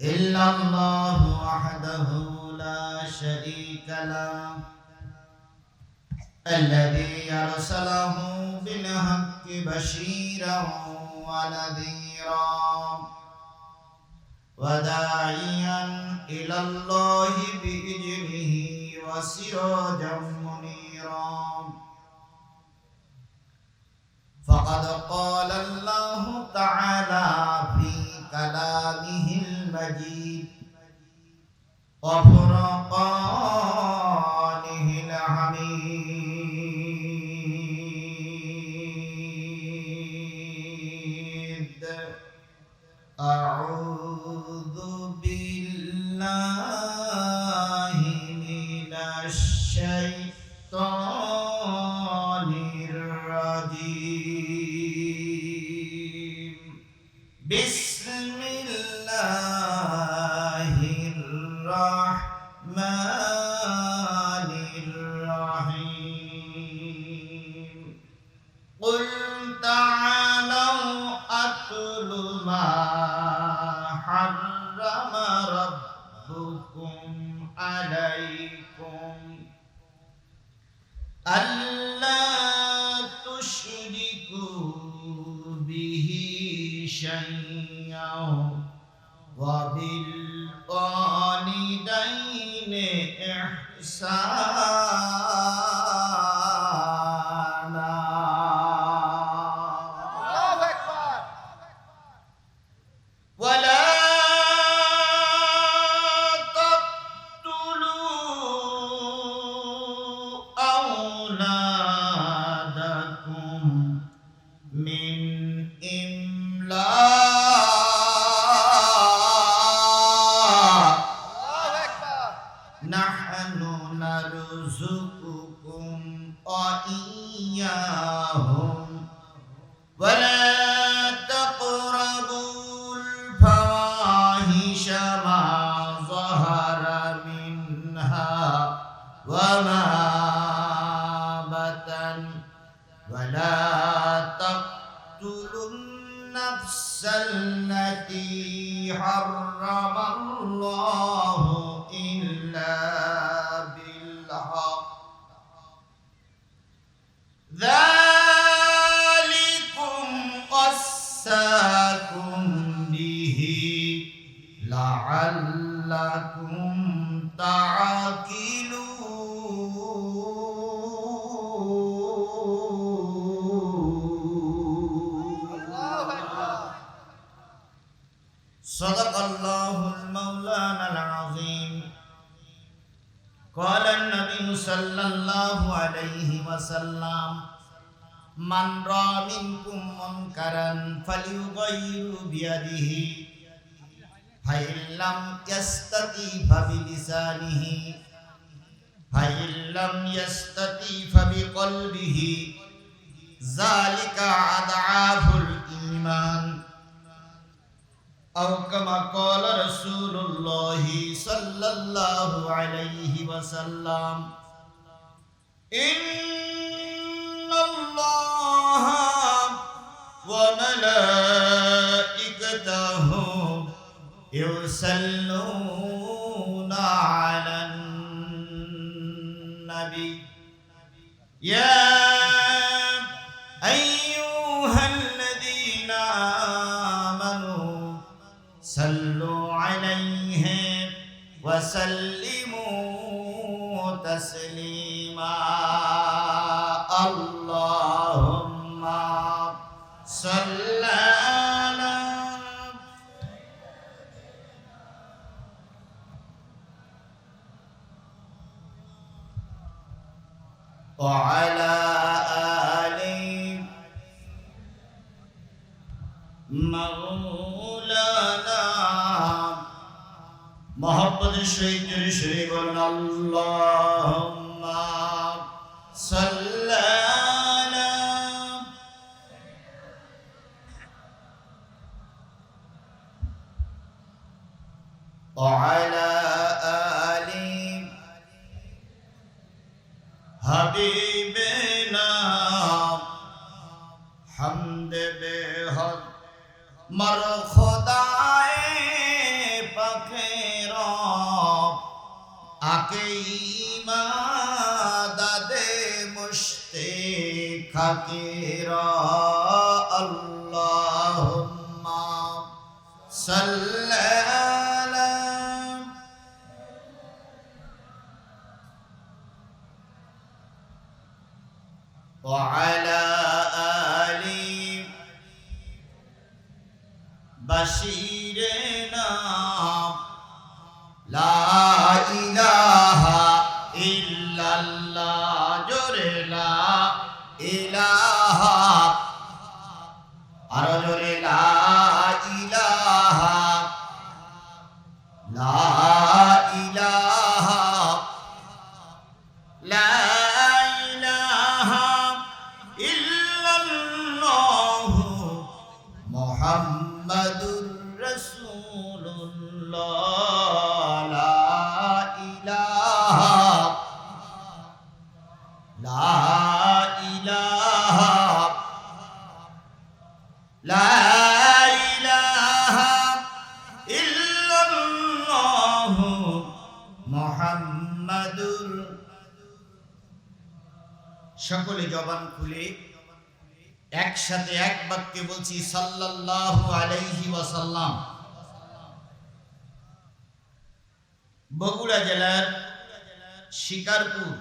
إلا الله وحده لا شريك له الذي أرسله بالحق بشيرا ونذيرا وداعيا إلى الله بإذنه وسراجا منيرا فقد قال الله تعالى في كلامه المجيد وفرقانه الحميد أعوذ بالله من الشيطان الرجيم بسم الله الرحمن الرحيم قل تعالوا أتل ما حرم ربكم عليكم ألا تشركوا به شيئا وبالوالدين إحسانا ولا تقتلوا أولادكم من إملاق نحن نرزقكم وإياهم ولا تقربوا الفواحش ما ظهر منها وما بطن ولا تقتلوا النفس التي حرم الله إلا بالحق ذلكم وصاكم به لعلكم تعقلون صدق الله المولانا العظيم قال النبي صلى الله عليه وسلم من رأى منكم منكرا فليغير بيده فإن لم يستطع فبلسانه فإن لم يستطع فبقلبه ذلك أضعاف الإيمان أو كما قال رسول الله صلى الله عليه وسلم إن الله وملائكته يصلون على النبي يا أيها الذين آمنوا صلوا عليه وسلموا تسليما اللهم صل على وعلى آل مولانا محبت شهید شریف اللهم صل على وعلى آل حبيبنا حمد بحق مر خدائے দাদে মুশতে খাকিরা আল্লাহুম্মা সাল্লি আলা ওয়া আলা আলি বাশিরিনা লা ইলাহা ইল্লাল্লাহ জোরে লা ইলাহা আর জোরে লা ইলাহা লা ইলাহা লা ইলাহা ইল্লাল্লাহ মুহাম্মাদুর রাসূলুল্লাহ লা ইলাহা লা ইলাহা লা ইলাহা ইল্লাল্লাহ মুহাম্মাদুর সকলে জবান খুলে একসাথে এক বাক্যে বলছি সাল্লাল্লাহু আলাইহি ওয়াসাল্লাম। বগুড়া জেলার শিকারপুর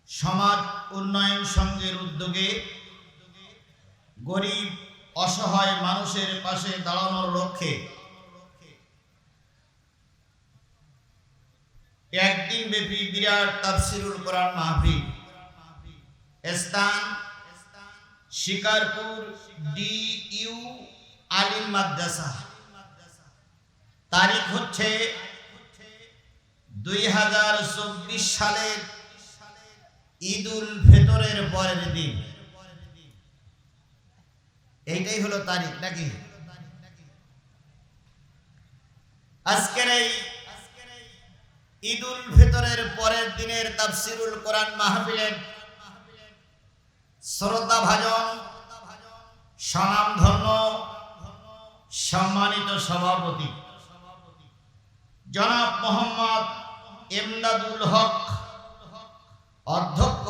সমাজ উন্নয়ন সংঘের উদ্যোগে গরিব অসহায় মানুষের পাশে দাঁড়ানোর লক্ষ্যে একদিন ব্যাপী বিরাট তাফসীরুল কোরআন মাহফিল, স্থান শিকারপুর DU আলিম মাদ্রাসা, তারিখ হচ্ছে 2024 সালের ঈদুল ফিতরের পরের দিন। এইটাই হলো তারিখ নাকি? আজকের এই ঈদুল ফিতরের পরের দিনের তাফসীরুল কোরআন মাহফিলের শ্রদ্ধাভাজন স্বনামধন্য সম্মানিত সভাপতি জনাব মোহাম্মদ ইমদাদুল হক, অধ্যক্ষ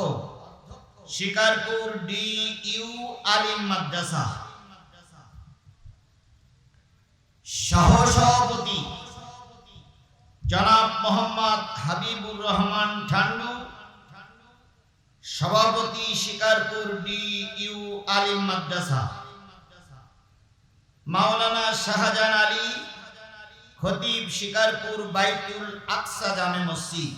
শিকারপুর DU আলিম মাদ্রাসা, সহসভাপতি জনাব মোহাম্মদ হাবিবুর রহমান ঠান্ডু, সভাপতি শিকারপুর DU আলিম মাদ্রাসা, মাওলানা শাহজাহান আলী, খতিব শিকারপুর বাইতুল আকসা জামে মসজিদ।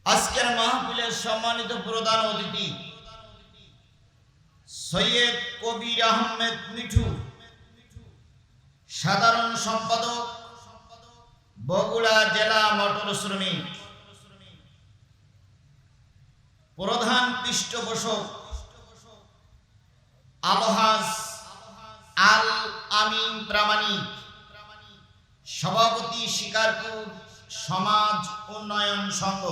আজকের মাহফিলের সম্মানিত প্রধান অতিথি সৈয়দ কবির আহমেদ মিঠু, সাধারণ সম্পাদক বগুড়া জেলা মোটর শ্রমিক, প্রধান পৃষ্ঠপোষক আলহাজ আল আমিন প্রামাণিক, সভাপতি শিকারপুর সমাজ উন্নয়ন সংঘ।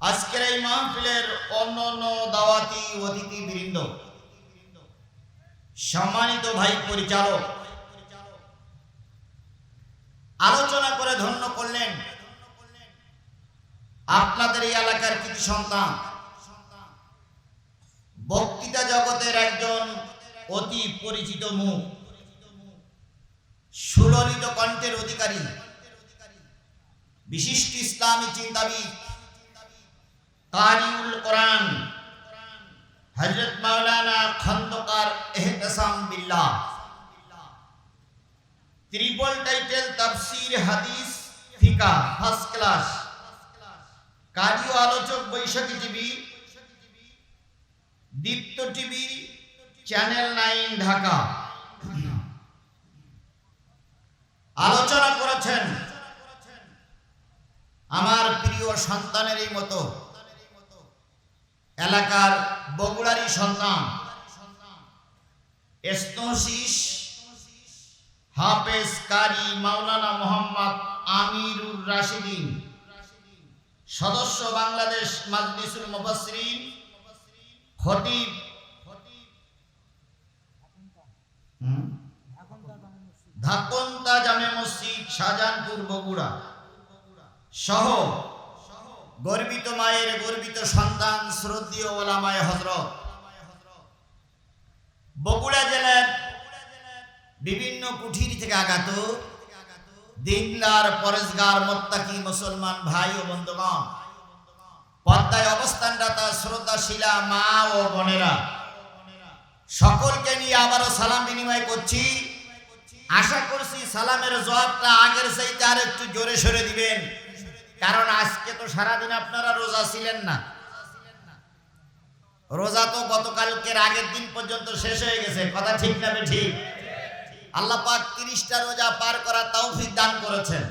আজকের এই মাহফিলের অন্যান্য দাওয়াতি অতিথিবৃন্দ, সম্মানিত ভাই পরিচালক, আলোচনা করে ধন্য করলেন আপনাদের এই এলাকার কৃতি সন্তান, বক্তৃতা জগতের একজন অতি পরিচিত মুখ, সুললিত কণ্ঠের অধিকারী, বিশিষ্ট ইসলামী চিন্তাবিদ, কারিউল কোরআন হযরত মাওলানা খন্দকার এহতেসাম বিল্লাহ, ট্রিপল টাইটেল তাফসীর হাদিস ফিকা ফার্স্ট ক্লাস, কারি ও আলোচক বৈশাখী টিভি, দীপ্ত টিভি, চ্যানেল 9 ঢাকা। আলোচনা করেছেন আমার প্রিয় সন্তানেরই মতো এলাকার বগুড়ারই সন্তান ইস্তশিস হাফেজ কারি মাওলানা মোহাম্মদ আমিরুর রাশিদিন, সদস্য বাংলাদেশ মাজলিসুল মুফাসসিরিন, খতিব ধাকন্তা জামে মসজিদ, শাহজাহানপুর, বগুড়া সহ গর্বিত মায়ের গর্বিত সন্তান শ্রদ্ধেয় ওলামায়ে হযরত, বগুড়া জেলার বিভিন্ন কুঠির থেকে আগত দিনদার পরেশগার মুত্তাকি মুসলমান ভাই ও বন্ধুগণ, পর্দায় অবস্থানরত শ্রদ্ধাশীলা মা ও বোনেরা, সকলকে নিয়ে আবারও সালাম বিনিময় করছি। আশা করছি সালামের জবাবটা আগের চাইতে আর একটু জোরে সরে দিবেন, কারণ আজকে তো সারাদিন আপনারা রোজা ছিলেন না। রোজা তো গতকালকের আগের দিন পর্যন্ত শেষ হয়ে গেছে, কথা ঠিক না ঠিক? আল্লাহ পাক 30টা রোজা পার করার তৌফিক দান করেছেন,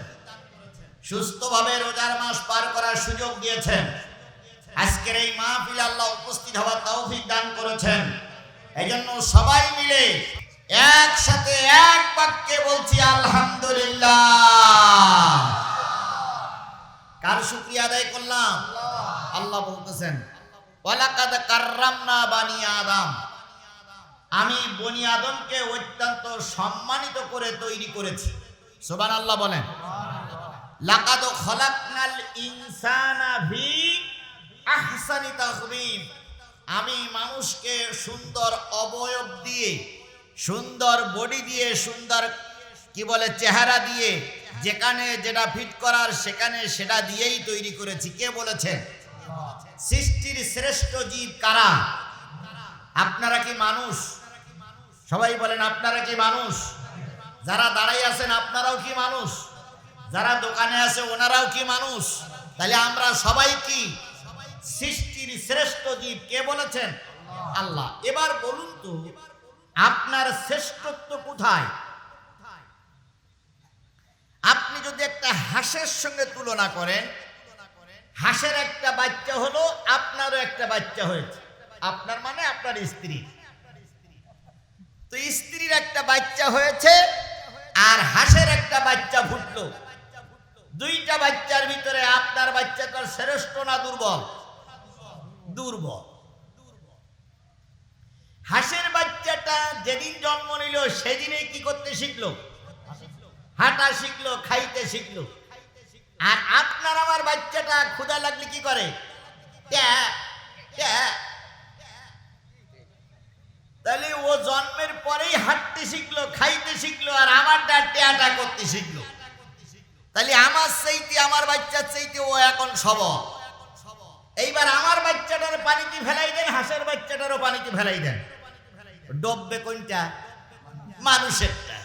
সুস্থভাবে রোজার মাস পার করার সুযোগ দিয়েছেন। আজকের এই মাহফিলে আল্লাহ উপস্থিত হওয়ার তৌফিক দান করেছেন। এইজন্য সবাই মিলে একসাথে এক বাক্যে বলছি আলহামদুলিল্লাহ। কার শুকরিয়া আদায় করলাম? আল্লাহ বলতেছেন ওয়ালাকাদ কাররামনা বানি আদম, আমি বনি আদমকে অত্যন্ত সম্মানিত করে তৈরি করেছি। সুবহানাল্লাহ বলেন। লাকাদ খলাকনাল ইনসানা ফি আহসানি তাকওয়িম, আমি মানুষকে সুন্দর অবয়ব দিয়ে, সুন্দর বডি দিয়ে, সুন্দর কি বলে চেহারা দিয়ে, যেখানে যেটা ফিট করার সেখানে সেটা দিয়েই তৈরি করেছি। কে বলেছে? সৃষ্টির শ্রেষ্ঠ জীব কারা? আপনারা কি মানুষ? সবাই বলেন আপনারা কি মানুষ? যারা দাঁড়াই আছেন আপনারাও কি মানুষ? যারা দোকানে আছে ওনারাও কি মানুষ? তাহলে আমরা সবাই কি সৃষ্টির শ্রেষ্ঠ জীব? কে বলেছেন? আল্লাহ। এবার বলুন তো আপনার শ্রেষ্ঠত্ব কোথায়? আপনি যদি একটা হাঁসের সঙ্গে তুলনা করেন, হাঁসের একটা বাচ্চা হলো, আপনারও একটা বাচ্চা হয়েছে। আপনার মানে আপনার স্ত্রী, তো স্ত্রীর একটা বাচ্চা হয়েছে আর হাঁসের একটা বাচ্চা ফুটলো। দুইটা বাচ্চার ভিতরে আপনার বাচ্চাটা শ্রেষ্ঠ না দুর্বল? দুর্বল। হাঁসের বাচ্চাটা যেদিন জন্ম নিল সেদিনেই কি করতে শিখলো? হাঁটা শিখলো, খাইতে শিখলো। আর আপনার আমার বাচ্চাটা ক্ষুধা লাগলে কি করে? তাহলে ও জন্মের পরেই হাঁটতে শিখলো, খাইতে শিখলো, আর আমারটা টেয়াটা করতে শিখলো। তাহলে আমার চাইতে, আমার বাচ্চার চাইতে ও এখন সবল। এইবার আমার বাচ্চাটার পানিতে ফেলাই দেন, হাঁসের বাচ্চাটারও পানিতে ফেলাই দেন, ডুববে কোনটা? মানুষেরটা।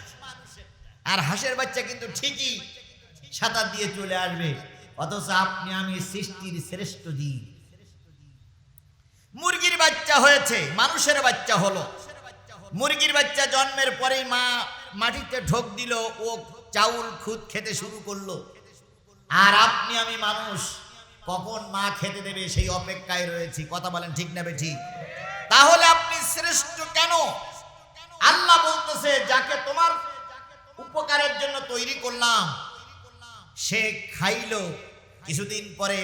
আর হাঁসের বাচ্চা কিন্তু ঠিকই সাঁতার দিয়ে চলে আসবে। অথচ আপনি আমি সৃষ্টির শ্রেষ্ঠ জীব। মুরগির বাচ্চা হয়েছে, মানুষের বাচ্চা হলো। মুরগির বাচ্চা জন্মের পরেই মা মাটিতে ঢোক দিল, ও চাউল খুদ খেতে শুরু করলো। আর আপনি আমি মানুষ, কখন মা খেতে দেবে সেই অপেক্ষায় রয়েছি। কথা বলেন ঠিক না ঠিক? তাহলে আপনি শ্রেষ্ঠ কেন? আল্লাহ বলতেছে যাকে তোমার উপকারের জন্য তৈরি করলাম সে খাইলো, কিছুদিন পরে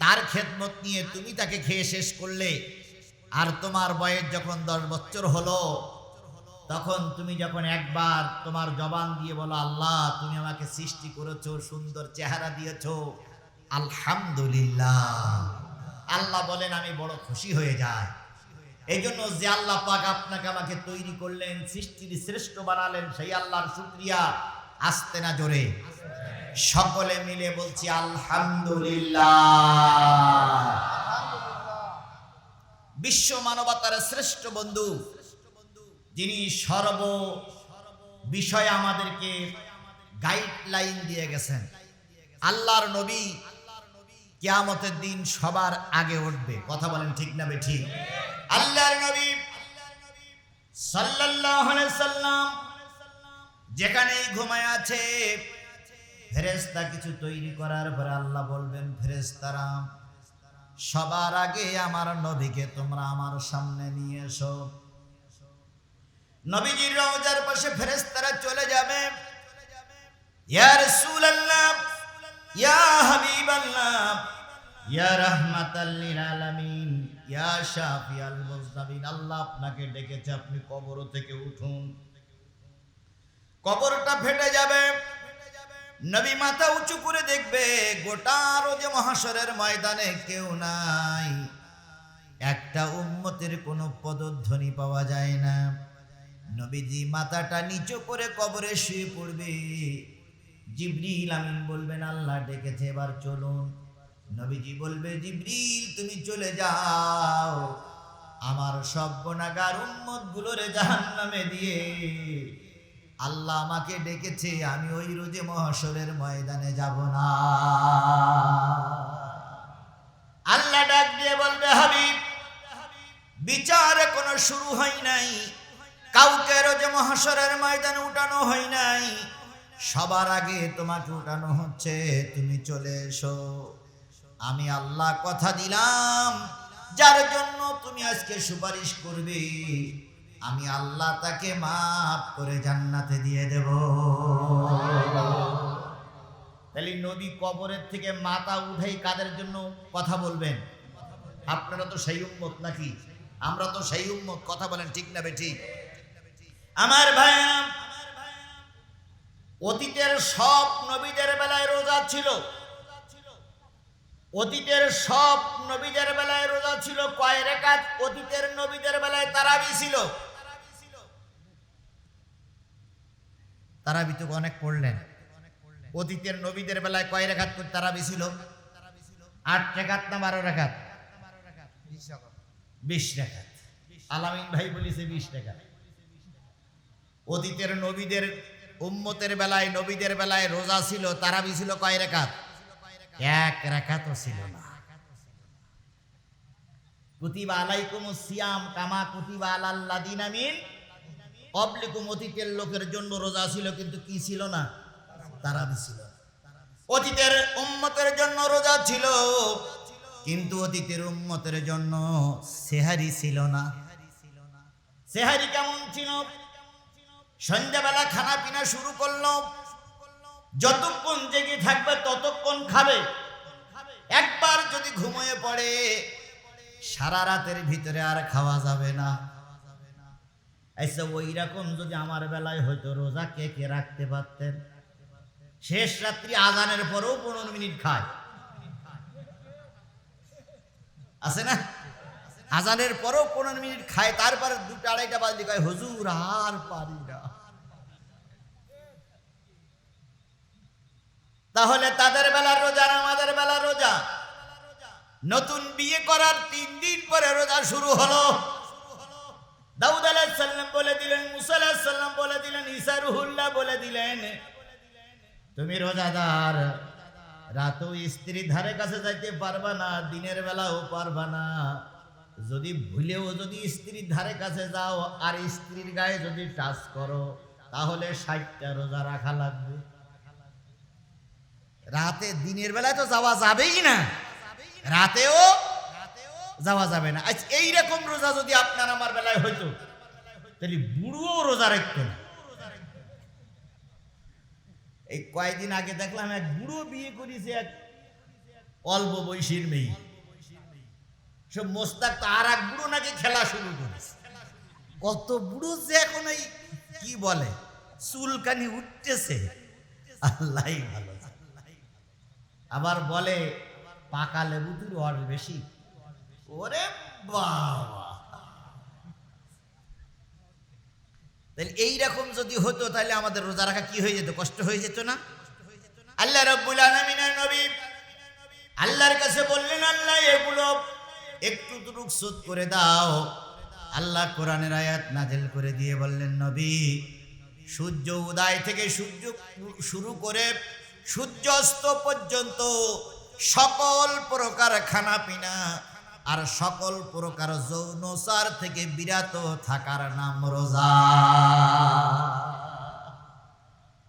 তার খেদমত নিয়ে তুমি তাকে খেয়ে শেষ করলে। আর তোমার বয়স যখন 10 বছর হলো, তখন তুমি যখন একবার তোমার জবান দিয়ে বলো আল্লাহ তুমি আমাকে সৃষ্টি করেছো, সুন্দর চেহারা দিয়েছো, আলহামদুলিল্লাহ, আল্লাহ বলেন আমি বড় খুশি হয়ে যাই। এই জন্য যে আল্লাহ পাক আপনাকে আমাকে তৈরি করলেন, সৃষ্টির শ্রেষ্ঠ বানালেন, সেই আল্লাহর শুকরিয়া আস্তে না জোরে সকলে মিলে বলছি আলহামদুলিল্লাহ। বিশ্ব মানবতার শ্রেষ্ঠ বন্ধু, যিনি সর্ব বিষয়ে আমাদেরকে গাইডলাইন দিয়ে গেছেন, আল্লাহর নবী কিয়ামতের দিন সবার আগে উঠবে। কথা বলেন ঠিক না ঠিক? আল্লাহর নবী সাল্লাল্লাহু আলাইহি সাল্লাম যেখানেই ঘুমায় আছে, ফেরেশতা কিছু তৈরি করার পরে আল্লাহ বলবেন ফেরেশতারা সবার আগে আমার নবীকে তোমরা আমার সামনে নিয়ে এসো। নবীজির রওজার পাশে ফেরেশতারা চলে যাবে, ইয়া রাসূলুল্লাহ, ইয়া হাবিবাল্লাহ, ইয়া রাহমাতাল লিল আলামিন, ইয়া শাফিয়াল মুজনাবিন, আল্লাহ আপনাকে ডেকেছে, আপনি কবর থেকে উঠুন। কবরটা ফেটে যাবে। নবী মাথা উঁচু করে দেখবে গোটা রোজে মহাশরের ময়দানে কেউ নাই, একটা উম্মতের কোনো পদধ্বনি পাওয়া যায় না। নবীজি মাথাটা নিচু করে কবরে শুয়ে পড়বে। জিবরিল আমিন বলবেন আল্লাহ ডেকেছে, এবার চলুন। নবীজি বলবে জিবরিল তুমি চলে যাও, আমার সব গুনাহগার উম্মত গুলোরে জাহান্নামে দিয়ে আল্লাহ আমাকে ডেকেছে, আমি ওই রোজে মহাশরের ময়দানে যাব না। আল্লাহ ডাক দিয়ে বলবে হাবিব বিচার কোনো শুরু হয় নাই, কাউকে রোজে মহাশরের ময়দানে উঠানো হয় নাই, সবার আগে তোমাকে উঠানো হচ্ছে, তুমি চলে এসো। আমি আল্লাহ কথা দিলাম যার জন্য তুমি আজকে সুপারিশ করবে আমি আল্লাহ তাকে মাফ করে জান্নাতে দিয়ে দেব। তাহলে নবী কবরের থেকে মাথা উঠাই কাদের জন্য কথা বলবেন? আপনারা তো সেই উম্মত নাকি? আমরা তো সেই উম্মত, কথা বলেন ঠিক না বেঠিক? আমার ভাইরা, অতীতের সব নবীদের বেলায় রোজা ছিল, অতীতের সব নবীদের বেলায় রোজা ছিল। কয় রাকাত? অতীতের নবীদের বেলায় তারাবি ছিল। তারাবি তো অনেক পড়লেন। অতীতের নবীদের বেলায় কয় রাকাত করে তারাবি ছিল? 8 রাকাত না 12 রাকাত? 20 রাকাত। আলামিন ভাই বলেছে 20 রাকাত। অতীতের নবীদের উম্মতের বেলায়, নবীদের বেলায় রোজা ছিল, তারাবি ছিল কয় রাকাত? 1 রাকাতও ছিল না। কুতিবা আলাইকুমুস সিয়াম কামা কুতিবা আলাল লাযিনা মিন ক্বাবলিকুম, অতীতের লোকের জন্য রোজা ছিল কিন্তু কি ছিল না? তারাবি ছিল। অতীতের উম্মতের জন্য রোজা ছিল কিন্তু অতীতের উম্মতের জন্য সেহারি ছিল না। সেহারি কেমন ছিল? সন্ধ্যাবেলা খানা পিনা শুরু করলো, যতক্ষণ জেগে থাকবে ততক্ষণ খাবে। একবার যদি ঘুমিয়ে পড়ে সারা রাতের ভিতরে আর খাওয়া যাবে না। আচ্ছা ওই রকম যদি আমার বেলায় হয়তো রোজা কে কে রাখতে পারতেন? শেষ রাত্রি আজানের পরেও 15 মিনিট খায়, আছে না? আজানের পরেও 15 মিনিট খায়, তারপরে 2টা-2:30 বাজলে কয় হুজুর আর পারি না। তাহলে তাদের বেলার রোজা আর আমাদের বেলার রোজা? নতুন বিয়ে করার 3 দিন পরে রোজা শুরু হলো। দাউদ আলাইহিস সালাম বলে দিলেন, মুসা আলাইহিস সালাম বলে দিলেন, ঈসা রুহুল্লাহ বলে দিলেন তুমি রোজাদার, রাতেও স্ত্রীর ধারে কাছে যাইতে পারবা না, দিনের বেলাও পারবা না। যদি ভুলেও যদি স্ত্রীর ধারে কাছে যাও আর স্ত্রীর গায়ে যদি টাচ করো তাহলে 60টা রোজা রাখা লাগবে। রাতে, দিনের বেলায় তো যাওয়া যাবেই না, রাতেও যাওয়া যাবে না। আচ্ছা এইরকম রোজা যদি আপনার আমার বেলায় হইতো তাহলে বুড়োও রোজা রাখতো না। এই কয়েকদিন আগে দেখলাম এক বুড়ো বিয়ে করেছে এক অল্প বয়সীর মেয়ে। সব মোস্তাক তো আর এক বুড়ো নাকি খেলা শুরু করেছে। কত বুড়ো যে এখন এই কি বলে চুলকানি উঠতেছে, আল্লাহ ভালো। আবার বলে পাকা লেবুটির রস বেশি। ওরে বাবা, তাহলে এইরকম যদি হতো তাহলে আমাদের রোজা রাখা কি হয়ে যেত? কষ্ট হয়ে যেত না? আল্লাহ রাব্বুল আলামিনের নবী আল্লাহর কাছে বললেন, আল্লাহ এগুলো একটু রুখসত করে দাও। আল্লাহ কোরআনের আয়াত নাযিল করে দিয়ে বললেন, নবী সূর্য উদয় থেকে সূর্য শুরু করে সূর্যাস্ত পর্যন্ত সকল প্রকার খানা পিনা আর সকল প্রকার যৌনচার থেকে বিরত থাকার নাম রোজা।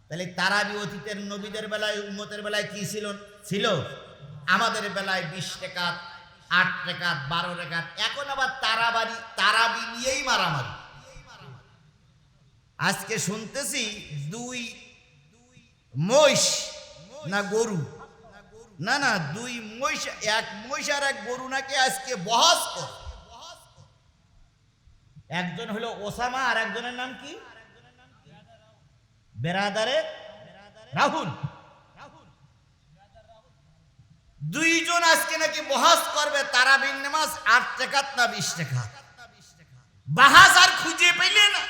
তাহলে তারাবি অতীতের নবীদের বেলায়, উম্মতের বেলায় কি ছিল? ছিল। আমাদের বেলায় 20 রাকাত, 8 রাকাত, 12 রাকাত। এখন আবার তারাবি নিয়েই মারামারি। আজকে শুনতেছি 2 মহিষ না গরু, না 2 মহিষ, 1 মহিষ আর 1 গরু নাকি আজকে বহস করে। একজন হলো ওসামা আর একজনের নাম কি? বেরাদারে রাহুল দুইজন আজকে নাকি বহাস করবে তারাবির নামাজ 8 টাকা না 20 টাকা। বাহাস আর খুঁজে পেলে না।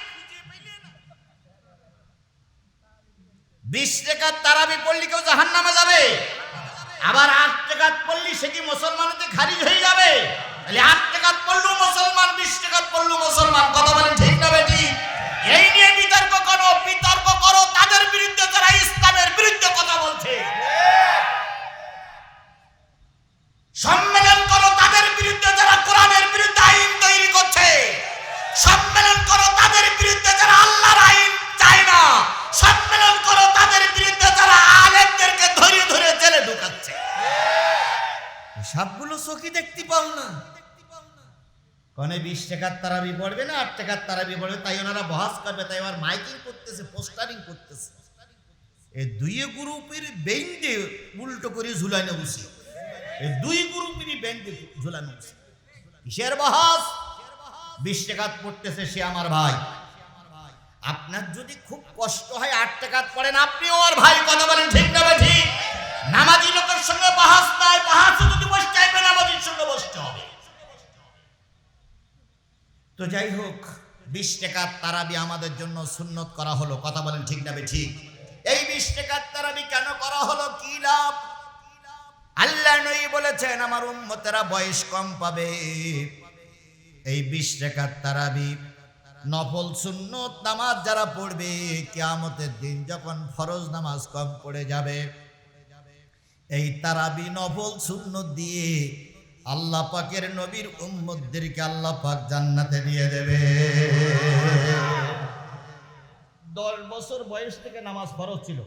20 টাকার তারাবি পড়লে কেউ জাহান্নামে যাবে, আবার 8 টাকা পড়লে সে কি মুসলমানতে খারিজ হয়ে যাবে? তাহলে 8 টাকা পড়লো মুসলমান, 20 টাকা পড়লো মুসলমান। কথা বলেন ঠিক না বেটি? এই নিয়ে বিতর্ক করো তাদের বিরুদ্ধে যারা ইসলামের বিরুদ্ধে কথা বলছে। সম্মেলন করো তাদের বিরুদ্ধে যারা কোরআনের বিরুদ্ধে আইন তৈরি করছে। সম্মেলন করো তাদের বিরুদ্ধে যারা আল্লাহর আইন চায় না। সম্মেলন করো তাদের বিরুদ্ধে যারা আলেমদেরকে ধরে ধরে জেলে ঢুকাচ্ছে। সবগুলো চোখে দেখতে পাও না। কোনে 20 টাকার তারাবি পড়বে না 8 টাকার তারাবি পড়বে, তাই ওনারা বহাস করবে, তাই আবার মাইকিং করতেছে, পোস্টারিং করতেছে। এই দুই গ্রুপের বেইন্দে উল্টো করে ঝুলানো উচিত। এই দুই গ্রুপেরই বেইন্দে ঝুলানো উচিত। কিসের বহাস? 20 টাকা পড়তেছে সে আমার ভাই। আপনার যদি খুব কষ্ট হয় 8 টাকা পড়েন, আপনিও আর ভাই। কথা বলেন ঠিক না ঠিক? নামাজি লোকের সঙ্গে বহাস নাই। বহাস যদি বসতে হবে নামাজির সঙ্গে বসতে হবে। তো যাই হোক, 20 টাকার তারাবি আমাদের জন্য সুন্নত করা হলো। কথা বলেন ঠিক না ঠিক? এই 20 টাকার তারাবি কেন করা হলো, কি লাভ? আল্লাহ নবী বলেছেন আমার উম্মতেরা বয়স কম পাবে। এই 20 টাকার তারাবি নফল সুন্নত নামাজ যারা পড়বে, কিয়ামতের দিন যখন ফরজ নামাজ কম পড়ে যাবে, এই তারাবি নফল সুন্নত দিয়ে আল্লাহ পাকের নবীর উম্মতদেরকে আল্লাহ পাক জান্নাতে দিয়ে দেবে। 10 বছর বয়স থেকে নামাজ ফরজ ছিল,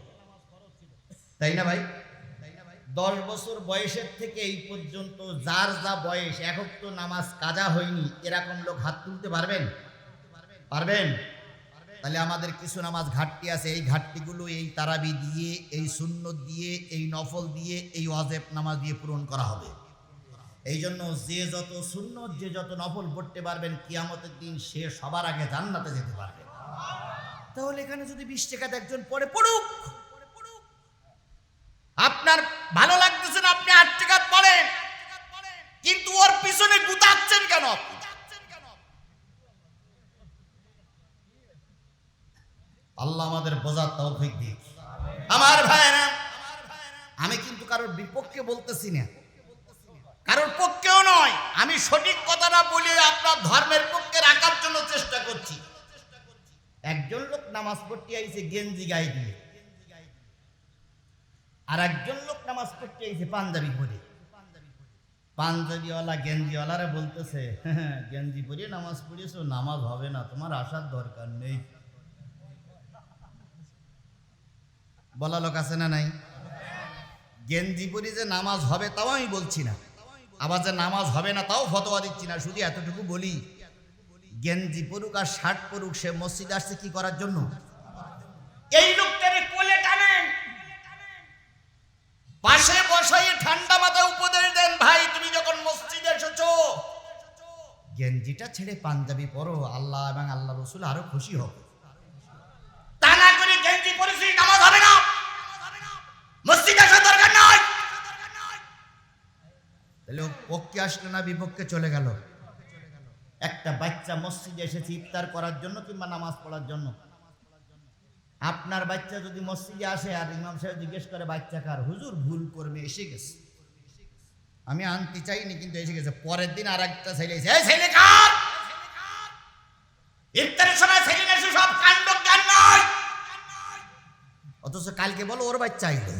তাই না ভাই? 10 বছর বয়সের থেকে এই পর্যন্ত যার যা বয়স, এখন তো নামাজ কাজা হয়নি, এরকম লোক হাত তুলতে পারবেন? পারবেন? তাহলে আমাদের কিছু নামাজ ঘাটতি আছে। এই ঘাটতিগুলো এই তারাবি দিয়ে, এই সুন্নত দিয়ে, এই নফল দিয়ে, এই ওয়াজিব নামাজ দিয়ে পূরণ করা হবে। এই জন্য যে যত সুন্নত, যে যত নফল পড়তে পারবেন, কিয়ামতের দিন সে সবার আগে জান্নাতে যেতে পারবে। তাহলে এখানে যদি 20 টাকাতে একজন পড়ে, পড়ুক। আপনার ভালো লাগতেছে না, আপনি 8 টাকা পড়েন, কিন্তু ওর পিছনে গুতাচ্ছেন কেন? আল্লাহ আমাদের বোঝার তৌফিক দিক। আমার ভাইরা, আমি কিন্তু কারোর বিপক্ষে বলতেছি না, কারোর পক্ষেও নয়। আমি সঠিক কথাটা বলে আপনার ধর্মের পক্ষে রাখার জন্য চেষ্টা করছি। একজন লোক নামাজ পড়তে আইছে গেঞ্জি গায়ে দিয়ে, আর একজন লোক নামাজ পড়তে আইছে পাঞ্জাবি পরে। পাঞ্জাবিওয়ালা গেঞ্জিওয়ালারে বলতেছে, গেঞ্জি পরে নামাজ পড়িয়েছো, নামাজ হবে না, তোমার আসার দরকার নেই। বলা লোক আছে না নাই? গেঞ্জি পরে যে নামাজ হবে তাও আমি বলছি না, আবার যে নামাজ হবে না তাও ফতোয়া দিচ্ছি না। শুধু এতটুকু বলি, গেঞ্জি পরুক আর শার্ট পরুক, সে মসজিদে আসছে কি করার জন্য? এই লোকটারে কোলে টানেন, পাশে বসাই ঠান্ডা মাথায় উপদেশ দেন, ভাই তুমি যখন মসজিদে এসেছো গেঞ্জিটা ছেড়ে পাঞ্জাবি পরো, আল্লাহ এবং আল্লাহ রসুল আরো খুশি হবে। তা না করে গেঞ্জি পরেছি নামাজ হবে না, মসজিদে আসার দরকার নাই। তাহলে পক্ষে আসলো না, বিপক্ষে চলে গেল। একটা বাচ্চা মসজিদে এসেছে ইফতার করার জন্য কিংবা নামাজ পড়ার জন্য। আপনার বাচ্চা যদি মসজিদে আসে আর ইমাম সাহেব জিজ্ঞেস করে বাচ্চা কার, হুজুর ভুল করবে এসে গেছে, আমি আনতে চাইনি কিন্তু এসে গেছে। পরের দিন আর একটা ছেলে এসে, এই ছেলে কার? ইফতারের সময় ছেলে এসে সব কাণ্ড জ্ঞান নয়, অথচ কালকে বলো ওর বাচ্চা আইলো।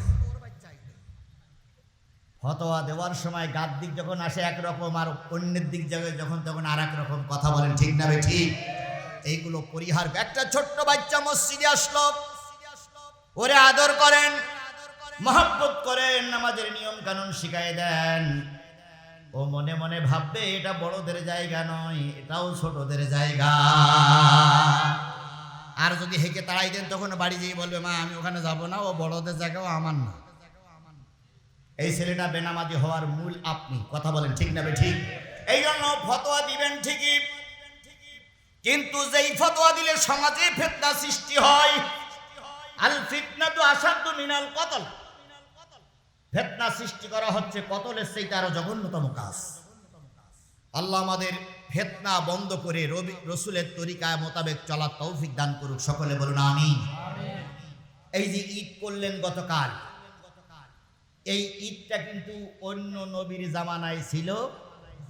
ফতোয়া দেওয়ার সময় গাদ দিক যখন আসে একরকম, আর অন্যের দিক জায়গায় যখন তখন আর এক রকম। কথা বলেন ঠিক না ঠিক? এইগুলো পরিহার। একটা ছোট্ট বাচ্চা মসজিদে আসলো, ওরে আদর করেন, মহব্বত করেন, নামাজের নিয়ম কানুন শিখাই দেন। ও মনে মনে ভাববে এটা বড়দের জায়গা নয়, এটাও ছোটদের জায়গা। আর যদি হেঁকে তাড়াই দেন তখন বাড়ি যেয়ে বলবে, মা আমি ওখানে যাব না, ও বড়দের জায়গাও আমার না। এই ছেলেটা বেনামাজি হওয়ার মূল আপনি। কথা বলেন ঠিক না ঠিক? এই জন্য ফতোয়া দিবেন ঠিকই, কিন্তু যেই ফতোয়া দিলে সমাজে ফিতনা সৃষ্টি হয়, আসাদ্দু মিনাল কতল, ফিতনা সৃষ্টি করা হচ্ছে কতলের চাইতে আরো জঘন্যতম কাজ। আল্লাহ আমাদের ফিতনা বন্ধ করে রসুলের তরিকায় মোতাবেক চলার তৌফিক দান করুক, সকলে বলুন আমিন। এই যে ঈদ করলেন গতকাল, এই ঈদটা কিন্তু অন্য নবীর জামানায় ছিল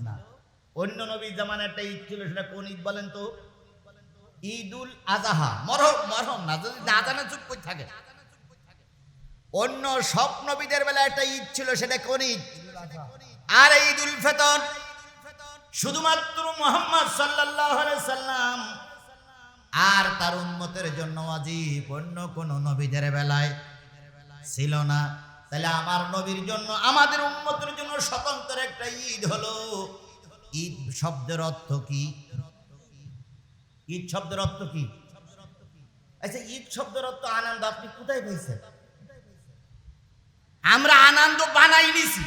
না। অন্য নবীর জামানায় একটা ঈদ ছিল, সেটা কোন ঈদ বলেন তো? ঈদুল আজহা। মরহম না, যদি না জানা চুপ করে থাকে। অন্য সব নবীদের বেলা একটা ঈদ ছিল, সেটা কোন ঈদ? আর ঈদুল ফিতর শুধুমাত্র মুহাম্মদ সাল্লাল্লাহু আলাইহি সাল্লাম আর তার উম্মতের জন্য ওয়াজিব, অন্য কোন নবীদের বেলায় ছিল না। তাহলে আমার নবীর জন্য, আমাদের উম্মতের জন্য স্বতন্ত্র একটা ঈদ হলো। ঈদ শব্দের অর্থ কি? ঈদ শব্দের অর্থ কি? আচ্ছা, ঈদ শব্দের অর্থ আনন্দ। আপনি কোথায় পেয়েছেন? আমরা আনন্দ বানাই নিছি।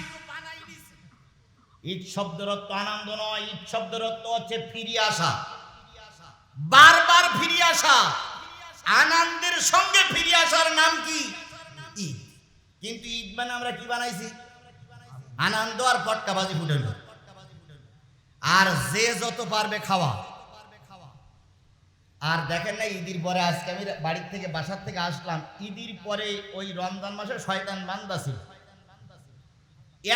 ঈদ শব্দের অর্থ আনন্দ নয়, ঈদ শব্দের অর্থ হচ্ছে ফিরে আসা, বারবার ফিরে আসা। আনন্দের সঙ্গে ফিরে আসার নাম কি? ঈদ। কিন্তু ঈদ মানে আমরা কি বানাইছি? আনন্দ আর পটকাবাজি ফুটেল। আর যে যত পারবে খাওয়া। আর দেখেন না, ঈদের পরে আজকে আমি বাড়ির থেকে, বাসার থেকে আসলাম, ঈদের পরে ওই রমজান মাসে শয়তান বান্দা ছিল।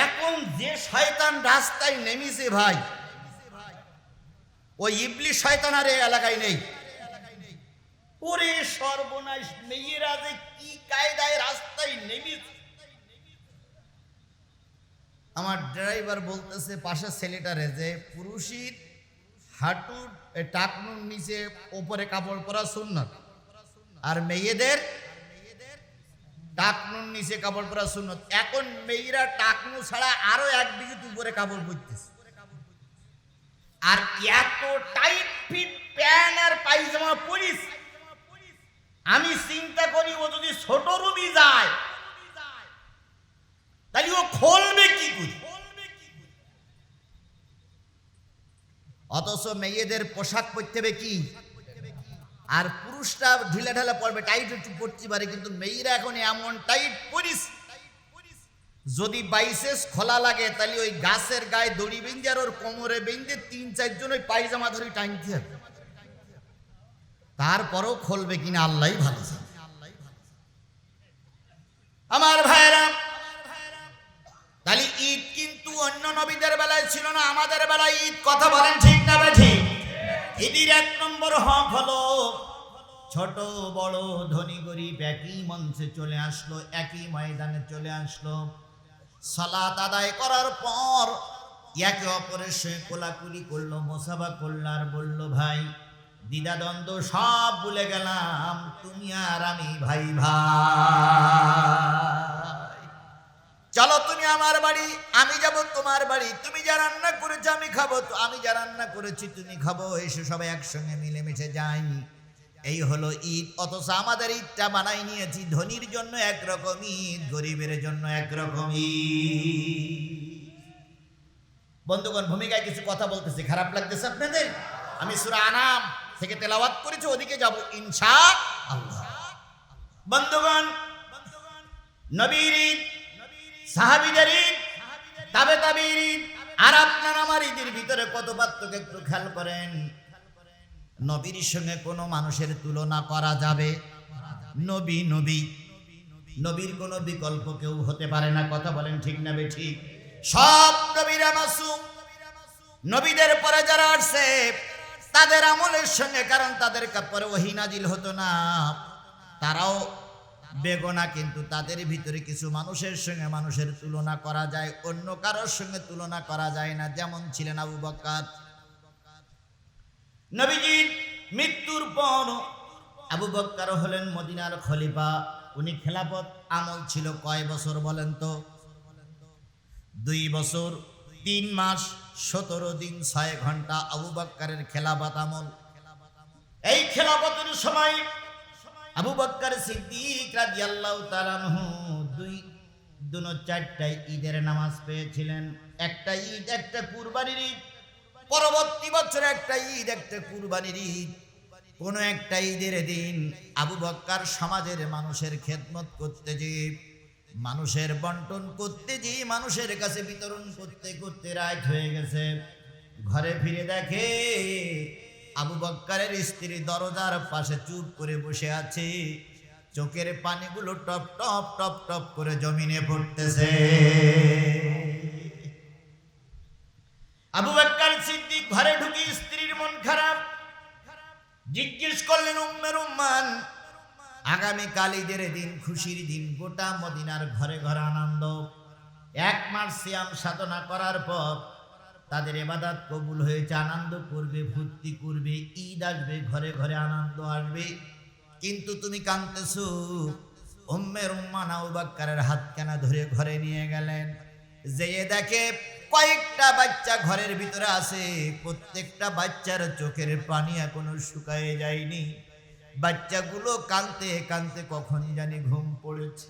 এখন যে শয়তান রাস্তায় নেমেছে ভাই, ওই ইবলিশ শয়তান আর এই এলাকায় নেই। ওরে সর্বনাশ, মেয়েরা যে কি কায়দায় রাস্তায় নেমেছে। আমার ড্রাইভার বলতেছে পাশের ছেলেটারে যে পুরুষের হাঁটুর টাকনুর নিচে ওপরে কাপড় পরা সুন্নত, আর মেয়েদের টাকনুর নিচে কাপড় পরা সুন্নত। এখন মেয়েরা টাকনু ছাড়া আরো এক বিঘত উপরে কাপড় পরতেছে। আর এত টাইট ফিট প্যান্ট আর পায়জামা পরিস, আমি চিন্তা করি ও যদি ছোট রুমে যায় তাহলে ও খুলবে কি করে? অথচ মেয়েদের পোশাক পরতে হবে কি, আর পুরুষরা ঢিলা ঢালা পরবে, টাইট একটু পরতে পারে। কিন্তু মেয়েরা এখন এমন টাইট পরিস, যদি বাইসেস খোলা লাগে তাহলে ওই গাছের গায়ে দড়ি বেঁধে আর ওর কোমরে বেঁধে ৩-৪ জন ওই পায়জামা ধরে টানতে হবে। তারপরও খুলবে কিনা আল্লাহই ভালো জানে। আমার ভাইরা, তাহলে ঈদ কিন্তু অন্য নবীদের বেলায় ছিল না, আমাদের বেলায় ঈদ। কথা বলেন ঠিক না ঠিক? ঈদের ১ নম্বর হক হলো ছোট বড় ধনী গরিব একই মঞ্চে চলে আসলো, একই ময়দানে চলে আসলো। সালাত আদায় করার পর একে অপরের সঙ্গে কোলাকুলি করলো, মোসাফা করলো, আর বললো ভাই, দ্বিধাদ্বন্দ্ব সব ভুলে গেলাম, তুমি আর আমি ভাই ভাই। চলো তুমি আমার বাড়ি, আমি যাব তোমার বাড়ি। তুমি যা রান্না করেছো আমি খাবো, তো আমি যা রান্না করেছি তুমি খাবো। এসে সবাই একসঙ্গে মিলেমিশে যাই। এই হলো ঈদ। অথচ আমাদের ঈদটা বানাই নিয়েছি ধনীর জন্য একরকম ঈদ, গরিবের জন্য একরকম ঈদ। বন্ধুগণ, ভূমিকায় কিছু কথা বলতেছি, খারাপ লাগতেছে আপনাদের? আমি সূরা আনাম থেকে তেলাওয়াত করেছি, ওদিকে যাব ইনশাআল্লাহ। বন্ধুগণ, নবীর ঈদ, সাহাবীদের ঈদ, তাবে তাবির ঈদ আর আপনার আমার ঈদের ভিতরে কত পার্থক্য একটু খেয়াল করেন। নবীর সঙ্গে কোনো মানুষের তুলনা করা যাবে? নবী নবী, নবীর কোনো বিকল্প কেউ হতে পারে না। কথা বলেন ঠিক না বেঠিক? সব নবীরা মাসুম। নবীদের পরে যারা আসছে তাদের আমলের সঙ্গে, কারণ তাদের পরে ওহী নাজিল হতো না, তারাও বেগুনা, কিন্তু তাদের ভিতরে কিছু মানুষের সঙ্গে মানুষের তুলনা করা যায়, অন্য কারোর সঙ্গে তুলনা করা যায় না। যেমন ছিলেন আবু বকর। নবীজির মৃত্যুর পর আবু বকর হলেন মদিনার খলিফা। উনি খেলাফত আমল ছিল কয় বছর বলেন তো? 2 বছর 3 মাস 17 দিন 6 ঘন্টা আবু বকরের খেলাফত আমল। এই খেলাফতের সময় আবু বকর সিদ্দিক রাদিয়াল্লাহু তাআলা আনহু 4টা ঈদের নামাজ পেয়েছিলেন। একটা ঈদ, একটা কুরবানির ঈদ। পরবর্তী বছর একটা ঈদ, একটা কুরবানির ঈদ। কোন একটা ঈদের দিন আবু বক্কর সমাজের মানুষের খেদমত করতে যে, মানুষের বন্টন করতে যে, মানুষের কাছে বিতরণ করতে করতে রাত হয়ে গেছে। ঘরে ফিরে দেখে আবু বক্করের স্ত্রী দরজার পাশে চুপ করে বসে আছে, চোখের পানিগুলো টপ টপ টপ টপ করে জমিনে পড়তেছে। আবু বক্কর সিদ্দিক ঘরে ঢুকে স্ত্রীর মন খারাপ, জিজ্ঞেস করলেন, উম্মে রুম্মান, আগামীকাল ঈদের দিন, খুশির দিন, গোটা মদিনার ঘরে ঘরে আনন্দ। 1 মাস সিয়াম সাধনা করার পর তাদের ইবাদত কবুল হয়েছে, আনন্দ করবে, ফুর্তি করবে, ঈদ আসবে, ঘরে ঘরে আনন্দ আসবে, কিন্তু তুমি কাঁদতেছো। উম্মে রুম্মান আবু বক্করের হাত কেনা ধরে ঘরে নিয়ে গেলেন, যেয়ে দেখে কয়েকটা বাচ্চা ঘরের ভিতরে আছে, প্রত্যেকটা বাচ্চার চোখের পানি এখনো শুকায় যায়নি। বাচ্চাগুলো কাঁদতে কাঁদতে কখন জানি ঘুম পড়েছে।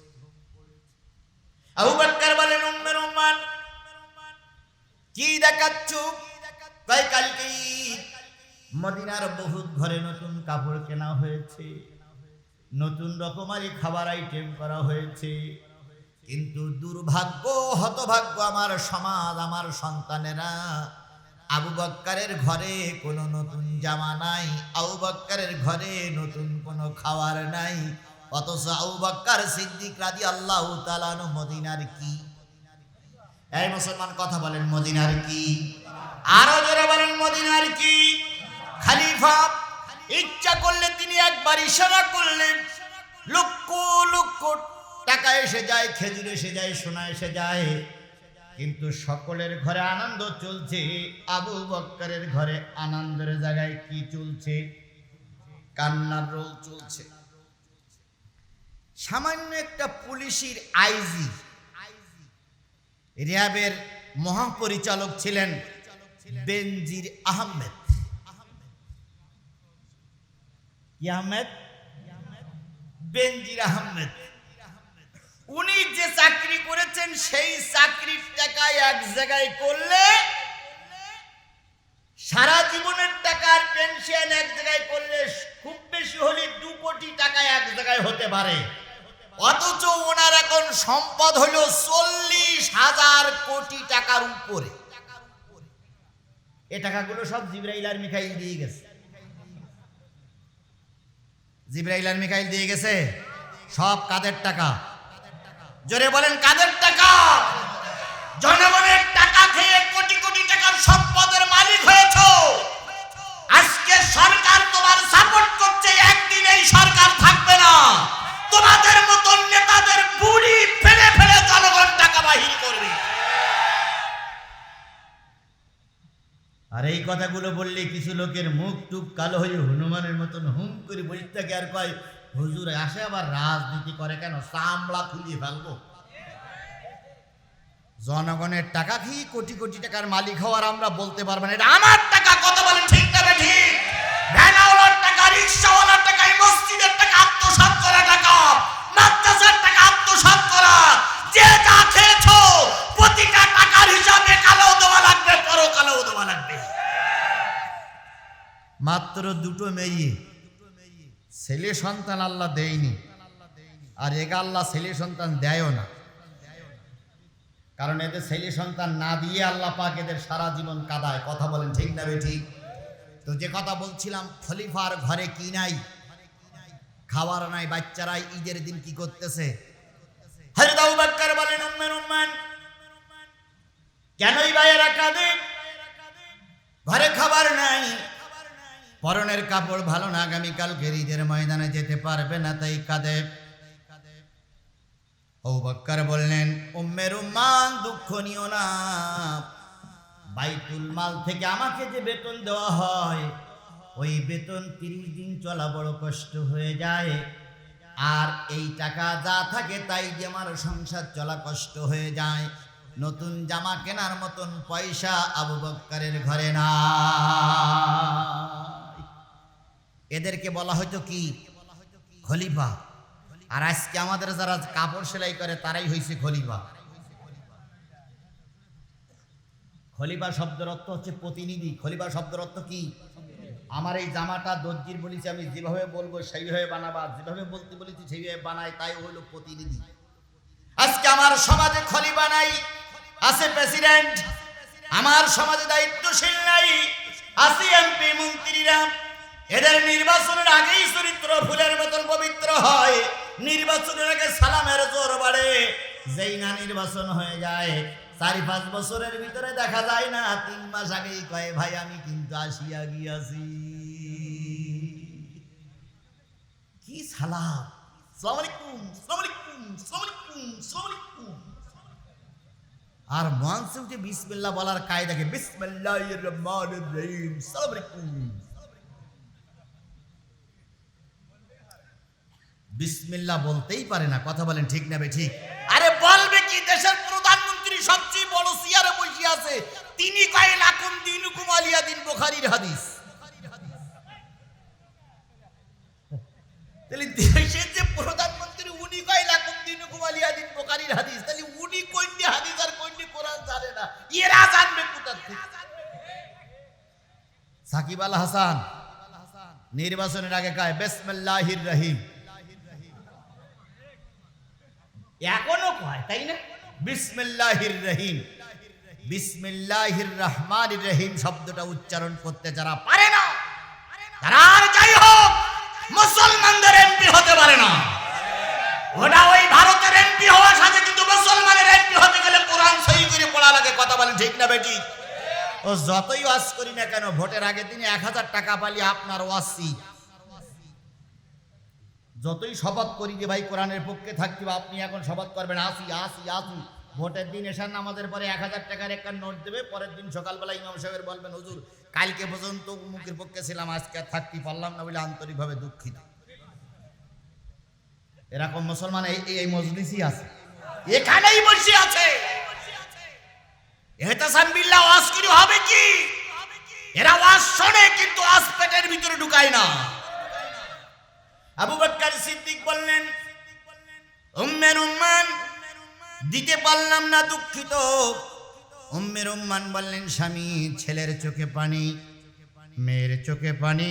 আবু বক্কর বলেন, উম্মে রুম্মান, কি দেখাচ্ছ? কয় কালকে মদিনার বহুত ঘরে নতুন কাপড় কেনা হয়েছে, নতুন রকমারি খাবার আইটেম করা হয়েছে, কিন্তু দুর্ভাগ্য, হতভাগ্য আমার সমাজ, আমার সন্তানেরা, আবু বক্করের ঘরে কোনো নতুন জামা নাই, আবু বক্করের ঘরে নতুন কোনো খাবার নাই, অথচ আবু বক্কর সিদ্দিক রাদিয়াল্লাহু তাআলা আনহু মদিনার কি? এই মুসলমান কথা বলেন, মদিনার কি? আরো জোরে বলেন, মদিনার কি? খলিফা ইচ্ছা করলে তিনি একবার ইশারা করলেন, লক্ষ লক্ষ টাকা এসে যায়, খেজুর এসে যায়, সোনা এসে যায়, কিন্তু সকলের ঘরে আনন্দ চলছে, আবু বক্করের ঘরে আনন্দের জায়গায় কি চলছে? কান্নার রোল চলছে। সামান্য একটা পুলিশের আইজি, র্যাবের মহাপরিচালক ছিলেন বেনজির আহমেদ। কি আহমেদ? বেনজির আহমেদ। উনি যে চাকরি করেছেন, সেই চাকরির টাকা এক জায়গায় করলে, সারা জীবনের টাকার পেনশন এক জায়গায় করলে খুব বেশি হলে 2 কোটি টাকা এক জায়গায় হতে পারে, অথচ ওনার এখন সম্পদ হলো 40,000 কোটি টাকার উপরে। এ টাকাগুলো সব জিবরাইল আর মিকাইল দিয়ে গেছে। জিবরাইল আর মিকাইল দিয়ে গেছে। সব কাদের টাকা? জোরে বলেন, কাদের টাকা? জনগণের টাকা খেয়ে কোটি কোটি টাকার সম্পদের মালিক হয়েছো। আজকে সরকার তোমার সাপোর্ট করছে, একদিন এই সরকার থাকবে না, তোমাদের মতন নেতাদের বুড়ি ফেলে ফেলে জনগণ টাকা বাহির করবে। আর এই কথাগুলো বললে কিছু লোকের মুখ টুক কালো হয়ে হনুমানের মতন হুম করে বসে থাকে, আর কয়, হুজুর আসে আবার রাজনীতি করে কেন? চামড়া খুলিয়ে ফেলবো। জনগণের টাকা খেয়ে কোটি কোটি টাকার মালিক হওয়ার আমরা বলতে পারবো না, এটা আমার টাকা। কত বলেন ঠিক না ঠিক? ভ্যানওয়ালার টাকা, রিক্সাওয়ালার টাকা, মসজিদের টাকা আত্মসাৎ করা টাকা, মাদ্রাসার টাকা আত্মসাৎ করা। যে যা খেয়েছো প্রতিটা টাকার হিসাবে কালো দেওয়া লাগবে, পরকালেও দেওয়া লাগবে। মাত্র 2টো মেয়ে, ছেলে সন্তান আল্লাহ দেয়নি, আর এগা আল্লাহ ছেলে সন্তান দেয়ও না, কারণ এদের ছেলে সন্তান না দিয়ে আল্লাহ পাক এদের সারা জীবন কাঁদায়। কথা বলেন ঠিক না ঠিক? তো যে কথা বলছিলাম, খলিফার ঘরে কি নাই? খাবার নাই। বাচ্চারা ঈদের দিন কি করতেছে? হযরত আবু বকর বলেন, উম্মে রুম্মান, কেনই ভাইয়েরা কাঁদে? ঘরে খাবার নাই, পরনের কাপড় ভালো না, আগামীকালকে ঈদের ময়দানে যেতে পারবে না, তাই কাঁদে। আবু বকর বললেন, উম্মে রুম্মান, দুঃখ নিও না, বাইতুল মাল থেকে আমাকে যে বেতন দেওয়া হয়, ওই বেতন 30 দিন চলা বড় কষ্ট হয়ে যায়, আর এই টাকা যা থাকে তাই দিয়ে আমার সংসার চলা কষ্ট হয়ে যায়। নতুন জামা কেনার মতন পয়সা আবু বকরের ঘরে না। এদেরকে বলা হয়তো কি? খলিফা। আর আজকে আমাদের যারা কাপড় সেলাই করে তারাই হয়েছে খলিফা। খলিফা শব্দের অর্থ হচ্ছে প্রতিনিধি। খলিফা শব্দের অর্থ কি? আমার এই জামাটা দর্জির বলেছি, আমি যেভাবে বলবো সেইভাবে বানাবা, যেভাবে বলতে বলেছি সেইভাবে বানাই, তাই হলো প্রতিনিধি। আজকে আমার সমাজে খলিফা নাই, আছে প্রেসিডেন্ট। আমার সমাজে দায়িত্বশীল নাই, আছে এমপি মন্ত্রীরা। এদের নির্বাচনের আগেই চরিত্র ফুলের মতন পবিত্র হয়, নির্বাচনের আগে সালামের জোর বাড়ে। যেই না নির্বাচন হয়ে যায়, 4-5 বছরের ভিতরে দেখা যায় না, 3 মাস আগেই কয় ভাই আমি কিন্তু আসিয়া গিয়াছি। কি সালাম, আসসালামু আলাইকুম, আসসালামু আলাইকুম, আসসালামু আলাইকুম, আসসালামু আলাইকুম। আর মঞ্চে উঠে বিসমিল্লাহ বলার কায়দাকে বিসমিল্লাহির রহমানির রহিম, আসসালামু আলাইকুম। বিসমিল্লাহ বলতেই পারে না, কথা বলেন ঠিক না ঠিক? আরে বলবে কি? দেশের প্রধানমন্ত্রী সবচেয়ে বড় চেয়ারে বসে আছে, তিনি কয় লাকুম দিনুকুম ওয়ালিয়া দিন, বুখারীর হাদিস। তাহলে দেশের যে প্রধানমন্ত্রী উনি কয় লাকুম দিনুকুম ওয়ালিয়া দিন, বুখারীর হাদিস, তাহলে উনি কোনটি হাদিস আর কোনটি কোরআন জানে না, এরা জানবে কোথা থেকে? সাকিব আল হাসান নির্বাচনের আগে কয় বিসমিল্লাহির রহিম, এখনো কয়, তাই না? বিসমিল্লাহির রহিম, বিসমিল্লাহির রহমানির রহিম শব্দটা উচ্চারণ করতে যারা পারে না, তারা আর যাই হোক মুসলমানদের এমপি হতে পারে না। ওটা ওই ভারতের এমপি হওয়ার সাথে, কিন্তু মুসলমানের এমপি হতে গেলে কোরআন সহি করে পড়া লাগে, কথা বলেন ঠিক না বেটি? ও যতই ওয়াজ করি না কেন, ভোটের আগের দিনে 1000 টাকা পালি আপনার ওয়াসি, যতই শপথ করি যে ভাই কোরআনের পক্ষে থাকতে, আপনি এখন শপথ করবেন আসি আসি আসি, ভোটের দিন এশার নামাজের পরে 1000 টাকার একটা নোট দেবে, পরের দিন সকালবেলা ইমাম সাহেবের বলবেন হুজুর কালকে পর্যন্ত মুখের পক্ষে ছিলাম, আজকে আর থাকতে পারলাম না বলে আন্তরিকভাবে দুঃখিত। এরকম মুসলমান এই মজলিসই আছে, এখানেই বসে আছে। এহতেসাম বিল্লাহ ওয়াজ করি হবে কি? এরা ওয়াজ শোনে কিন্তু আজ পেটের ভিতরে ঢুকায় না। আবু বকর সিদ্দিক বললেন উম্মে রুম্মান দিতে পারলাম না, দুঃখিত। উম্মে রুম্মান বললেন স্বামী, ছেলের চোখে পানি, মেয়ের চোখে পানি,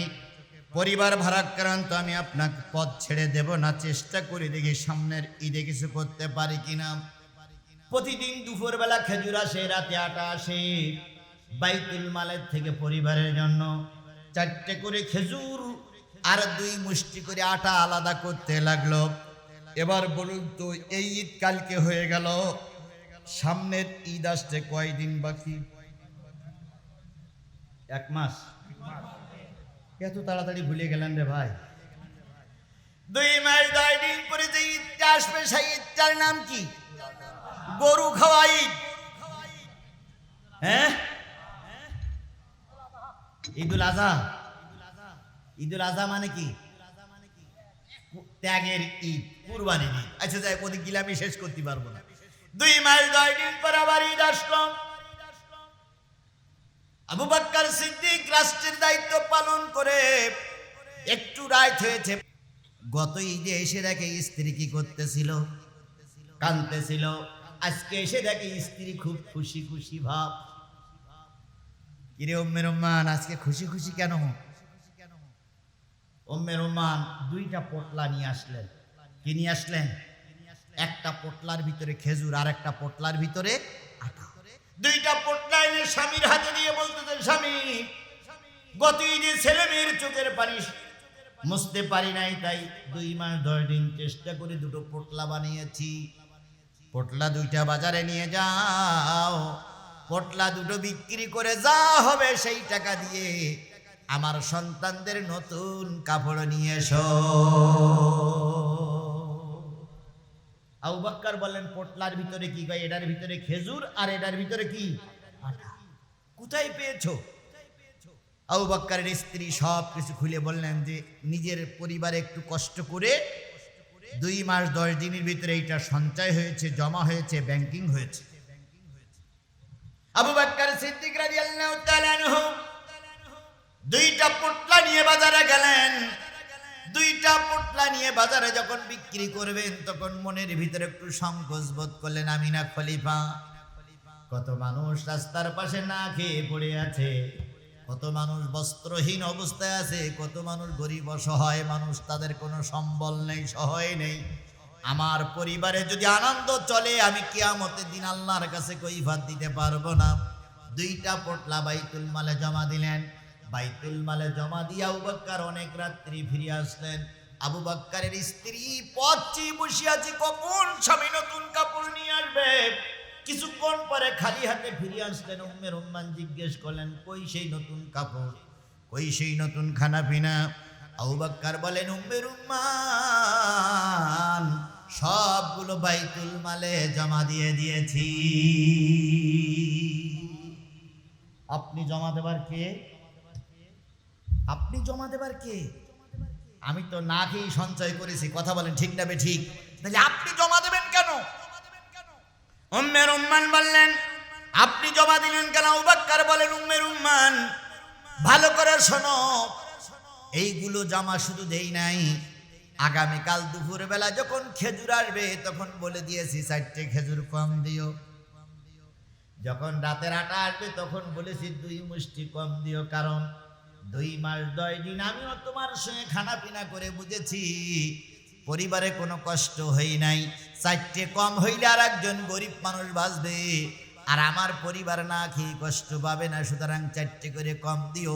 পরিবার ভারাক্রান্ত, আমি আপনাকে পথ ছেড়ে দেব না, চেষ্টা করে দেখি সামনের ঈদে কিছু করতে পারি কিনা। প্রতিদিন দুপুরবেলা খেজুর আসে, রাতে আটা আসে, বাইতুল মালের থেকে পরিবারের জন্য 4টে করে খেজুর আর 2 মুষ্টি করে আটা আলাদা করতে লাগলো। এবার বলুন তো, এই ঈদ কালকে হয়ে গেল, সামনের ঈদ আসতে কয়দিন বাকি? 1 মাস। এত তাড়াতাড়ি ভুলে গেলেন রে ভাই। 2 মাস 10 দিন পরে যে ঈদটা আসবে, সেই ঈদটার নাম কি? গরু খাওয়া ঈদ। হ্যাঁ, ঈদুল আজহা। ঈদুল আজহা মানে কি? ত্যাগের ঈদ, কুরবানির ঈদ। আচ্ছা যাই, ওদিক গিলে আমি শেষ করতে পারবো না। 2 মাস 10 দিন পর আবার ঈদ আসলো। আবু বকর সিদ্দিক রাষ্ট্রের দায়িত্ব পালন করে একটু রাত হয়েছে, গত ঈদে এসে দেখে স্ত্রী কি করতেছিল, কাঁদতেছিল। আজকে এসে দেখে স্ত্রী খুব খুশি খুশি ভাব। কিরে উম্মে রুম্মান, আজকে খুশি খুশি কেন? উম্মে রুম্মান 2টা পোটলা নিয়ে আসলেন। কি নিয়ে আসলেন? একটা পোটলার ভিতরে খেজুর আর একটা পোটলার ভিতরে আটা। 2টা পোটলা এনে স্বামীর হাতে দিয়ে বলতেছেন, স্বামী গত ঈদে ছেলে মেয়ের চোখের পানি মুছতে পারি নাই, তাই 2 মাস 10 দিন চেষ্টা করে 2টো পোটলা বানিয়েছি। পোটলা 2টা বাজারে নিয়ে যাও, পোটলা 2টো বিক্রি করে যা হবে সেই টাকা দিয়ে আমার সন্তানদের নতুন কাপড় নিয়ে এসো। আবু বকর বললেন পোটলার ভিতরে কি? কয় এটার ভিতরে খেজুর আর এটার ভিতরে কি? আটা। কোথায় পেয়েছো? আবু বকরের স্ত্রী সব কিছু খুলে বললেন যে নিজের পরিবারে একটু কষ্ট করে 2 মাস 10 দিনের ভিতরে এইটা সঞ্চয় হয়েছে, জমা হয়েছে, ব্যাংকিং হয়েছে। আবু বকর সিদ্দিক রাদিয়াল্লাহু তাআলা আনহু 2টা পোটলা নিয়ে বাজারে গেলেন। 2টা পোটলা নিয়ে বাজারে যখন বিক্রি করবেন, তখন মনের ভিতরে একটু সংকোচ বোধ করলেন, আমি না খলিফা, কত মানুষ রাস্তার পাশে না খেয়ে পড়ে আছে, কত মানুষ বস্ত্রহীন অবস্থায় আছে, কত মানুষ গরিব অসহায় মানুষ, তাদের কোনো সম্বল নেই, সহায় নেই। আমার পরিবারে যদি আনন্দ চলে, আমি কিয়ামতের দিন আল্লাহর কাছে কৈফিয়ত দিতে পারবো না। 2টা পোটলা বাইতুল মালে জমা দিলেন। বাইতুল মালে জমা দিয়ে আবু বকর অনেক রাত্রি ফিরে আসলেন। আবু বকরের স্ত্রী পথে বসে আছে, কখন স্বামী নতুন কাপড় নিয়ে আসবে। কিছুক্ষণ পরে খালি হাতে ফিরে আসলেন। উম্মে রুম্মান জিজ্ঞেস করলেন, কই সেই নতুন কাপড়, কই সেই নতুন খানা পিনা? আবু বকর বলেন, উম্মে রুম্মান, সবগুলো বাইতুল মালে জমা দিয়ে দিয়েছি। আপনি জমা দেবার কে? আপনি জমা দেবার কে? আমি তো না খেয়ে সঞ্চয় করেছি। কথা বলেন ঠিক না ঠিক? তাহলে আপনি জমা দেবেন কেন? উম্মে রুম্মান বললেন, আপনি জমা দিলেন কেন? আবু বকর বলেন, উম্মে রুম্মান, ভালো করে শোনো, এইগুলো জমা শুধু দেই নাই, আগামীকাল দুপুর বেলা যখন খেজুর আসবে তখন বলে দিয়েছি 4টে খেজুর কম দিও। যখন রাতের আটা আসবে তখন বলেছি 2 মুষ্টি কম দিও, কারণ 2 মাস 10 দিন আমিও তোমার সঙ্গে খানা পিনা করে বুঝেছি পরিবারে কোনো কষ্ট হই নাই। 4টে কম হইলে আর একজন গরিব মানুষ বাঁচবে, আর আমার পরিবার না খেয়ে কষ্ট পাবে না, সুতরাং 4টে করে কম দিও।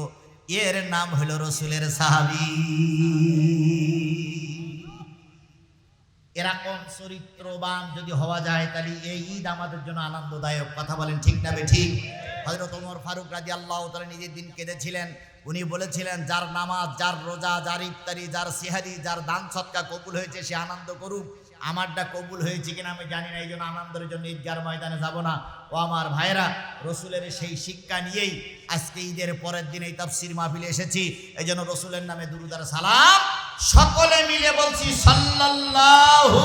এর নাম হলো রসুলের সাহাবী। এরকম চরিত্রবান যদি হওয়া যায় তাহলে এই ঈদ আমাদের জন্য আনন্দদায়ক। কথা বলেন ঠিক না ঠিক? হযরত ওমর ফারুক রাদিয়াল্লাহু তাআলা নিজের দিন কেঁদেছিলেন। উনি বলেছিলেন, যার নামাজ, যার রোজা, যার ইফতারি, যার সিহারি, যার দান সদকা কবুল হয়েছে সে আনন্দ করুক। আমারটা কবুল হয়েছে কিনা আমি জানি না, এই জন্য আনন্দের জন্য ঈদগার ময়দানে যাব না। ও আমার ভাইরা, রসুলের সেই শিক্ষা নিয়েই আজকে ঈদের পরের দিন এই তাফসীর মাহফিলে এসেছি। এই জন্য রসুলের নামে দুরূদ আর সালাম সকলে মিলে বলছি সাল্লাল্লাহু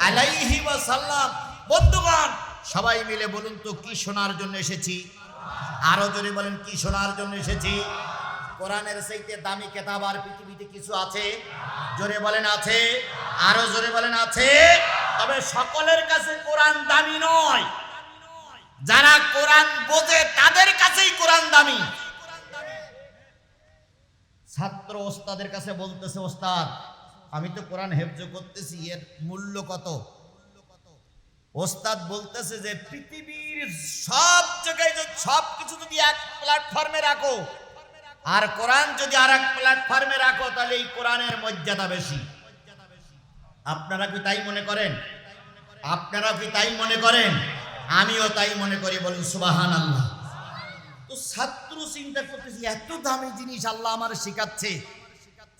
আলাইহি ওয়াসাল্লাম। বন্ধুগণ, সবাই মিলে বলুন তো কি শোনার জন্য এসেছি? আরো জোরে বলেন, কি শোনার জন্য এসেছি? কোরআনের চাইতে দামি কিতাব আর পৃথিবীতে কিছু আছে? জোরে বলেন আছে? আরো জোরে বলেন আছে? তবে সকলের কাছে কোরআন দামি নয়, যারা কোরআন বোঝে তাদের কাছেই কোরআন দামি। ছাত্র ওস্তাদের কাছে বলতেছে, ওস্তাদ আমি তো কোরআন হেফজ করতেছি, এর মূল্য কত? ওস্তাদ বলতেছে যে পৃথিবীর সব জায়গায় সব কিছু যদি এক প্ল্যাটফর্মে রাখো আর কোরআন যদি আর এক প্ল্যাটফর্মে রাখো তাহলে এই কোরআনের মর্যাদা বেশি। আপনারা কি তাই মনে করেন? আপনারা কি তাই মনে করেন? আমিও তাই মনে করি। বলুন সুবহানাল্লাহ। তো ছাত্র চিন্তা করতেছি, এত দামি জিনিস আল্লাহ আমার শেখাচ্ছে,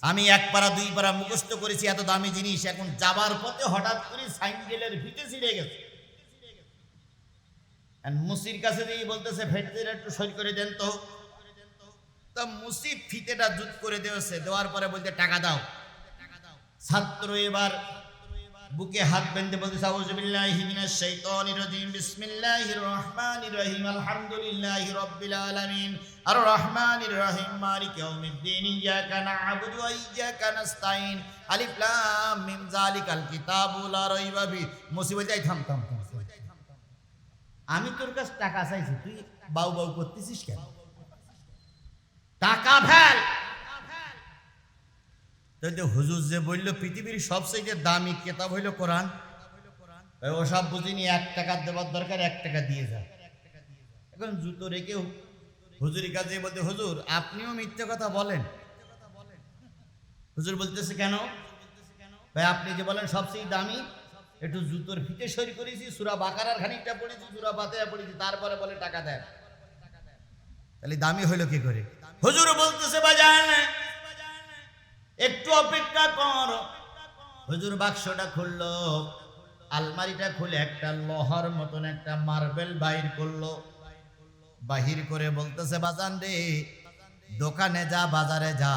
আমি 1 পারা 2 পারা মুখস্থ করেছি, এত দামি জিনিস, এখন যাবার পথে হঠাৎ করে সাইকেলের ফিতে ছিঁড়ে গেছে। মুসির কাছে দিয়ে বলতেছে, ফিতেটা একটু সই করে দেন তো। তা মুসি ফিতেটা জুত করে দিয়েছে, দেওয়ার পরে বলতে টাকা দাও। ছাত্র এবার বুকে হাত বেঁধে বলতেছে, আউযু বিল্লাহি মিনাশ শাইতানির রাজিম, বিসমিল্লাহির রহমানির রহিম, আলহামদুলিল্লাহি রাব্বিল আলামিন, আর রহমানির রহিম, মালিকি ইয়াউমিদ্দিন, ইয়াকা না'বুদু ওয়া ইয়াকা নাস্তাইন, আলিফ লাম মিম, যালিকাল কিতাবু লা রাইবা ফি। মুসিবত যাই, থাম থাম থাম, আমি তোর কাছে টাকা চাইছি, তুই বাউ বাউ করতেছিস কেন? টাকা ফেল। হুজুর যে বলল পৃথিবীর সবচেয়ে দামি কিতাব হইল কোরআন, ও সব বুঝিনি, 1 টাকা দেওয়ার দরকার, 1 টাকা দিয়ে যা। এখন জুতো রেখে হুজুরের কাছে বলতে, হুজুর আপনিও মিথ্যে কথা বলেন। হুজুর বলতেছে, কেন ভাই? আপনি যে বলেন সবচেয়ে দামি, একটু জুতোর ফিতে সই করেছি, সূরা বাকারার খানিকটা পড়েছি, সূরা ফাতিহা পড়েছি, তারপরে বলে টাকা দেন, তাহলে দামি হইল কি করে? হুজুর বলতেছে, বাজান একটু অপেক্ষা কর। হুজুর বাক্সটা খুললো, আলমারিটা খুলে একটা লোহার মতন একটা মার্বেল বাহির করলো। বাহির করে বলতেছে, বাজান রে, দোকানে যা, বাজারে যা,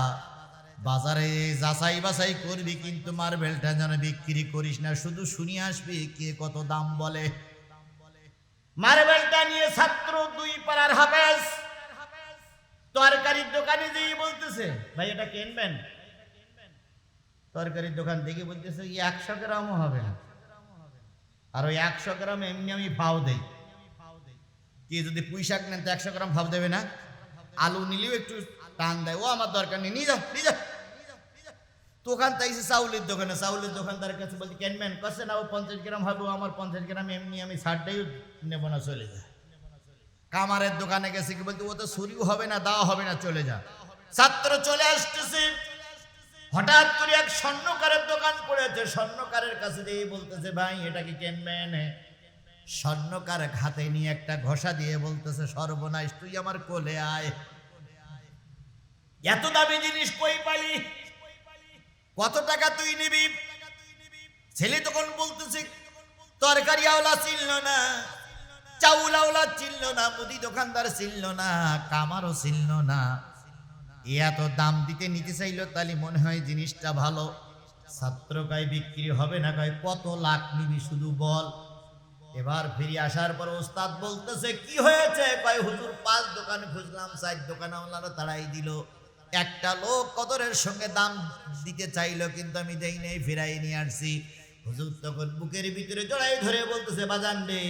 বাজারে যাচাই বাছাই করবি, কিন্তু মার্বেলটা যেন বিক্রি করিস না, শুধু শুনিয়ে আসবি কে কত দাম বলে। মার্বেলটা নিয়ে ছাত্র 2 পারার হাফেজ তরকারির দোকানে যেয়ে বলতেছে, ভাই এটা কিনবেন? তরকারির দোকান দেখে বলতেছে, 100 গ্রামও হবে না, আর ওই 100 গ্রাম এমনি আমি ভাও দেই। কি যদি পুঁই শাক নেন তো 100 গ্রাম ভাব দেবে না? আলু নিলেও একটু টান দেয়, ও আমার দরকার নেই, নিয়ে যাও নিয়ে যাও। দোকান তাইছে চাউলের দোকানে, চাউলের দোকানদারের কাছে বলছি ক্যানম্যান কাছে না, ও 50 গ্রাম হবে, আমার 50 গ্রাম এমনি আমি 60টাই নেব না, চলে যা। কামারের দোকানে গেছে, কি বলতে ও তো ছুরিও হবে না, দাওয়া হবে না, চলে যা। ছাত্র চলে আসতেছে, হঠাৎ করে এক স্বর্ণকারের দোকান পড়েছে, স্বর্ণকারের কাছে দিয়ে বলতেছে ভাই এটা কি ক্যানম্যান? স্বর্ণকার হাতে নিয়ে একটা ঘষা দিয়ে বলতেছে সর্বনাশ, তুই আমার কোলে আয়, এত দামি জিনিস কই পালি, কত টাকা তুই নিবি? ছেলে তখন বলতেছে তরকারি আওলা চিনল না, চাউল আওলা চিনল না, মুদি দোকানদার চিনল না, কামারও চিনল না, এত দাম দিতে নিতে চাইলো, তাহলে মনে হয় জিনিসটা ভালো। ছাত্র কয় বিক্রি হবে না, কয় কত লাখ নিবি শুধু বল। এবার ফিরে আসার পর ওস্তাদ বলতেছে কি হয়েছে? কয় হুজুর 5 দোকানে খুঁজলাম, 4 দোকানে ওনারা তাড়াই দিল, একটা লোক কদরের সঙ্গে দাম দিতে চাইলো, কিন্তু আমি দেই নাই, ফিরাই নিয়ে আসছি। হুজুর তখন বুকের ভিতরে জড়াই ধরে বলতেছে বাজান রে,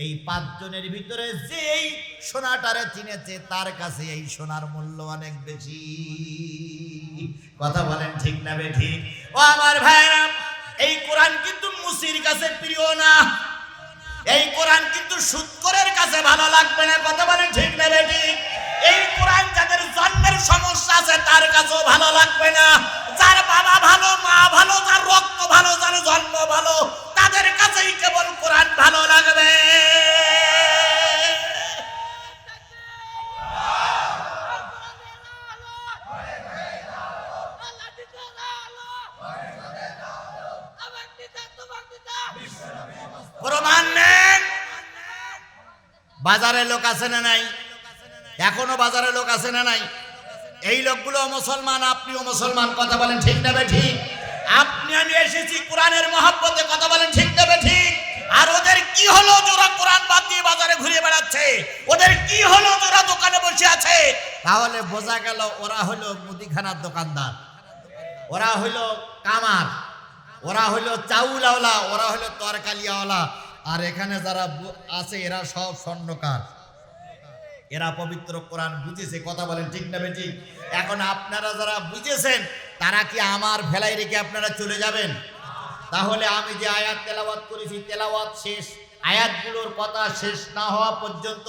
এই 5 জনের ভিতরে যে এই সোনাটারে চিনেছে তার কাছে এই সোনার মূল্য অনেক বেশি। কথা বলেন ঠিক না বেঠিক? ও আমার ভাইরা, এই কোরআন কিন্তু মুসির কাছে প্রিয় না, এই কোরআন কিন্তু সুদখোরের কাছে ভালো লাগবে না। কথা বলেন ঠিক না বেঠিক? এই কোরআন যাদের জন্মের সমস্যা আছে তার কাছেও ভালো লাগবে না, যার বাবা ভালো, মা ভালো, যার রক্ত ভালো, যার জন্ম ভালো, তাদের কাছেই কেবল কোরআন ভালো লাগবে। প্রমাণ নেন, বাজারে লোক আছে না নাই? এখনো বাজারে লোক আছে না নাই? এই লোকগুলো মুসলমান, আপনিও মুসলমান। কথা বলেন ঠিক না বেঠিক? আপনি আমি এসেছি কোরআনের মহব্বতে। কথা বলেন ঠিক না বেঠিক? আর ওদের কি হলো যারা কোরআন বাদ দিয়ে বাজারে ঘুরে বেড়াচ্ছে? ওদের কি হলো যারা দোকানে বসে আছে? তাহলে বোঝা গেল ওরা হলো মুদিখানার দোকানদার, ওরা হলো কামার, ওরা হলো চাউলওয়ালা, ওরা হলো তরকারিওয়ালা। আর এখানে যারা আছে এরা সব স্বর্ণকার, এরা পবিত্র কোরআন বুঝেছে। কথা বলেন ঠিক না বেঠিক? এখন আপনারা যারা বুঝেছেন তারা কি আমার ফেলাই রেখে আপনারা চলে যাবেন? তাহলে আমি যে আয়াত তেলাওয়াত করেছি, তেলাওয়াত শেষ, আয়াতগুলোর কথা শেষ না হওয়া পর্যন্ত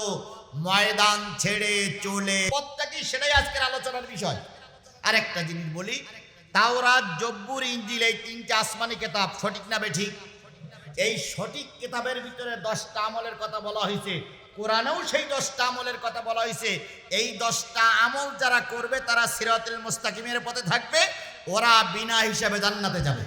ময়দান ছেড়ে চলে প্রত্যেকে, সেটাই আজকের আলোচনার বিষয়। আরেকটা জিনিস বলি, তাওরাত, জব্বুর, ইনজিল, এই 3টে আসমানি কিতাব, সঠিক না বেঠিক? এই সঠিক কিতাবের ভিতরে 10টা আমলের কথা বলা হয়েছে, কোরআনেও সেই 10টা আমলের কথা বলা হয়েছে। এই 10টা আমল যারা করবে তারা সিরাতুল মুস্তাকিমের পথে থাকবে, ওরা বিনা হিসাবে জান্নাতে যাবে।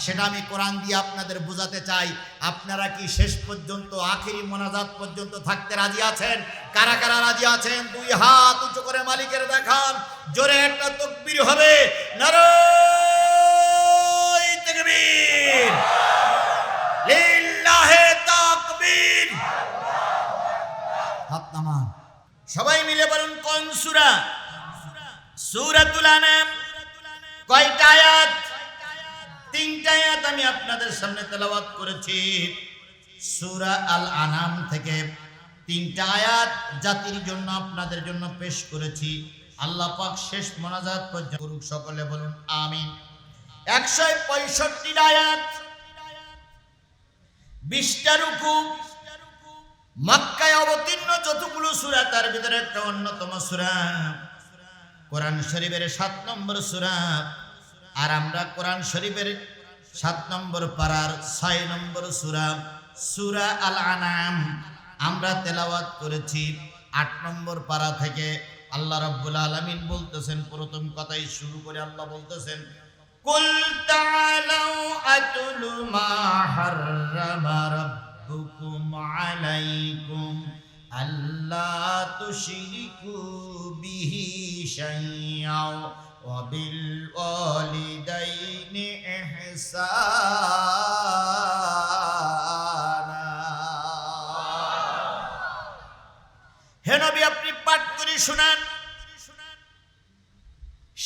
সেটা আমি কোরআন দিয়ে আপনাদের বোঝাতে চাই। আপনারা কি শেষ পর্যন্ত, আখিরি মোনাজাত পর্যন্ত থাকতে রাজি আছেন? কারা কারা রাজি আছেন? 2 হাত উঁচু করে মালিকের দেখান, জোরে একটা তাকবীর হবে, নারায়ে তাকবীর, লিল্লাহি তাকবীর। হাত নামান, সবাই মিলে বলুন কোন সূরা? সূরাতুল আনাম। কয়টা আয়াত? 3টা আয়াত আমি আপনাদের সামনে তেলাওয়াত করেছি। সূরা আল আনাম থেকে 3টা আয়াত জাতির জন্য, আপনাদের জন্য পেশ করেছি। আল্লাহ পাক শেষ মোনাজাত পর্যন্ত করুক, সকলে বলুন আমিন। 165টা আয়াত, 20টা রুকু। মক্কায় অবতীর্ণ যতগুলো সূরা তার ভিতরে একটা অন্যতম সূরা, কোরআন শরীফের 7 নম্বর সূরা। আর আমরা কোরআন শরীফের 7 নম্বর পারার 6 নম্বর সূরা, সূরা আল আনাম আমরা তেলাওয়াত করেছি 8 নম্বর পারা থেকে। আল্লাহ রাব্বুল আলামিন বলতেছেন, প্রথম কথাই শুরু করে আল্লাহ বলতেছেন, কুল তাআলাউ আতুলু মা হাররামা রাব্বুকুম আলাইকুম আল্লা তুশরিকু বিহি শাইআ ওয়া বিল ওয়ালিদাইনি ইহসানা। হে নবী, আপনি পাঠ করে শোনান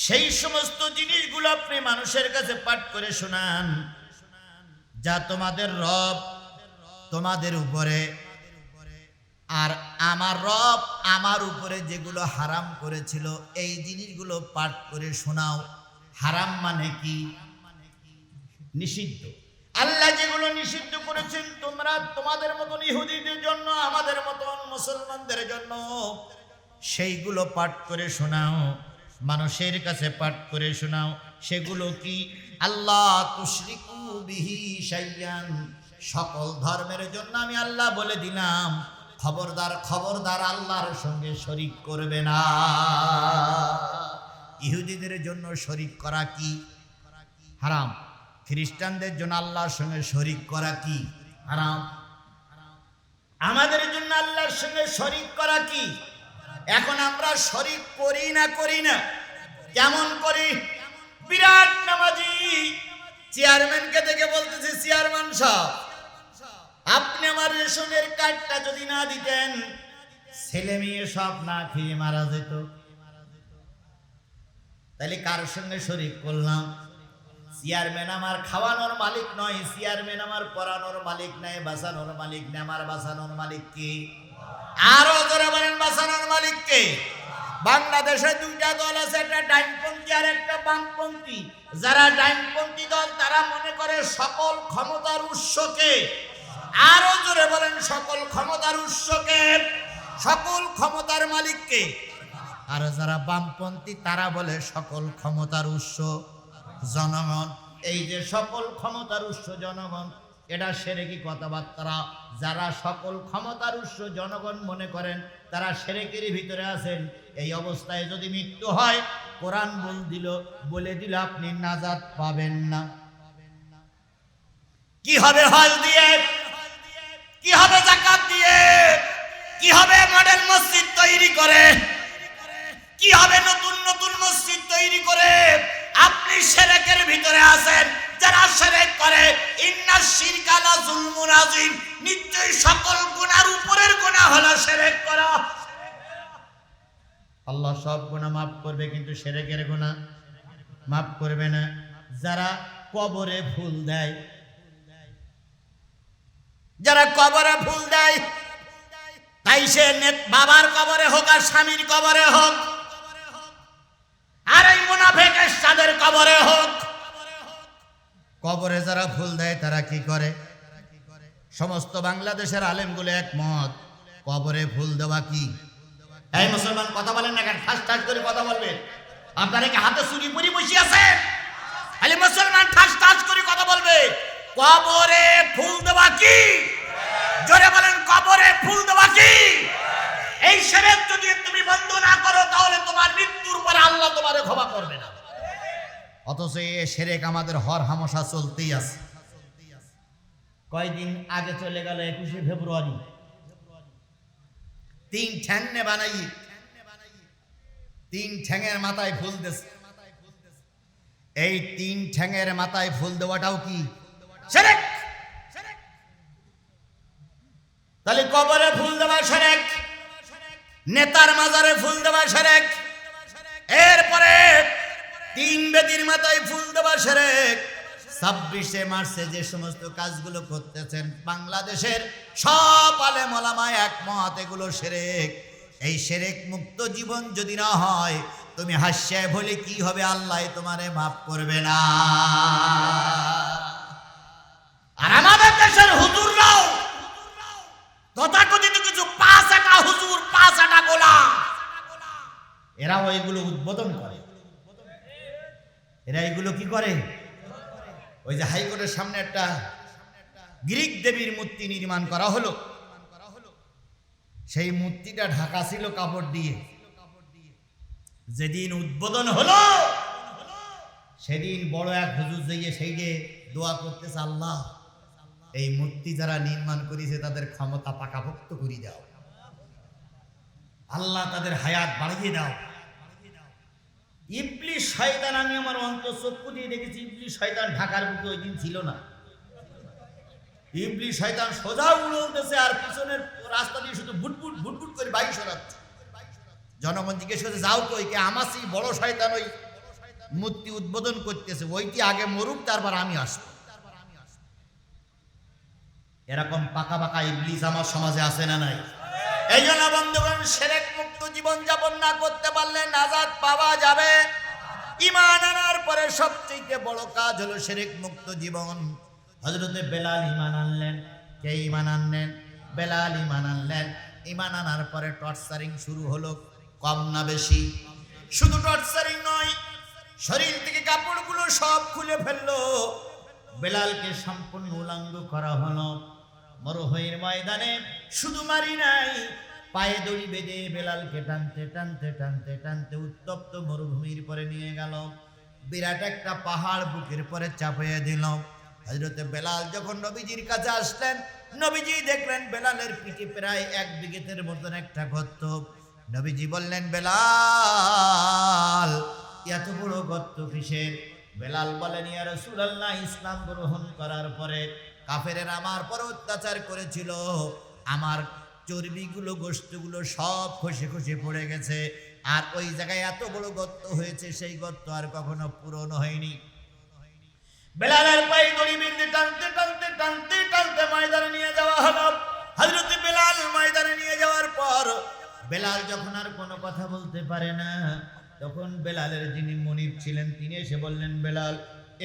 সেই সমস্ত জিনিসগুলো, আপনি মানুষের কাছে পাঠ করে শোনান যা তোমাদের রব তোমাদের উপরে আর আমার রব আমার উপরে যেগুলো হারাম করেছিল এই জিনিসগুলো পাঠ করে শোনাও। হারাম মানে কি? নিষিদ্ধ। আল্লাহ যেগুলো নিষিদ্ধ করেছেন তোমরা তোমাদের মতন ইহুদিদের জন্য, আমাদের মতন মুসলমানদের জন্য সেইগুলো পাঠ করে শোনাও, মানুষের কাছে পাঠ করে শোনাও। সেগুলো কি? আল্লাহ তুশরিকু বিহি শাইয়ান, সকল ধর্মের জন্য আমি আল্লাহ বলে দিলাম, খবরদার খবরদার আল্লাহর সঙ্গে শরীক করবে না। ইহুদিদের জন্য শরীক করা কি? হারাম। খ্রিস্টানদের জন্য আল্লাহর সঙ্গে শরীক করা কি? হারাম। আমাদের জন্য আল্লাহর সঙ্গে শরীক করা কি? এখন আমরা শরীক করি না? কেমন করি? বিরাট নামাজি চেয়ারম্যানকে দেখে বলতেছে, চেয়ারম্যান সাহেব আপনি আমার রেশনের কার্ডটা যদি না দিতেন ছেলে মেয়ে সব না খেয়ে মারা যেত। তাহলে কার সঙ্গে শরীক করলাম? চেয়ারম্যান আমার খাওয়ানোর মালিক নয়, চেয়ারম্যান আমার পড়ানোর মালিক নয়, বাঁচানোর মালিক নয়। আমার বাঁচানোর মালিক কে? আরো জোরে বলেন, বাঁচানোর মালিক কে? বাংলাদেশে দুইটা দল আছে, একটা ডাইনপন্থী আর একটা বামপন্থী। যারা ডাইনপন্থী দল তারা মনে করে সকল ক্ষমতার উৎসকে। আরো জোরে বলেন, সকল ক্ষমতার উৎসকে, সকল ক্ষমতার মালিককে। আর যারা বামপন্থী তারা বলে সকল ক্ষমতার উৎস জনগণ। এই যে সকল ক্ষমতার উৎস জনগণ, এটা শিরকি কথাবার্তা। যারা সকল ক্ষমতার উৎস জনগণ মনে করেন তারা শিরকের ভিতরে আছেন। এই অবস্থায় যদি মৃত্যু হয়, কোরআন বলে দিল আপনি নাজাত পাবেন না। কি হবে? হজ দিয়ে, কি হবে যাকাত দিয়ে, কি হবে মডেল মসজিদ তৈরি করে, কি হবে নতুন নতুন মসজিদ তৈরি করে? আপনি শিরকের ভিতরে আছেন। যারা শিরক করে, ইন্নাশ শিরকা লা যুলমুন আযীম, নিশ্চয়ই সকল গুনার উপরের গুনাহ হলো শিরক করা। আল্লাহ সব গুনাহ মাফ করবে কিন্তু শিরকের গুনাহ মাফ করবে না। যারা কবরে ফুল দেয়, যারা কবরে ফুল দেয়, তাই সে বাবার কবরে হোক আর স্বামীর কবরে হোক, আর এই মুনাফিকের সাদের কবরে হোক, কবরে যারা ফুল দেয় তারা কি করে? সমস্ত বাংলাদেশের আলেমগুলো একমত, কবরে ফুল দেওয়া কি? এই মুসলমান কথা বলেন না কেন? ঠাস ঠাস করে কথা বলবেন। আপনারা কি হাতে চুরি পরি বসে আছেন? খালি মুসলমান ঠাস ঠাস করে কথা বলবে। কবরে ফুল দেওয়া কি? জোরে বলেন, কবরে ফুল দেওয়া কি? এই শিরক যদি তুমি বন্ধ না করো তাহলে তোমার মৃত্যুর পরে আল্লাহ তোমারে ক্ষমা করবে না। অথচ এই শিরক আমাদের হর হামেশা চলতেই আছে। কয়দিন আগে চলে গেল 21শে ফেব্রুয়ারি, 3 ঠ্যাংনে বানাই, 3 ঠ্যাঙের মাথায় ফুল দিয়েছে। এই 3 ঠ্যাঙের মাথায় ফুল দেওয়াটাও কি শিরক? তাহলে কবরে ফুল দেওয়া শিরক, নেতার মাজারে ফুল দেওয়া শিরক, এরপরে 3 বেদির মাথায় ফুল দেওয়া শিরক। 26শে মার্চে যে সমস্ত কাজগুলো করতেছেন বাংলাদেশের সব আলেম ওলামা একমত, এগুলো শিরক। এই শিরক মুক্ত জীবন যদি না হয়, তুমি হাসিয়ে বলে কি হবে? আল্লাহ তোমারে মাফ করবে না। আর আমাদের দেশের হুজুররাও তথাকথিত কিছু 5 আটা হুজুর, 5 আটা গোলাম, এরা ওইগুলো উদ্বোধন করে। এরা এগুলো কি করে? ওই যে হাইকোর্টের সামনে একটা গ্রিক দেবীর মূর্তি নির্মাণ করা হলো, সেই মূর্তিটা ঢাকা ছিল কাপড় দিয়ে। যেদিন উদ্বোধন হলো সেদিন বড় এক হুজুর যাইয়ে সেই যে দোয়া করতেছে, আল্লাহ এই মূর্তি যারা নির্মাণ করেছে তাদের ক্ষমতা পাকাপোক্ত করে দাও, আল্লাহ তাদের হায়াত বাড়িয়ে দাও। ইবলিস শয়তান, আমি আমার অন্তঃচক্ষু দিয়ে দেখেছি, ইবলিস শয়তান ঢাকার বুকে ওই দিন ছিল না। ইবলিস শয়তান সোজা উড়ে উঠেছে আর পিছনের রাস্তা দিয়ে শুধু বুটবুট বুটবুট করে বাইক সরাচ্ছে। জনগণ জিজ্ঞেস করছে, যাও কই? কে? আমাসি বড় শয়তান ওই মূর্তি উদ্বোধন করতেছে, ওইটি আগে মরুক তারপর আমি আসবো। এরকম পাকা পাকা ইবলিস আমার সমাজে আছে না নাই? এই জন্য বন্ধুগণ, শিরক মুক্ত জীবন যাপন না করতে পারলে নাজাত পাওয়া যাবে। ঈমান আনার পরে সবচেয়ে বড় কাজ হলো শিরক মুক্ত জীবন। হযরতে বেলাল ঈমান আনলেন। কে ঈমান আনলেন? বেলাল ঈমান আনলেন। ঈমান আনার পরে টর্চারিং শুরু হলো, কম না বেশি? শুধু টর্চারিং নয়, শরীর থেকে কাপড়গুলো সব খুলে ফেললো। বেলালকে সম্পূর্ণ উলঙ্গ করা হলো। মরুভূমির ময়দানে শুধু মারি নাই, পায়ে দড়ি বেঁধে বেলালকে টানতে টানতে টানতে টানতে উত্তপ্ত মরুভূমির পরে নিয়ে গেল। বিরাট একটা পাহাড় বুকের পরে চাপিয়ে দিল। হযরতে বেলাল যখন নবীজির কাছে আসলেন, নবীজি দেখলেন বেলালের পিঠে প্রায় 1 বিঘতের মতন একটা গর্ত। নবীজি বললেন, বেলাল, এত বড় গর্ত কিসের? বেলাল বলেন, ইয়া রাসূলুল্লাহ, ইসলাম গ্রহণ করার পরে কাফেরেরা আমার পর অত্যাচার করেছিল, আমার চর্বিগুলো গোশতগুলো সব খসে খসে পড়ে গেছে, আর ওই জায়গায় এত বড় গর্ত হয়েছে, সেই গর্ত আর কখনো পূরণ হয়নি। বেলালের পায়ে দড়ি বেঁধে টানতে টানতে টানতে টানতে ময়দানে নিয়ে যাওয়া হলো। হযরত বেলাল ময়দানে নিয়ে যাওয়ার পর বেলাল যখন আর কোনো কথা বলতে পারে না, তখন বেলালের যিনি মনিব ছিলেন তিনি এসে বললেন, বেলাল,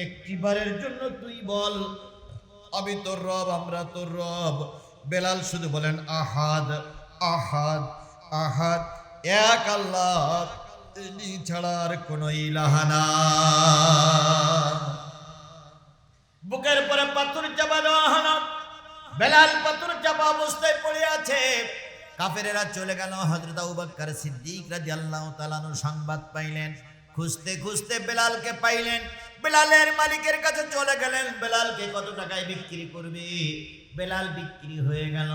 একটিবারের জন্য তুই বল, আমি তোর রব, আমরা তোর রব। বেলাল শুধু বলেন, আহাদ আহাদ আহাদ, এক আল্লাহ, তিনি ছাড়া আর কোনো ইলাহা নাই। বুকের পরে পাথর চাপা দেওয়া হলো। বেলাল পাথর চাপা অবস্থায় পড়ে আছে। কাফেরেরা চলে গেল। হযরত আবু বকর সিদ্দিক রাদিয়াল্লাহু তাআলা আনহু সংবাদ পাইলেন। খুঁজতে খুঁজতে বেলালকে পাইলেন। বেলালের মালিকের কাছে চলে গেলেন, বেলালকে কত টাকায় বিক্রি করবে? বেলাল বিক্রি হয়ে গেল।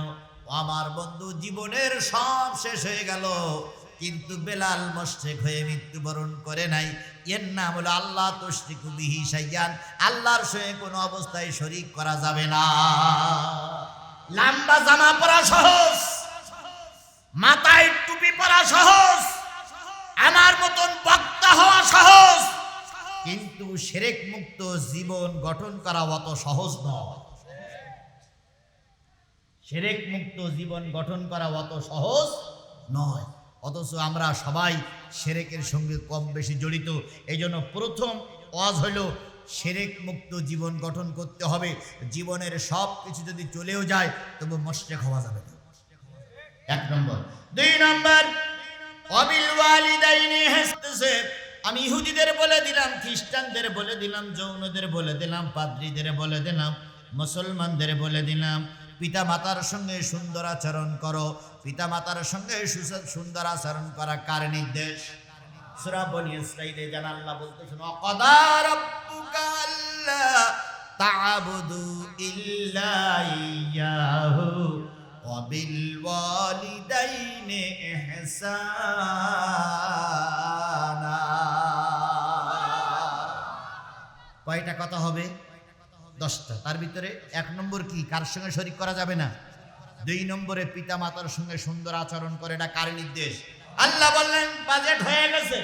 আমার বন্ধু, জীবনের সব শেষ হয়ে গেল, কিন্তু বেলাল মুশরিক হয়ে মৃত্যুবরণ করে নাই। এর নাম হলো আল্লাহ তুশরিকু বিহি শাইয়ান, আল্লাহর সঙ্গে কোনো অবস্থায় শরীক করা যাবে না। লম্বা জামা পরা সহজ, মাথায় টুপি পরা সহজ, আমার মতন বক্তা হওয়া সহজ, কিন্তু শিরক মুক্ত জীবন গঠন করা অত সহজ নয়। শিরক মুক্ত জীবন গঠন করা অত সহজ নয়। অথচ আমরা সবাই শিরকের সঙ্গে কম বেশি জড়িত। এই জন্য প্রথম ওয়াজ হলো শিরক মুক্ত জীবন গঠন করতে হবে। জীবনের সব কিছু যদি চলেও যায়, তবু মুশরিক হওয়া যাবে না। 1 নম্বর। 2 নম্বর, অবিল ওয়ালিদাইনি হাসতেছে। আমি ইহুদিদের বলে দিলাম, খ্রিস্টানদের বলে দিলাম, জৈনদের বলে দিলাম, পাদ্রীদের বলে দিলাম, মুসলমানদের বলে দিলাম, পিতা মাতার সঙ্গে সুন্দর আচরণ করো। পিতা মাতার সঙ্গে সুন্দর আচরণ করা কার নির্দেশ? সূরা বনী ইসরাঈলে জান আল্লাহ বলতেছেন, ওয়াকাদা রাব্বুকা আল্লা তা'বুদু ইল্লা ইয়্যাহু ওয়া বিল ওয়ালিদাইনি ইহসানা। কয়টা কথা হবে? 10টা। তার ভিতরে 1 নম্বর কি? কার সঙ্গে শরীক করা যাবে না। 2 নম্বরে পিতা মাতার সঙ্গে সুন্দর আচরণ করে। এটা কার নির্দেশ? আল্লাহ বললেন, বাজেট হয়ে গেছে,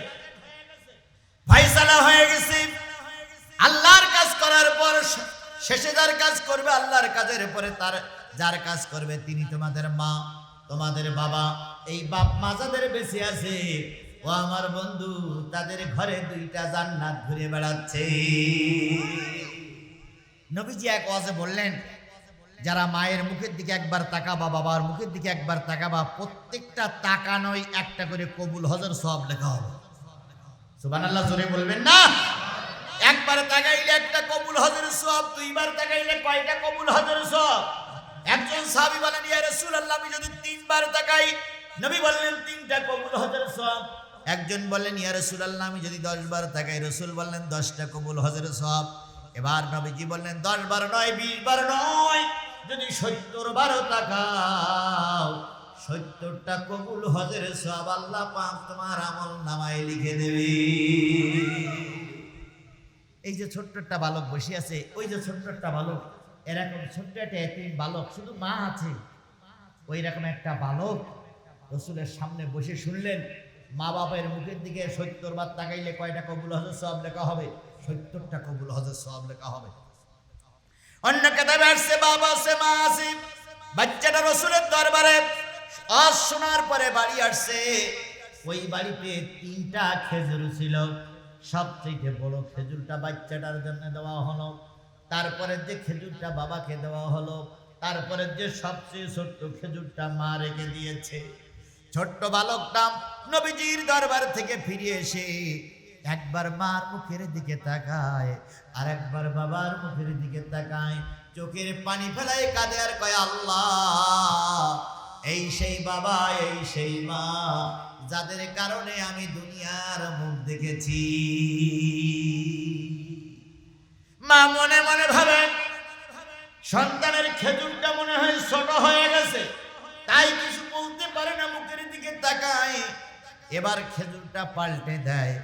ফায়সালা হয়ে গেছে। আল্লাহর কাজ করার পর শেষে যার কাজ করবে, আল্লাহর কাজের পরে তার যার কাজ করবে, তিনি তোমাদের মা, তোমাদের বাবা। এই বাপ মা যাদের বেঁচে আছে, ও আমার বন্ধু, তাদের ঘরে 2টা জান্নাত ঘুরে বেড়াচ্ছে। নবীজি এক ওয়াজে বললেন, যারা মায়ের মুখের দিকে একবার তাকাবা, বাবার মুখের দিকে একবার তাকাবা, প্রত্যেকটা তাকানোই একটা করে কবুল হজের সওয়াব লেখা হবে। সুবহানাল্লাহ, জোরে বলবেন না? একবার তাকাইলে একটা কবুল হজের সওয়াব, 2বার তাকাইলে কয়টা কবুল হজের সওয়াব? একজন সাহাবী বলেন, ইয়া রাসূলুল্লাহ, আমি যদি 3বার তাকাই? নবী বললেন, 3টা কবুল হজের সওয়াব। একজন বললেন, ইয়া রাসূলুল্লাহ, আমি যদি 10বার তাকাই? রাসূল বললেন, 10টা কবুল হজের সওয়াব। এবার নবীজি বললেন, 10 বার নয়, 20 বার নয়, যদি 70 বারও তাকাও, 70টা কবুল হজের সওয়াব আল্লাহ পাক তোমার আমল নামায় লিখে দেবে। এই যে ছোট্ট একটা বালক বসে আছে, ওই যে ছোট্ট একটা বালক, এরকম ছোট্ট একটা এতিম বালক, শুধু মা আছে, ওই রকম একটা বালক রাসূলের সামনে বসে শুনলেন, মা বাবার মুখের দিকে 70 বার তাকাইলে কয়টা কবুল হজের সওয়াব লেখা হবে? 70টা কবুল হজের সওয়াব লেখা হবে। অন্য কিতাবে আসছে, বাবা আছে, মা আছে, বাচ্চাটা রাসূলের দরবারে আজ শোনার পরে বাড়ি আসছে। ওই বাড়িতে 3টা খেজুর ছিল। সবচেয়ে বড় খেজুরটা বাচ্চাটার জন্য দেওয়া হলো, তারপরে যে খেজুরটা বাবাকে দেওয়া হলো, তারপরে যে সবচেয়ে ছোট্ট খেজুরটা মা রেখে দিয়েছে। ছোট্ট বালকটা নবীজির দরবার থেকে ফিরে এসে একবার মার মুখের দিকে তাকায়, আর একবার বাবার মুখের দিকে তাকায়, চোখের পানি ফেলায় কাঁদে আর কয়, আল্লাহ, এই সেই বাবা, এই সেই মা, যাদের কারণে আমি দুনিয়ার মুখ দেখেছি। মা মনে মনে ভাবে, সন্তানের খেজুরটা মনে হয় ছোট হয়ে গেছে, তাই কিছু বলতে পারে না, মুখের দিকে তাকায়। এবার খেজুরটা পাল্টে দেয়,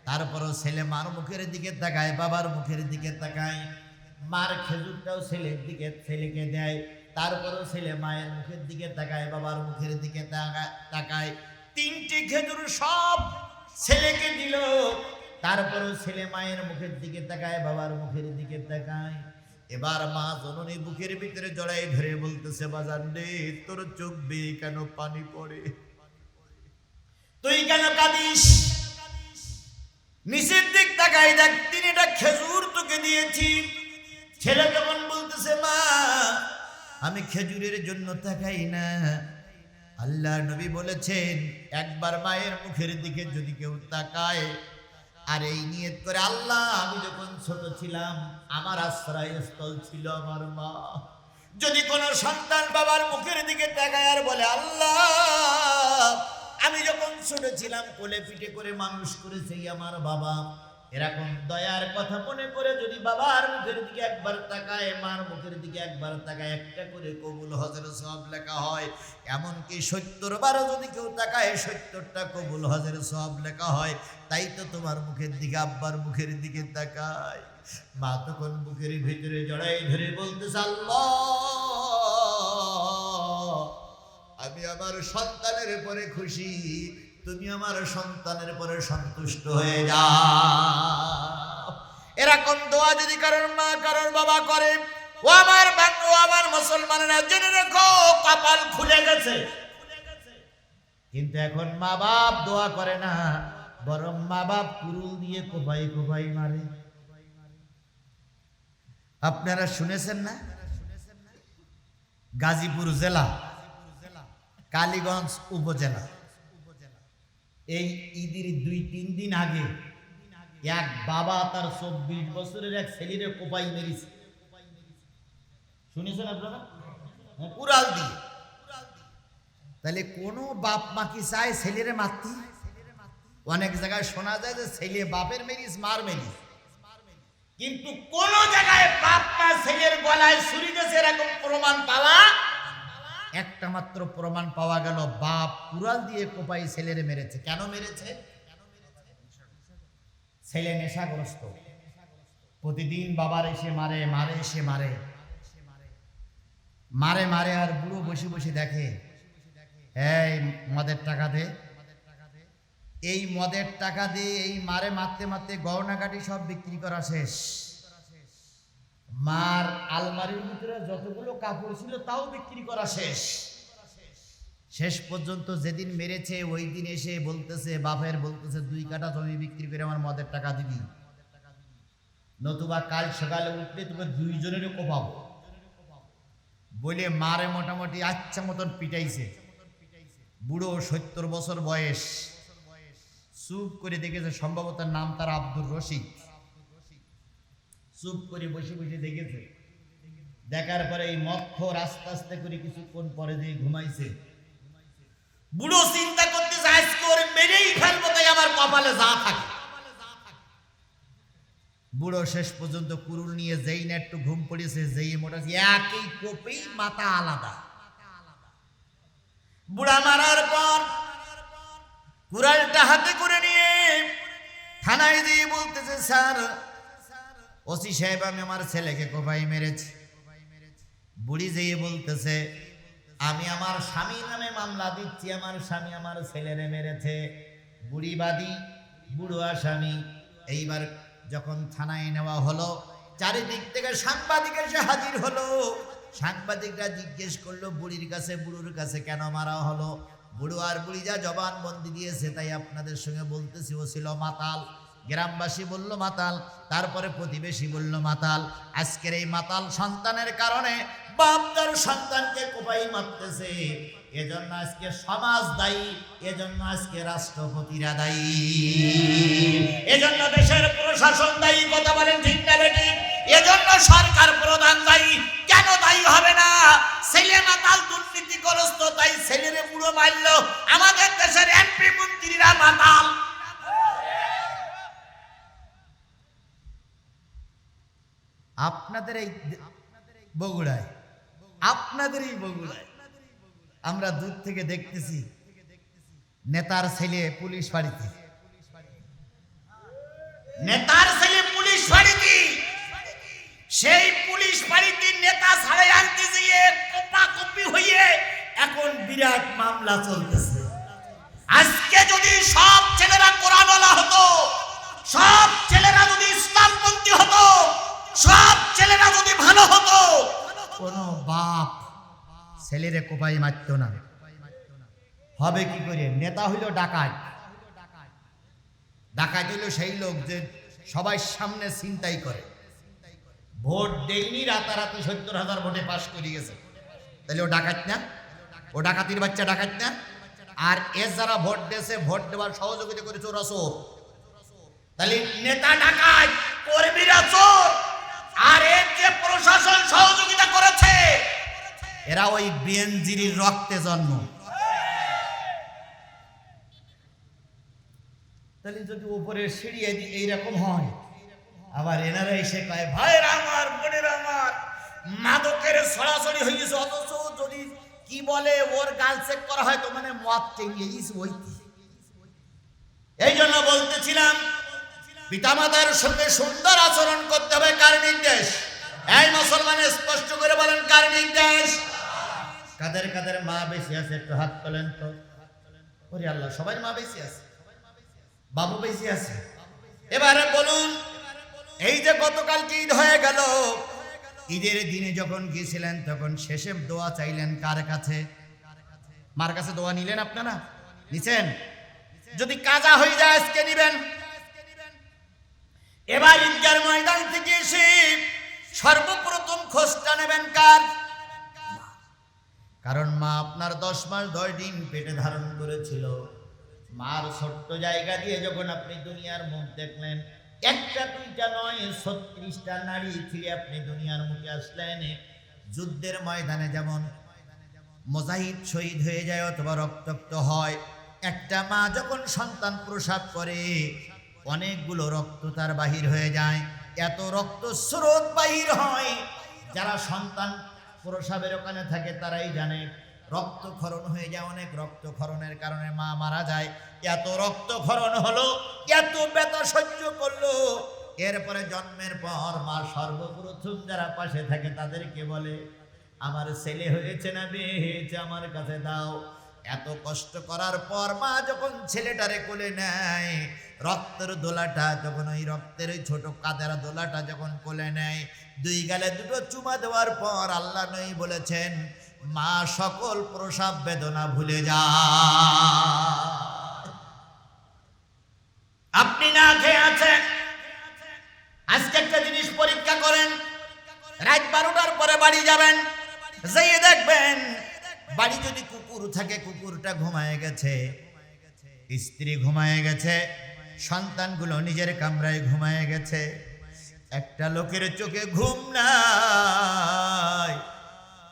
তারপরও ছেলে মার মুখের দিকে তাকায়, বাবার মুখের দিকে তাকায়। মার খেজুরটাও ছেলেকে দেয়, তারপরও ছেলে মায়ের মুখের দিকে তাকায়, বাবার মুখের দিকে তাকায়। 3টি খেজুর সব ছেলেকে দিল, তারপরও ছেলে মায়ের মুখের দিকে তাকায়, বাবার মুখের দিকে তাকায়। এবার মা জননী বুকের ভিতরে জড়াই ধরে বলতেছে, বাজান রে, তোর চোখ বেয়ে কেন পানি পড়ে? তুই কেন কাঁদিস? নিচের দিক তাকাই দেখ, 3টা খেজুর তোকে দিয়েছি। ছেলে তখন বলতেছে, মা, আমি খেজুরের জন্য তাকাই না, আল্লাহ নবী বলেছেন একবার মায়ের মুখের দিকে যদি কেউ তাকায় আর এই নিয়ত করে, আল্লাহ, আমি যখন ছোট ছিলাম আমার আশ্রয়স্থল ছিল আমার মা। যদি কোনো সন্তান বাবার মুখের দিকে তাকায় আর বলে, আল্লাহ, আমি যখন ছোট ছিলাম কোলে পিঠে করে মানুষ করেছে আমার বাবা, এরকম দয়ার কথা মনে করে যদি বাবার মুখের দিকে একবার তাকায়, মার মুখের দিকে একবার তাকায়, একটা করে কবুল হজের সওয়াব লেখা হয়। এমনকি 70 বারও যদি কেউ তাকায়, 70টা কবুল হজের সওয়াব লেখা হয়। তাই তো তোমার মুখের দিকে, আব্বার মুখের দিকে তাকায়। মা তখন বুকের ভিতরে জড়াই ধরে বলতেছে, আল্লাহ, আমি আমার সন্তানের পরে খুশি, তুমি আমার সন্তানের পরে সন্তুষ্ট হয়ে যাও। এরকম দোয়া যদি কারোর মা কারোর বাবা করে, ও আমার বাংলা, ও আমার মুসলমানেরা, জেনে রেখো কপাল খুলে গেছে। কিন্তু এখন মা বাপ দোয়া করে না, বরং মা বাপ কুরুল দিয়ে কোপাই কোপাই মারে। আপনারা শুনেছেন না? গাজীপুর জেলা, কালীগঞ্জ উপজেলা, এই ঈদের 2-3 দিন আগে এক বাবা তার 24 বছরের এক ছেলেরে কোপাই মেরেছে। শুনেছেন আপনারা? কুড়াল দিয়ে। তাহলে কোন বাপ মা কি চায় ছেলেরে মারতে? অনেক জায়গায় শোনা যায় যে ছেলে বাপের মেরিস, মার মেরিস, কিন্তু কোন জায়গায় বাপ মা ছেলের গলায় ছুরি দিয়েছে এরকম প্রমাণ পাওয়া, একটা মাত্র প্রমাণ পাওয়া গেল, বাপ কুড়াল দিয়ে কোপাই ছেলেরে মেরেছে। কেন মেরেছে? ছেলে নেশাগ্রস্ত, প্রতিদিন বাবার এসে মারে, মারে এসে মারে, মারে মারে, আর বুড়ো বসে বসে দেখে, এই মদের টাকা দে, এই মদের টাকা দিয়ে এই মারে মারতে মারতে গহনাগাটি সব বিক্রি করা শেষ। মার আলমারির ভিতরে যতগুলো কাপড় ছিল তাও বিক্রি করা শেষ। শেষ পর্যন্ত যেদিন মেরেছে ওই দিন এসে বলতেছে, বাপের বলতেছে, 2 কাঠা জমি বিক্রি করে আমার মদের টাকা দিবি, নতুবা কাল সকালে উঠলে তোকে 2 জনেরও কোপাবো বলে মারে মোটামুটি আচ্ছা মতন পিটাইছে। বুড়ো 70 বছর বয়স, চুপ করে দেখেছে, সম্ভবত নাম তার আব্দুর রশিদ। চুপ করে বসে বসে দেখেছে, দেখার পরে এই মক্ষর আস্তে আস্তে করে কিছুক্ষণ পরে দিয়ে ঘুমাইছে। বুড়ো চিন্তা করতেছে, আজকে ওর মেরেই ফেলবো, তাই আমার কপালে যা থাকে। বুড়ো শেষ পর্যন্ত কুরুল নিয়ে যেই না একটু ঘুম পড়েছে, যেই মোটা একই কোপেই মাথা আলাদা। বুড়া মারার পর কুড়ালটা হাতে করে নিয়ে থানায় দিয়ে বলতেছে, স্যার, ওসি সাহেব, আমি আমার ছেলেকে কোপাই মেরেছি। বুড়ি যেয়ে বলতেছে, আমি আমার স্বামীর নামে মামলা দিচ্ছি, আমার স্বামী আমার ছেলেরে মেরেছে। বুড়ি বাদী, বুড়ো আসামি। এইবার যখন থানায় নেওয়া হলো, চারিদিক থেকে সাংবাদিক এসে হাজির হলো। সাংবাদিকরা জিজ্ঞেস করলো বুড়ির কাছে, বুড়োর কাছে কেন মারা হলো? বুড়ো আর বুড়ি যা জবানবন্দি দিয়েছে তাই আপনাদের সঙ্গে বলতেছি। ও ছিল মাতাল। গ্রামবাসী বলল মাতাল, তারপরে প্রতিবেশী বলল মাতাল। আজকের এই মাতাল সন্তানের কারণে বাপ তার সন্তানকে কোপাই মারতেছে। এজন্য আজকে সমাজ দায়ী, এজন্য আজকে রাষ্ট্রপতিরা দায়ী, এজন্য দেশের প্রশাসন দায়ী। কথা বলেন ঠিক না বেঠিক? এজন্য সরকার প্রধান দায়ী। কেন দায়ী হবে না? ছেলে মাতাল, দুর্নীতিগ্রস্ত, তাই ছেলেরে বুড়ো মারলো। আমাদের দেশের এমপি মন্ত্রীরা মাতাল। আপনাদের এই বগুড়ায়, আপনাদের এই বগুড়ায় আমরা দূর থেকে দেখতেছি নেতার ছেলে পুলিশ ফাঁড়িতে, নেতার ছেলে পুলিশ ফাঁড়িতে, সেই পুলিশ ফাঁড়িতে নেতা ছাড়াই আনতে গিয়ে কোপাকুপি হয়ে এখন বিরাট মামলা চলতেছে। আজকে যদি সব ছেলেরা কোরআনওয়ালা হতো, সব ছেলেরা যদি ইসলামপন্থী হতো, সব ছেলেরা যদি ভালো হতো, কোনো বাপ ছেলেরে কোপাই মারতো না। হবে কি করে? নেতা হইল ডাকাত। ডাকাত হইল সেই লোক যে সবাই সামনে ছিনতাই করে। ভোট দেয়নি, রাতারাতি ৭০,০০০ ভোটে পাশ করে গেছে, তাহলে ও ডাকাত না? ও ডাকাতির বাচ্চা ডাকাত না? আর এর যারা ভোট দিয়েছে, ভোট দেওয়ার সহযোগিতা করেছে ওরা চোর। তাহলে নেতা ডাকাত, কর্মীরা চোর, আর এর যে প্রশাসন সহযোগিতা করেছে এরা ওই বিএনজির রক্তে জন্ম। তাহলে যদি উপরে সিঁড়ি এইরকম হয়, আবার এনারা এসে কয় ভাইরা আমার, বোনেরা আমার, মাদকের সরাসরি হয়ে গেছে, অথচ যদি কি বলে ওর গাল চেক করা হয় তো মানে মদ টেঙিয়ে গেছে ওই। এই জন্য বলতেছিলাম পিতামাতার সঙ্গে সুন্দর আচরণ করতে হবে। কার নির্দেশ? এই মুসলমান স্পষ্ট করে বলেন কার নির্দেশ? কাদের কাদের মা বেশি আছে একটু হাত তোলেন তো। ওরে আল্লাহ, সবাই মা বেশি আছে, বাবু বেশি আছে। এবারে বলুন, এই যে গতকাল ঈদ হয়ে গেল, ঈদের দিনে যখন গিয়েছিলেন তখন শেষে দোয়া চাইলেন কার কাছে? মার কাছে দোয়া নিলেন? আপনারা নিছেন? যদি কাজা হয়ে যায় আজকে নিবেন। এবার ঈদগার ময়দান থেকে এসে সর্বপ্রথম খোঁজটা নেবেন কার? কারণ মা আপনার 10 মাস 10 দিন পেটে ধারণ করেছিল। মার ছোট্ট জায়গা দিয়ে যখন আপনি দুনিয়ার মুখ দেখলেন, একটা দুইটা নয় 36টা নারী ফিরে আপনি দুনিয়ার মুখে আসলেন। যুদ্ধের ময়দানে যেমন মুজাহিদ শহীদ হয়ে যায় অথবা রক্তাক্ত হয়, একটা মা যখন সন্তান প্রসব করে অনেকগুলো রক্ত তার বাহির হয়ে যায়। এত রক্ত স্রোত বাহির হয়, যারা সন্তান প্রসবের ওখানে থাকে তারাই জানে রক্তক্ষরণ হয়ে যায়। অনেক রক্তক্ষরণের কারণে মা মারা যায়। এত রক্তক্ষরণ হলো, এত ব্যথা সহ্য করলো। এরপরে জন্মের পর মা সর্বপ্রথম যারা পাশে থাকে তাদেরকে বলে আমার ছেলে হয়েছে না মেয়ে হয়েছে আমার কাছে দাও। এত কষ্ট করার পর মা যখন ছেলেটারে কোলে নেয়, রক্তের দোলাটা যখন, ওই রক্তের ওই ছোট কাদের দোলাটা যখন কোলে নেয়, 2 গালে 2টো চুমা দেওয়ার পর আল্লাহ নবী বলেছেন মা সকল প্রসব বেদনা ভুলে যায়। আপনি না খেয়ে আছেন, আজকে একটা জিনিস পরীক্ষা করেন, রাত 12টার পরে বাড়ি যাবেন, যেয়ে দেখবেন বাড়ি যদি কুকুর থাকে কুকুরটা ঘুমায় গেছে, স্ত্রী ঘুমায় গেছে, সন্তানগুলো নিজের কামরায় ঘুমায় গেছে। একটা লোকের চোখে ঘুম নাই,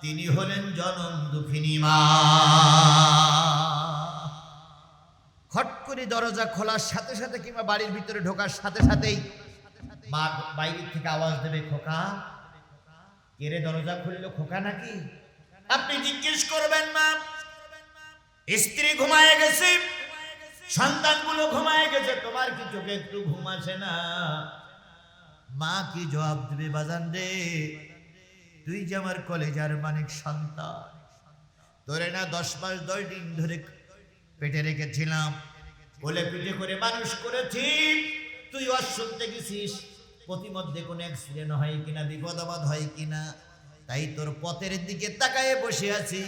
তিনি হলেন জনম দুঃখিনী মা। খট করে দরজা খোলার সাথে সাথে কিংবা বাড়ির ভিতরে ঢোকার সাথে সাথেই মা বাইরে থেকে আওয়াজ দেবে খোকা। এরে দরজা খুললো খোকা নাকি? আপনি জিজ্ঞেস করবেন মা, স্ত্রী ঘুমায় গেছে, সন্তানগুলো ঘুমায় গেছে, তোমার কি চোখে একটু ঘুম আসে না? মা কি জবাব দেবে? বাজান রে, তুই যে আমার কলেজার মানিক সন্তান, তোরে না 10 মাস 10 দিন ধরে পেটে রেখেছিলাম, কোলে পিঠে করে মানুষ করেছি, তুই অসুস্থ গেছিস, প্রতিমধ্যে কোনো অ্যাক্সিডেন্ট হয় কিনা, বিপদ আপদ হয় কিনা, তাই তোর পথের দিকে তাকায়ে বসে আছি,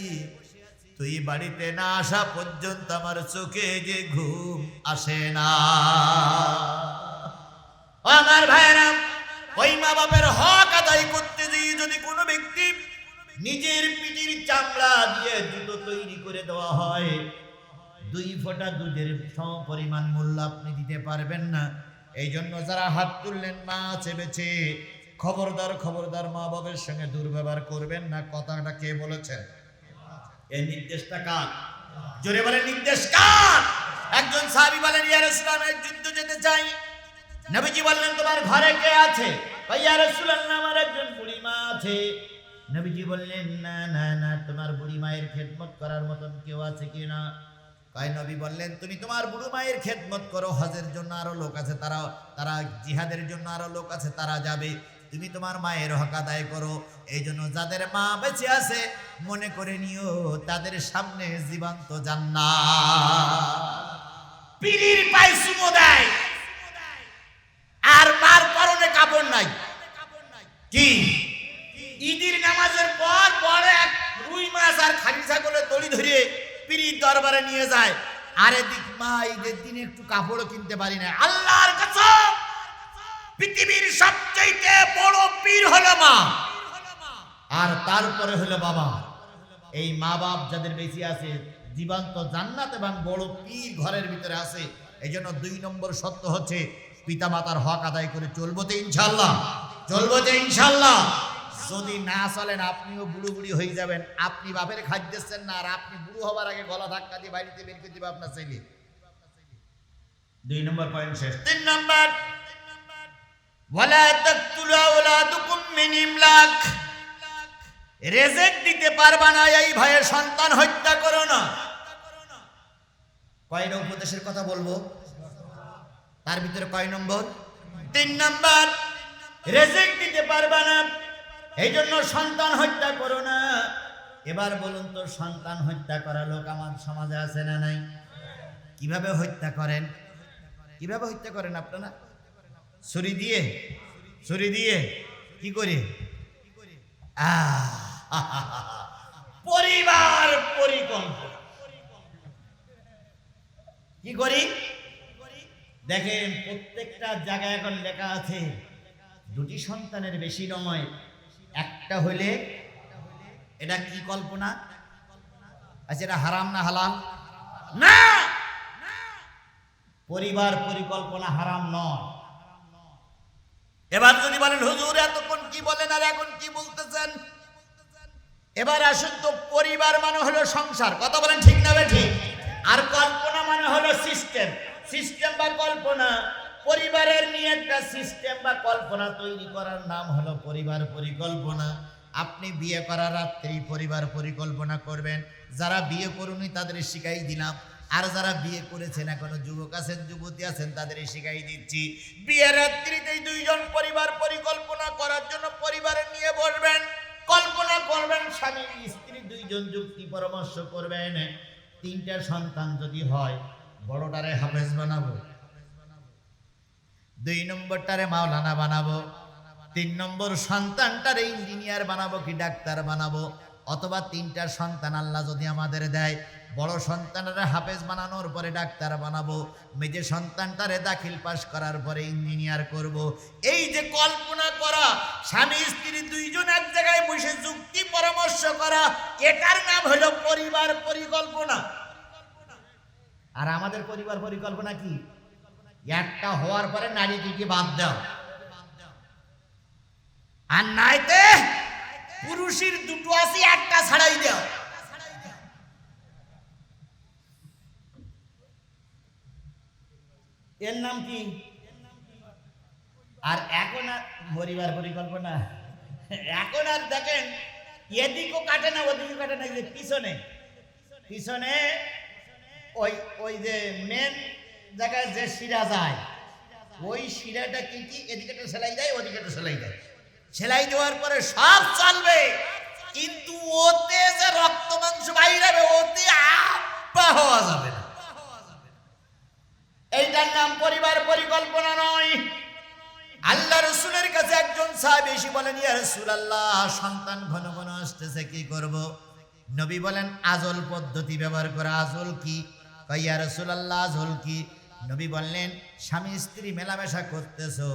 তুই বাড়িতে না আসা পর্যন্ত আমার চোখে যে ঘুম আসে না। আমার ভাইরা, ওই মা বাপের হক আদায় করতে গিয়ে যদি কোনো ব্যক্তি নিজের পিঠির চামড়া দিয়ে জুতো তৈরি করে দেওয়া হয়, 2 ফোঁটা দুধের সমপরিমাণ মূল্য আপনি দিতে পারবেন না। এই জন্য যারা হাত তুললেন মা চেবেছে, খবরদার খবরদার মা বাবার সঙ্গে দুর্ব্যবহার করবেন না। কথাটা কে বলেছেন? এই নির্দেশটা কার? জোরে বলেন, নির্দেশ কার? একজন সাহাবী বলেন, ইয়া রাসূলুল্লাহ, যুদ্ধে যেতে চাই। নবীজি বললেন, তোমার ঘরে কে আছে? ইয়া রাসূলুল্লাহ, আমার একজন বুড়ি মা আছে। নবীজি বললেন, না না না, তোমার বুড়ি মায়ের খেদমত করার মতন কেউ আছে কিনা? তাই নবী বললেন, তুমি তোমার বুড়ো মায়ের খেদমত করো, হজের জন্য আরো লোক আছে, তারা জিহাদের জন্য আরো লোক আছে, তারা যাবে। তুমি তোমার মায়ের হক আদায় করো। এই জন্য যাদের মা বেঁচে আছে মনে করে নিও তাদের সামনে জীবন্ত জান্নাত। পীরের পায়ে চুমো দেয় আর মার পরনে কাপড় নাই। কি ঈদের নামাজের পর পরে এক রুই মাছ আর খালি ছাগলের দড়ি ধরে পীরের দরবারে নিয়ে যায়। আরে দিক মা, ঈদের দিনে একটু কাপড়ও কিনতে পারি না। আল্লাহর কসম, পৃথিবীর সবচেয়ে বড় পীর হলো মা, আর তারপরে হলো বাবা। এই মা বাপ যাদের বেশি আছে জীবন্ত জান্নাত এবং বড় পীর ঘরের ভিতরে আছে। এই জন্য 2 নম্বর সত্য হচ্ছে পিতা মাতার হক আদায় করে চলবো তো ইনশাল্লাহ, চলবো তো ইনশাল্লাহ। যদি না চলেন আপনিও বুড়ো বুড়ি হয়ে যাবেন। আপনি বাপের খাদ্যেছেন না, আর আপনি বুড়ো হবার আগে গলা ধাক্কা দিয়ে বাড়িতে বের করে দিবে আপনার ছেলে। 2 নম্বর পয়েন্ট শেষ। 3 নম্বর, ওয়ালা তাকতুলু আওলাদুকুম মিন ইমলাক। রিজিক দিতে পারবা না এই ভয়ে সন্তান হত্যা করো না। কয়টা উপদেশের কথা বলবো, তার ভিতরে কয় নম্বর? 3 নম্বর, রিজিক দিতে পারবা না এই জন্য সন্তান হত্যা করো না। এবার বলুন তো, সন্তান হত্যা করা লোক আমার সমাজে আছে না নাই? কিভাবে হত্যা করেন? কিভাবে হত্যা করেন আপনারা? ছুরি দিয়ে, ছুরি দিয়ে কি করে? পরিবার পরিকল্পনা কি করি দেখেন, প্রত্যেকটা জায়গায় এখন লেখা আছে 2টি সন্তানের বেশি নয়। একটা হইলে এটা কি কল্পনা? আচ্ছা, এটা হারাম না হালাল? না, পরিবার পরিকল্পনা হারাম নয়। এবার যদি বলেন হুজুর এতক্ষণ কি বলেন আর এখন কি বলতেছেন, এবার আসুন তো। পরিবার মানে হলো সংসার, কথা বলেন ঠিক না ঠিক? আর কল্পনা মানে হলো সিস্টেম, সিস্টেম বা কল্পনা। পরিবারের নিয়ে একটা সিস্টেম বা কল্পনা তৈরি করার নাম হলো পরিবার পরিকল্পনা। আপনি বিয়ে করার রাত্রি পরিবার পরিকল্পনা করবেন। যারা বিয়ে করুনি তাদের শিখাই দিলাম, আর যারা বিয়ে করেছেন এখনো যুবক আছেন যুবতী আছেন তাদের শিখাই দিচ্ছি। বিয়ের রাত্রিতেই 2 জন পরিবার পরিকল্পনা করার জন্য পরিবারে নিয়ে বসবেন, কল্পনা করবেন। স্বামী স্ত্রী 2 জন যুক্তি পরামর্শ করবেন। 3টা সন্তান যদি হয়, বড়টারে হাফেজ বানাবো, 2 নম্বরটারে মাওলানা বানাবো, 3 নম্বর সন্তানটারে ইঞ্জিনিয়ার বানাবো কি ডাক্তার বানাবো। অথবা 3টা সন্তান আল্লাহ যদি আমাদের দেয়, বড় সন্তানটারে হাফেজ বানানোর পরে ডাক্তার বানাবো, মেজে সন্তানটারে দাখিল পাস করার পরে ইঞ্জিনিয়ার করব। এই যে কল্পনা করা, স্বামী স্ত্রী 2 জন এক জায়গায় বসে যুক্তি পরামর্শ করা, এটার নাম হলো পরিবার পরিকল্পনা। আর আমাদের পরিবার পরিকল্পনা কি? একটা হওয়ার পরে নারীকে বাদ দাও, আর নাইতে পুরুষের 2টো আছে, একটা ছাড়াই দাও। এর নাম কি? আর এখন আর পরিবার পরিকল্পনা, এখন আর দেখেন এদিকও কাটে না ওদিকও কাটে না। যে পিছনে পিছনে ওই যে মেন জায়গায় যে শিরা যায়, ওই শিরাটা কি এদিকে একটা সেলাই দেয় ওদিকে একটা সেলাই দেয়। সেলাই দেওয়ার পরে সব চলবে, কিন্তু ওতে যে রক্ত মাংস বাইরে ওতে আব্বা হওয়া যাবে না। এইটার নাম পরিবার পরিকল্পনা নয়। আল্লাহ রাসূলের কাছে একজন সাহাবী এসে বলে, বলেন ইয়া রাসূলুল্লাহ সন্তান ঘন ঘন আসতেছে কি করব? নবী বলেন আজল পদ্ধতি ব্যবহার করা। আজল কি? কয় ইয়া রাসূলুল্লাহ আজল কি? নবী বললেন স্বামী স্ত্রী মেলামেশা করতেছো,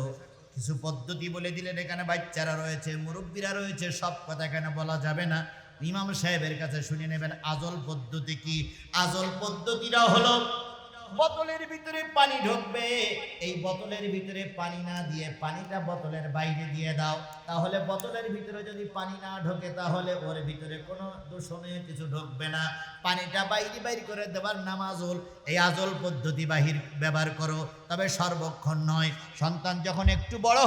কিছু পদ্ধতি বলে দিলেন। এখানে বাচ্চারা রয়েছে, মুরব্বীরা রয়েছে, সব কথা এখানে বলা যাবে না, ইমাম সাহেবের কাছে শুনে নেবেন। আজল পদ্ধতি কি? আজল পদ্ধতিটা হলো বোতলের ভিতরে পানি ঢুকবে, এই বোতলের ভিতরে পানি না দিয়ে পানিটা বোতলের বাইরে দিয়ে দাও। তাহলে বোতলের ভিতরে যদি পানি না ঢোকে তাহলে ওর ভিতরে কোনো দূষণীয় কিছু ঢুকবে না। পানিটা বাইরে করে দেওয়ার নাম আজল। এই আজল পদ্ধতি ব্যবহার করো, তবে সর্বক্ষণ নয়। সন্তান যখন একটু বড়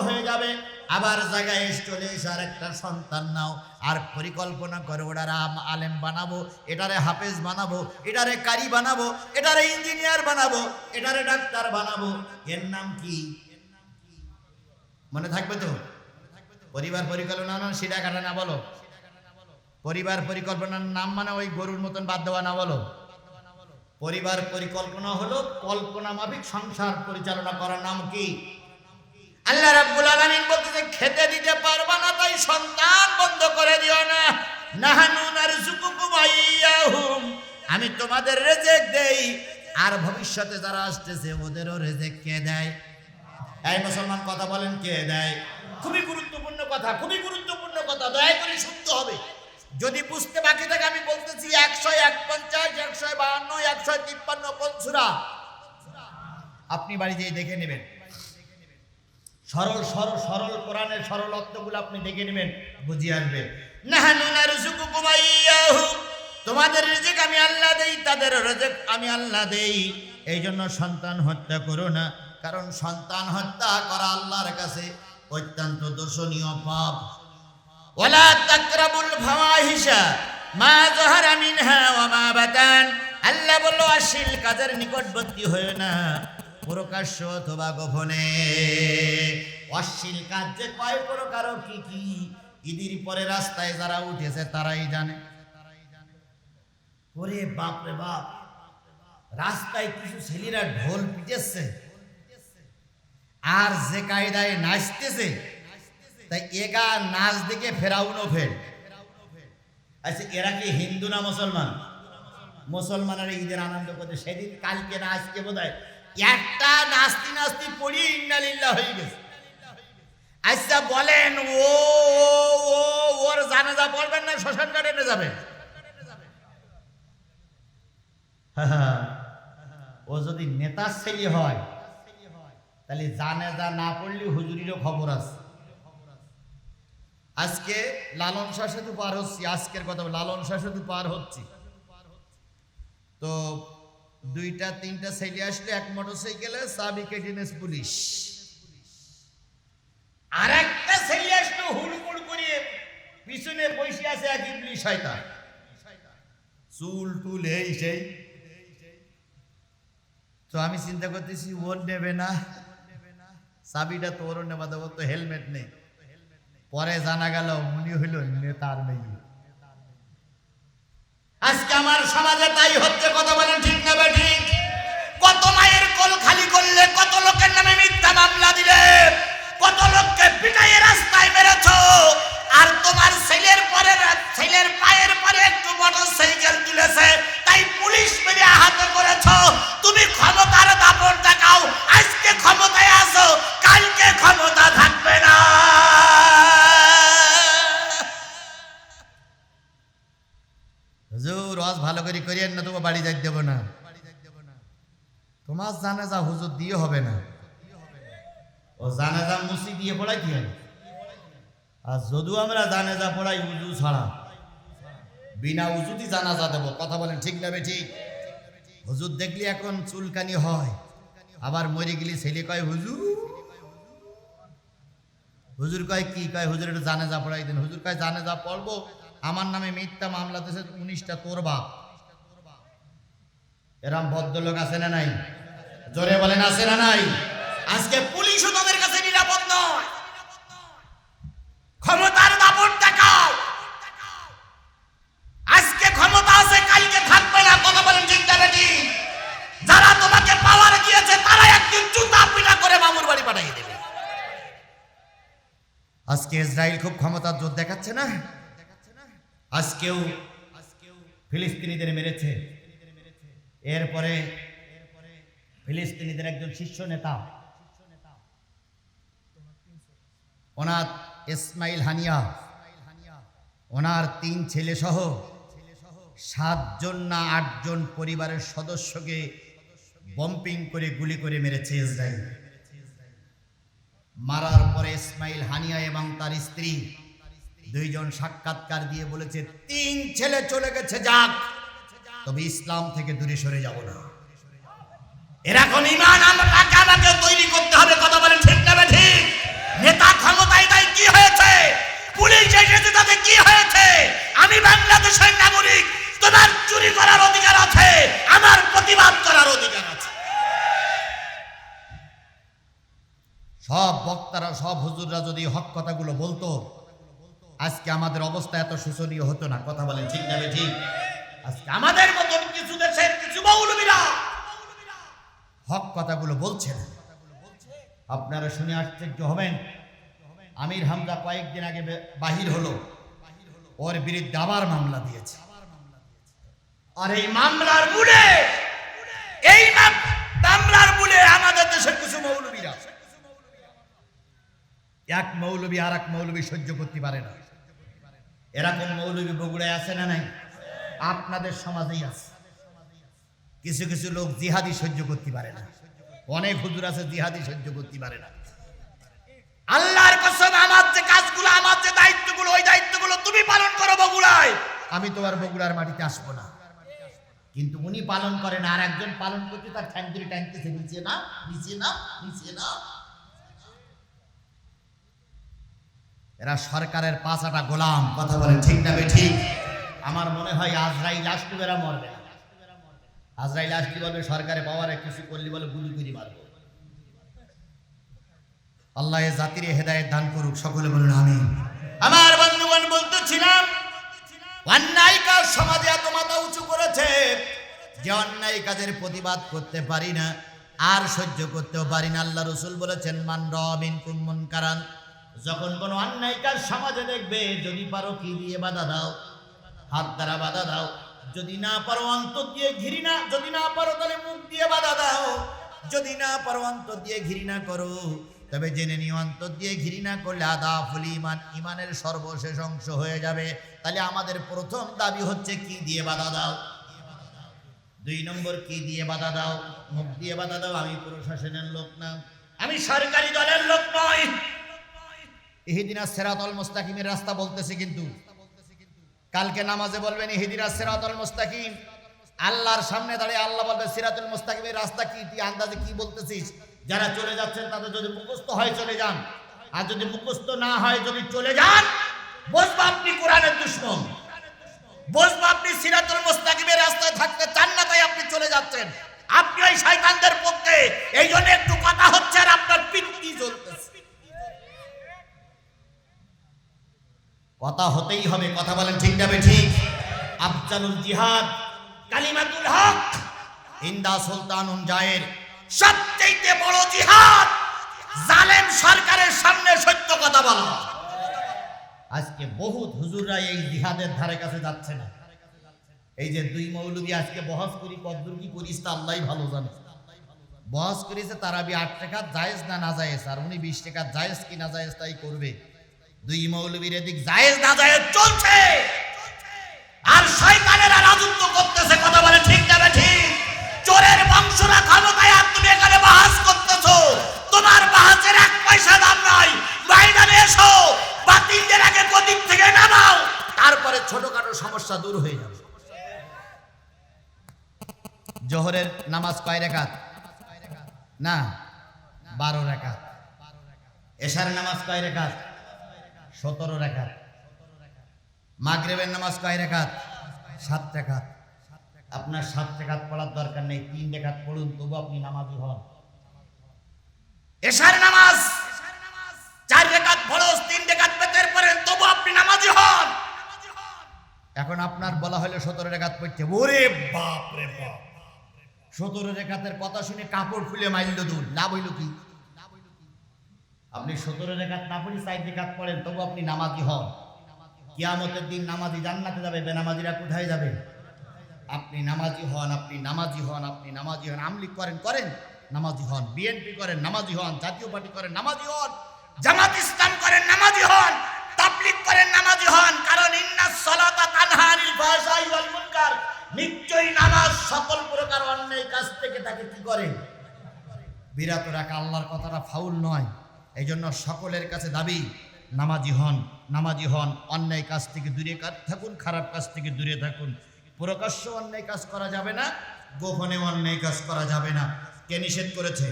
হয়ে যাবে, আবার জায়গায় চলে এসে আর একটা সন্তান নাও, আর পরিকল্পনা করো ওটারে আলেম বানাবো, এটারে হাফেজ বানাবো, এটারে কারি বানাবো, এটারে ইঞ্জিনিয়ার বানাবো, এটারে ডাক্তার বানাবো। এর নাম কি মনে থাকবে তো? পরিবার পরিকল্পনা না সিধা কাটা না বলো। পরিবার পরিকল্পনার নাম মানে ওই গরুর মতন বাদ দেওয়া না বলো। পরিবার পরিকল্পনা হলো কল্পনা মাফিক সংসার পরিচালনা করার নাম কি? আল্লাহ রাব্বুল আলামিন বলতেছে খেতে দিতে পারবা না তাই সন্তান বন্ধ করে দিও না। নাহানু নারযুকুকুম আইয়াহুম, আমি তোমাদের রিজিক দেই, আর ভবিষ্যতে যারা আসতেছে ওদেরও রিজিক কে দেয়? এই মুসলমান কথা বলেন, কে দেয়? খুবই গুরুত্বপূর্ণ কথা, খুবই গুরুত্বপূর্ণ কথা, দয়া করে শুনতে হবে। যদি বুঝতে বাকি থাকে আমি বলতেছি 151, 152, 153 কোন সূরা আপনি বাড়ি যেয়ে দেখে নেবেন। সরল কোরআনের সরল অর্থগুলো আপনি দেখে নেবেন, বুঝিয়ে আসবে। নাহানু নারযুকুকুম আইয়াহুম, তোমাদের রিজিক আমি আল্লাহ দেই, তাদের রিজিক আমি আল্লাহ দেই। এই জন্য সন্তান হত্যা করো না, কারণ সন্তান হত্যা করা আল্লাহর কাছে অত্যন্ত দোষণীয় পাপ। ওয়ালা তাকরাবুল ফাওয়াহিশা মা যাহারা মিনহা ওয়া মা বাতান, আল্লাহ বলল অশ্লীল কাজের নিকটবর্তী হয়ো না, প্রকাশ্য অথবা গোপনে। অশ্লীল কাজ যে কয় প্রকার কি কি, ঈদের পরে রাস্তায় যারা উঠেছে তারাই জানে। ওরে বাপ রে বাপ, রাস্তায় কিছু ছেলেরা ঢোল পিটেছে আর যে কায়দায় নাচতেছে, তাই এগা নাচ দেখে ফেরাউনও ফের। আচ্ছা এরা কি হিন্দু না মুসলমান? মুসলমানের ঈদের আনন্দ করতে সেদিন কালকে না আজকে বোধ হয় একটা নাস্তি পড়ি ইন্নালিল্লাহ হয়ে গেছে। আচ্ছা বলেন ওর জানাজা পড়বেন না শ্মশান ঘাটে যাবেন? ও যদি নেতার ছেলে হয় তাহলে জানাজা না পড়লে হুজুরিরও খবর আছে। আজকে লালন শাহ সেতু পার হচ্ছি, আজকের কথা লালন শাহ সেতু পার হচ্ছি, তো 2-3টা ছেলে আসলে এক মোটরসাইকেলে চাবি কেটে নিয়েছে পুলিশ, আর একটা ছেলে আসলো হুড়মুড় করে পিছনে বসে আছে এক ইবলিশ শয়তান, চুল টুল এই সেই। তো আমি চিন্তা করতেছি ওর নেবে না, চাবিটা তো ওর নেবা দেবো, তো হেলমেট নেই। পরে জানা গেল উনি হইল নেতার মেয়ে। আজকে আমার সমাজে তাই হচ্ছে, কথা বলেন ঠিক না ঠিক? কত মায়ের কোল খালি করলে, কত লোকের নামে মিথ্যা মামলা দিলে, কত লোককে পিটাইয়ে রাস্তায় মেরেছো, আর তোমার ছেলের পায়ের পরে একটু মোটরসাইকেল তুলেছে তাই পুলিশ মেরে আহত করেছো। তুমি ক্ষমতার দাপট দেখাও, আজকে ক্ষমতায় আছো, কালকে ক্ষমতা থাকবে না। হুজুর ওয়াজ ভালো করে করিয়েন না, তোমার বাড়ি যাইতে দেব না। তোমার জানাজা হুজুর দিয়ে হবে না, ও জানাজা মুসি দিয়ে পড়াই কি হবে? আর যদিও আমরা জানাজা পড়াই উজু ছাড়া, বিনা উজুতি জানাজা দেব, কথা বলেন ঠিক না ঠিক? হুজুর দেখলি এখন চুলকানি হয়, আবার মরে গেলি ছেলে কয় হুজুর, হুজুর কয় কি কয়, হুজুর একটু জানাজা পড়াই দেন। হুজুর কয় জানাজা পড়বো, আমার নামে মিথ্যা মামলা দিয়েছে 19টা তোর বাপ। এরম ভদ্রলোক আছে না নাই? জোরে বলেন আছে না নাই? আজকে পুলিশও তাদের কাছে নিরাপদ নয়। ক্ষমতার দাপট দেখাও, আজকে ক্ষমতা আছে কালকে থাকবে না, কথা বলেন ঠিক না ঠিক? যারা তোমাকে পাওয়ার দিয়েছে তারা একদিন জুতা পিটা করে মামুর বাড়ি পাঠিয়ে দেবে। আজকে ইসরায়েল খুব ক্ষমতার জোর দেখাচ্ছে না? আজকেও ফিলিস্তিনিদের মেরেছে। এরপরে ফিলিস্তিনিদের একজন শীর্ষ নেতা ওনার ইসমাইল হানিয়া, ওনার 3 ছেলে সহ 7 জন না 8 জন পরিবারের সদস্যকে বম্পিং করে গুলি করে মেরেছে ইসরায়েল। মারার পরে ইসমাইল হানিয়া এবং তার স্ত্রী 2 জন সাক্ষাৎকার দিয়ে বলেছে 3 ছেলে চলে গেছে যাক, তবে ইসলাম থেকে দূরে সরে যাব না। এরকম ঈমান আমাকে তৈরি করতে হবে। কথা বলেন ঠিক না ঠিক? নেতা ক্ষমতায় তাই কি হয়েছে? পুলিশ এসেছে তাতে কি হয়েছে? আমি বাংলাদেশের নাগরিক, তোমার চুরি করার অধিকার আছে, আমার প্রতিবাদ করার অধিকার আছে। সব বক্তারা, সব হুজুররা যদি হক কথাগুলো বলতো, আজকে আমাদের অবস্থা এত শোচনীয় হতো না। কথা বলেন ঠিক না ঠিক? আজকে আমাদের মতন কিছু দেশের কিছু মৌলবীরা হক কথাগুলো বলছে না। আপনারা শুনে আশ্চর্য হবেন, আমির হামজা কয়েকদিন আগে বাহির হলো, ওর বিরুদ্ধে আবার মামলা দিয়েছে। আর এই মামলার মূলে আমাদের দেশের কিছু মৌলবীরা, এক মৌলবী আর এক মৌলবী সহ্য করতে পারে না। এরকম মৌলবী বগুড়ায় আছে না নাই? আপনাদের সমাজেই আছে। কিছু কিছু লোক জিহাদি সহ্য করতে পারে না। অনেক হুজুর আছে জিহাদি সহ্য করতে পারে না। আল্লাহর কসম, আমার যে কাজগুলো, আমার যে দায়িত্বগুলো, ওই দায়িত্বগুলো তুমি পালন করো বগুড়ায়। আমি তোমার বগুড়ার মাটিতে আসবো না, কিন্তু উনি পালন করেন, আর একজন পালন করতে তার ঠ্যাংগুলি টানতেছে নিচে না, নিচে না, নিচে না। এরা সরকারের পাঁচাটা গোলাম। কথা বলেন ঠিক না ঠিক? আমার মনে হয় আজরাইল আসলে এরা মরবে না। আজরাইল আসলে বলবে সরকারে পাওয়ারে কিছু করলে বলে গুলি করে মারবো। আল্লাহ এ জাতির হেদায়েত দান করুক, সকলে বলুন আমিন। আমার বন্ধুগণ, বলতেছিলাম অন্যায় কাজ সমাজে এত মাথা উঁচু করেছে যে অন্যায় কাজের প্রতিবাদ করতে পারি না, আর সহ্য করতেও পারি না। আল্লাহ রাসূল বলেছেন, মান রাআ মিনকুম মুনকারান, যখন কোনো অন্যায় কাজ সমাজে দেখবে, যদি পারো কি দিয়ে বাধা দাও, হাত দ্বারা বাধা দাও। যদি না পারো অন্তর দিয়ে ঘৃণা, যদি না পারো তাহলে মুখ দিয়ে বাধা দাও। যদি না পারো অন্তর দিয়ে ঘৃণা করো, তবে জেনে নিও অন্তর দিয়ে ঘৃণা করলে আদাফুল ঈমান, ঈমানের সর্বশেষ অংশ হয়ে যাবে। তাহলে আমাদের প্রথম দাবি হচ্ছে কি দিয়ে বাধা দাও। 2 নম্বর কি দিয়ে বাধা দাও? মুখ দিয়ে বাধা দাও। আমি প্রশাসনের লোক না, আমি সরকারি দলের লোক নই। ইহদিনাস সিরাতাল মুস্তাকিমের রাস্তা বলতেছে, কিন্তু কালকে নামাজে বলবেন ইহদিনাস সিরাতাল মুস্তাকিম। আল্লাহর সামনে দাঁড়িয়ে আল্লাহ বলবে সিরাতুল মুস্তাকিমের রাস্তা কি? তুই আন্দাজে কি বলতেছিস? যারা চলে যাচ্ছেন তাদের যদি মুখস্থ হয় চলে যান, আর যদি মুখস্থ না হয় যদি চলে যান, বুঝবা আপনি কোরআনের দুশমন, বুঝবা আপনি সিরাতুল মুস্তাকিমের রাস্তায় থাকতে চান না, তাই আপনি চলে যাচ্ছেন। আপনি ওই শয়তানদের পক্ষে। এই জন্য একটু কথা হচ্ছে আর আপনার পিঠি জ্বলতেছে। কথা হতেই হবে। কথা বলেন ঠিক না ঠিক? আফজালুল জিহাদ কালিমাতুল হক ইনদা সুলতানুন জায়ের, সবচেয়ে বড় জিহাদ জালেম সরকারের সামনে সত্য কথা বলা। আজকে বহুত হুজুররা এই জিহাদের ধারে কাছে যাচ্ছে না। এই যে 2 মৌলবী আজকে বহস করি, কদ্দুর কি করিস তা আল্লাহই ভালো জানে। বহস করেছে তারাবি 8 টাকা জায়েজ না নাজায়েজ, আর উনি 20 টাকা জায়েজ কি নাজায়েজ তাই করবে। 2 মৌলবীর এদিক জায়েজ না জায়েজ চলছে, আর শয়তানেরা রাজত্ব করতেছে। কথা বলে ঠিক না ঠিক? চোরের বংশরা ক্ষমতায়, আর তুমি এখানে বাহাস করতেছো। তোমার বাহাসের 1 পয়সা দাম নাই। ময়দানে এসো, বাতিলদের আগে প্রতীক থেকে নামাও, তারপরে ছোটখাটো সমস্যা দূর হয়ে যাবে। জোহরের নামাজ কয় রাকাত? না, 12 রাকাত। এশার নামাজ কয় রাকাত? 17 রাকাত। মাগরিবের নামাজ কয় রাকাত? 7 রাকাত। আপনার 7 রাকাত পড়ার দরকার নেই, 3 রাকাত পড়ুন, তবু আপনি নামাজি হন। এশার নামাজ 4 রাকাত ফরজ, 3 রাকাত পেতের পড়েন, তবু আপনি নামাজি হন। এখন আপনার বলা হলো 17 রাকাত পড়তে, ওরে বাপ রে বাপ! 17 রাকাতের কথা শুনে কাপড় খুলে মাইল দূর, লাভ হইল কি? আপনি 17 রাকাত না পড়ি 4 রাকাত পড়েন তবু আপনি নামাজি হন। কিয়ামতের দিন নামাজি জান্নাতে যাবে, বেনামাজিরা কোথায় যাবে? আপনি নামাজি হন, আপনি নামাজি হন, আপনি নামাজি হন। আমলিগ করেন করেন নামাজি হন, বিএনপি করেন নামাজি হন, জাতীয় পার্টি করেন নামাজি হন, জামাত ইসলাম করেন নামাজি হন, তাবলীগ করেন নামাজি হন। কারণ ইন্নাস সালাতা তানহা আনিল ফাহশাই ওয়াল মুনকার, নিশ্চয়ই নামাজ সকল প্রকার অন্যায় কাজ থেকে তাকে কি করে? বিরত রাখা। আল্লাহর কথাটা ফাউল নয়। এই জন্য সকলের কাছে দাবি নামাজি হন, নামাজি হন। অন্যায় কাজ থেকে দূরে থাকুন, খারাপ কাজ থেকে দূরে থাকুন। প্রকাশ্য অন্যায় কাজ করা যাবে না, গোপনে অন্যায় কাজ করা যাবে না। কে নিষেধ করেছে?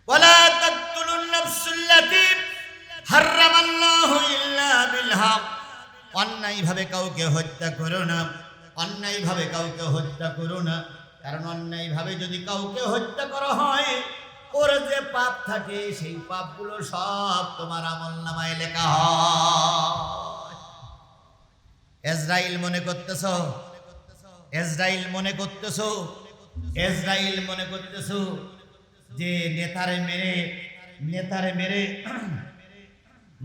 ওয়ালা তাকতুলুন নাফসুল্লাতী হারামাল্লাহু ইল্লা বিল হক। অন্যায়ভাবে কাউকে হত্যা করো না, অন্যায়ভাবে কাউকে হত্যা করো না। কারণ অন্যায়ভাবে যদি কাউকে হত্যা করা হয়, ওর যে পাপ থাকে সেই পাপগুলো সব তোমার আমলনামায় লেখা হয়। ইসরাইল মনে করতেছ, ইসরাইল মনে করতেছ, ইসরাইল মনে করতেছ যে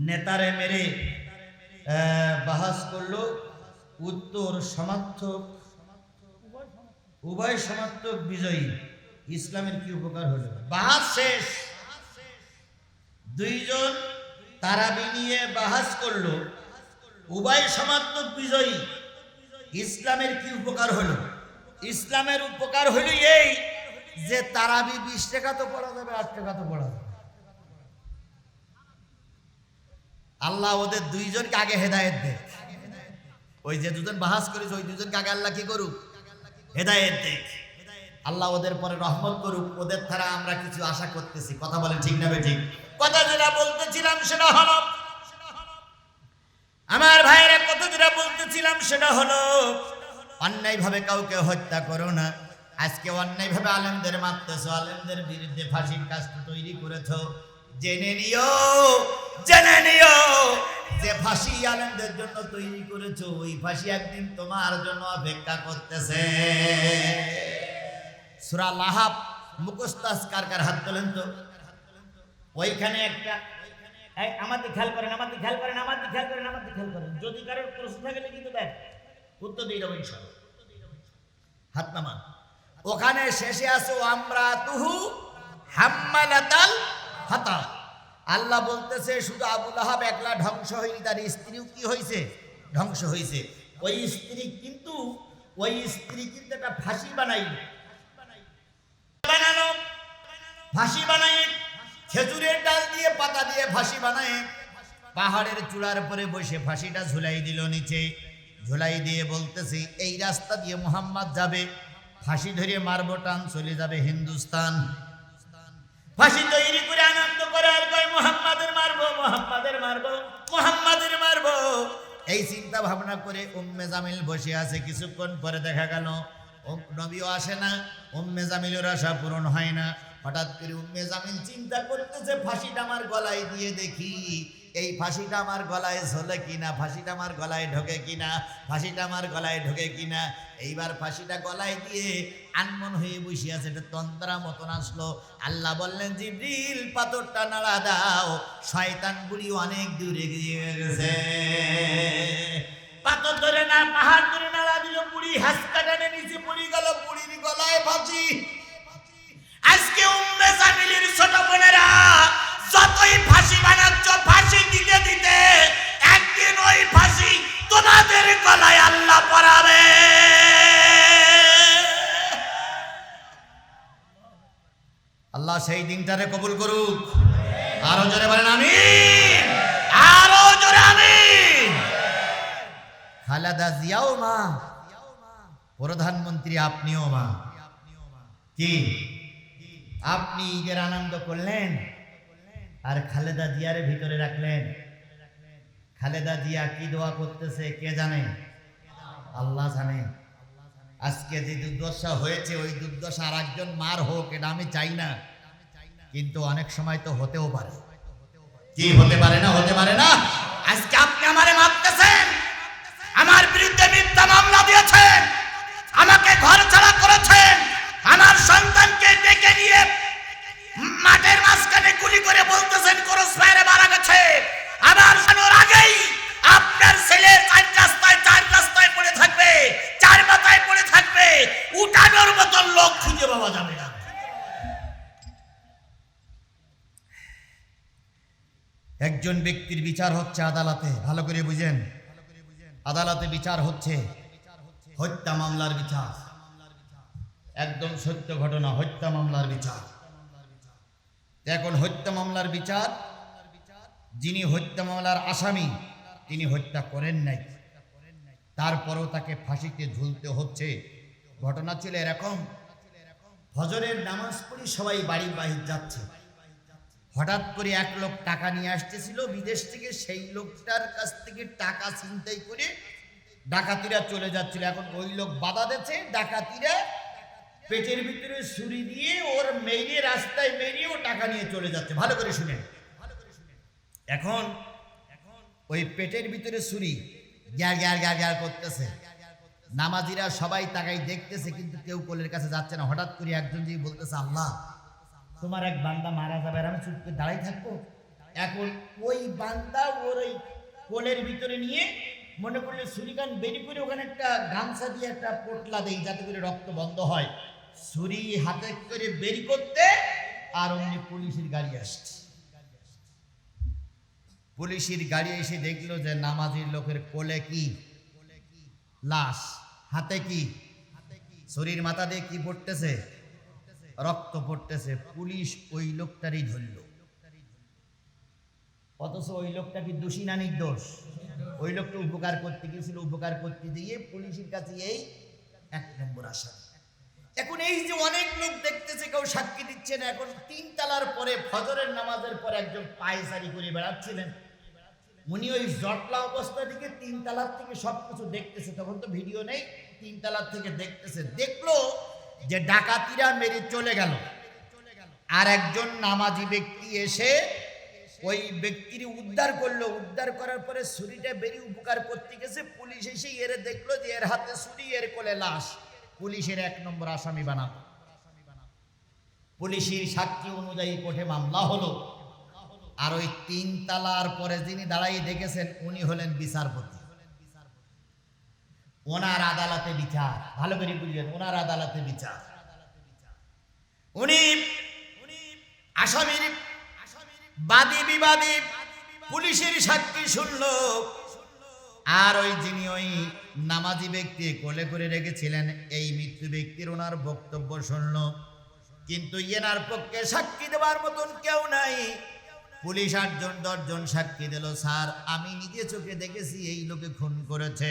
নেতারে মেরে বাহাস করলো, উত্তর সমার্থক উভয় সমার্থক বিজয়ী। ইসলামের কি উপকার হলো? বাহাস শেষ, দুইজন তারাবি নিয়ে বাহাস করলো, উভয় সমার্থক বিজয়ী। ইসলামের কি উপকার হলো? ইসলামের উপকার হলো এই যে তারাবি 20 টাকা তো পড়া যাবে, 8 টাকা তো পড়া যাবে। আল্লাহ ওদের দুইজনকে আগে হেদায়েত দেয়। ওই যে দুজন বাহাস করেছে ওই দুজনকে আগে আল্লাহ কি করুক? হেদায়েত দেয়। আল্লাহ ওদের পরে রহমত করুক। ওদের দ্বারা আমরা কিছু আশা করতেছি। কথা বলেন ঠিক না বেঠিক? কথা যেটা বলতেছিলাম সেটা হলো, আমার ভাইয়েরা কথা যেটা বলতেছিলাম সেটা হলো, অন্যায়ভাবে কাউকে হত্যা করো না। আজকে অন্যায়ভাবে আলেমদের মারতেছো, আলেমদের বিরুদ্ধে ফাঁসির কাজটা তৈরি করেছো। জেনে নিও, জেনে নিও যে ফাঁসি আলেমদের জন্য তৈরি করেছো, ওই ফাঁসি একদিন তোমার জন্য অপেক্ষা করতেছে। সূরা লাহাব মুখস্থ কার কার হাত তোলেন তো? ওইখানে একটা আমাদের খেয়াল করেন, আমাদের খেয়াল করেন, আমাদের খেয়াল করেন, আমাদের খেয়াল করেন। যদি কারোর প্রশ্ন থাকলে কিন্তু দেন, উত্তর দিয়ে দেবো ইনশাআল্লাহ। হাত নামান। ওখানে শেষে আছে আমরাতুহু হাম্মালাতাল হাতাব। আল্লাহ বলতেছে শুধু আবু লাহাব একলা ধ্বংস হয়নি, তার স্ত্রীও কি হয়েছে? ধ্বংস হয়েছে। ওই স্ত্রী কিন্তু একটা ফাঁসি বানানো, ফাঁসি বানায় খেজুরের ডাল দিয়ে পাতা দিয়ে ফাঁসি বানায়, পাহাড়ের চূড়ার পরে বসে ফাঁসিটা ঝুলাই দিল নিচে। ঝুলাই দিয়ে বলতেছে এই রাস্তা দিয়ে মুহাম্মদ যাবে, ফাঁসি ধরে মারবো, টান চলে যাবে হিন্দুস্তান। ফাঁসি তৈরি করে আনন্দ করে আর কয় মুহাম্মাদের মারবো, মুহাম্মাদের মারবো, মুহাম্মাদের মারবো। এই চিন্তা ভাবনা করে উম্মে জামিল বসে আছে। কিছুক্ষণ পরে দেখা গেল নবীও আসে না, উম্মে জামিলের আশা পূরণ হয় না। হঠাৎ করে উম্মে জামিল চিন্তা করতেছে ফাঁসিটা আমার গলায় দিয়ে দেখি, এই ফাঁসিটা আমার গলায় ঝোলে কিনা, ফাঁসিটা আমার গলায় ঢোকে কিনা, ফাঁসিটা আমার গলায় ঢোকে কিনা। এইবার ফাঁসিটা গলায় দিয়ে আনমন হয়ে বসে আছে, এটা তন্ত্রা মতন আসলো। আল্লাহ বললেন জিবরিল পাথরটা নাড়া দাও, শয়তান বুড়ি অনেক দূরে গিয়ে গেছে। পাথর ধরে না পাহাড় ধরে নাড়া দিল, বুড়ি হাসকা টানে নিচে পড়ে গেল, বুড়ির গলায় ফাঁসি। আজকে উম্মে জামিলের ছোট বোনেরা যতই ফাঁসি বানাচ্ছ, ফাঁসি দিতে দিতে একদিন ওই ফাঁসি তোমাদের গলায় আল্লাহ পরাবে। আল্লাহ সেই দিনটারে কবুল করুক। আরো জোরে বলেন আমিন, আরো জোরে আমিন। খালেদা জিয়াও মা, প্রধানমন্ত্রী আপনিও মা। কি আপনি ঈদের আনন্দ করলেন আর খালেদা জিয়ারে ভিতরে রাখলেন? খালেদা জিয়া কি দোয়া করতেছে কে জানে? আল্লাহ জানে। আজকে যে দুর্দশা হয়েছে ওই দুর্দশা আর একজন মার হোক, এটা আমি চাই না, কিন্তু অনেক সময় তো হতেও পারে। কি হতে পারে না? হতে পারে না। আজকে আপনি আমারে মারতেছেন, আমার বিরুদ্ধে মিথ্যা মামলা দিয়েছেন, আমাকে ঘর ছাড়া করেছেন, আমার সন্তানকে ডেকে নিয়ে মাঠের মাঝখানে গুলি করে বলতেছেন একজন ব্যক্তির বিচার হচ্ছে আদালতে, ভালো করে বুঝেন, আদালতে বিচার হচ্ছে হত্যা মামলার বিচার, একদম সত্য ঘটনা, হত্যা মামলার বিচার। এখন হত্যা মামলার বিচার, যিনি হত্যা মামলার আসামি তিনি হত্যা করেন নাই, তারপরেও তাকে ফাঁসিতে ঝুলতে হচ্ছে। ঘটনা ছিল এরকম, ফজরের নামাজ পড়ি সবাই বাড়ি বাহির যাচ্ছে, হঠাৎ করে এক লোক টাকা নিয়ে আসতেছিল বিদেশ থেকে, সেই লোকটার কাছ থেকে টাকা ছিনতাই করে ডাকাতিরা চলে যাচ্ছিল। এখন ওই লোক বাধা দিচ্ছে, ডাকাতিরা পেটের ভিতরে ছুরি দিয়ে ওর মেরে, রাস্তায় মেরে ও টাকা নিয়ে চলে যাচ্ছে। ভালো করে শুনেন, এখন ওই পেটের ভিতরে ছুরি গ্যার গ্যার গ্যার গ্যার করতেছে, নামাজিরা সবাই তাকাই দেখতেছে, কিন্তু কেউ কোলের কাছে যাচ্ছে না। হঠাৎ করে একজন যে বলতেছে, আল্লাহ তোমার এক বান্দা মারা যাবে, আর আমি চুপ করে দাঁড়াই থাকবো? এখন ওই বান্দা ওর ওই কোলের ভিতরে নিয়ে মনে করলে ছুরিকান বেরি করে ওখানে একটা গামছা দিয়ে একটা পোটলা দেই যাতে করে রক্ত বন্ধ হয়। ছুরি হাতে করে বেরি করতে আর অমনি পুলিশের গাড়ি আসছে। পুলিশের গাড়ি এসে দেখলো যে নামাজির লোকের কোলে কি লাশ, হাতে কি, শরীর মাথা দিয়ে কি পড়তেছে, রক্ত পড়তেছে। পুলিশ ওই লোকটারই ধরল, অথচ ওই লোকটা কি দোষী না নির্দোষ? ওই লোকটা উপকার করতে গিয়েছিল, উপকার করতে দিয়ে পুলিশের কাছে এই 1 নম্বর আসামি। এখন এই যে অনেক লোক দেখতেছে, কেউ সাক্ষী দিচ্ছে না। এখন 3 তালার পরে ফজরের নামাজের পরে একজন পায়চারি করে বেড়াচ্ছিলেন, উনি ওই জটলা অবস্থা থেকে 3 তালার থেকে সবকিছু দেখতেছে। তখন তো ভিডিও নেই, 3 তালার থেকে দেখতেছে। দেখলো যে ডাকাতিরা মেরে চলে গেল, আর একজন নামাজি ব্যক্তি এসে ওই ব্যক্তির উদ্ধার করলো। উদ্ধার করার পরে ছুরিটা বেরিয়ে উপকার করতে গেছে, পুলিশ এসে এর দেখলো যে এর হাতে ছুরি, এর কোলে লাশ। পুলিশের 1 নম্বর আসামি বানালো। পুলিশের সাক্ষী অনুযায়ী কোর্টে মামলা হলো। আর ওই 3 তালার পরে যিনি দাঁড়াই দেখেছেন উনি হলেন বিচারপতি। ওনার আদালতে বিচার, ভালো করে বুঝলেন, ওনার আদালতে বিচার। উনি আসামির বাদী বিবাদী পুলিশের সাক্ষী শুনলো, আর ওই যিনি ওই নামাজি ব্যক্তি কোলে করে রেখেছিলেন এই মৃত্যু ব্যক্তির ওনার বক্তব্য শুনলো। কিন্তু এনার পক্ষে সাক্ষী দেওয়ার মতন কেউ নাই। পুলিশ 8 জন 10 জন সাক্ষী দিল, স্যার আমি নিজে চোখে দেখেছি এই লোকে খুন করেছে।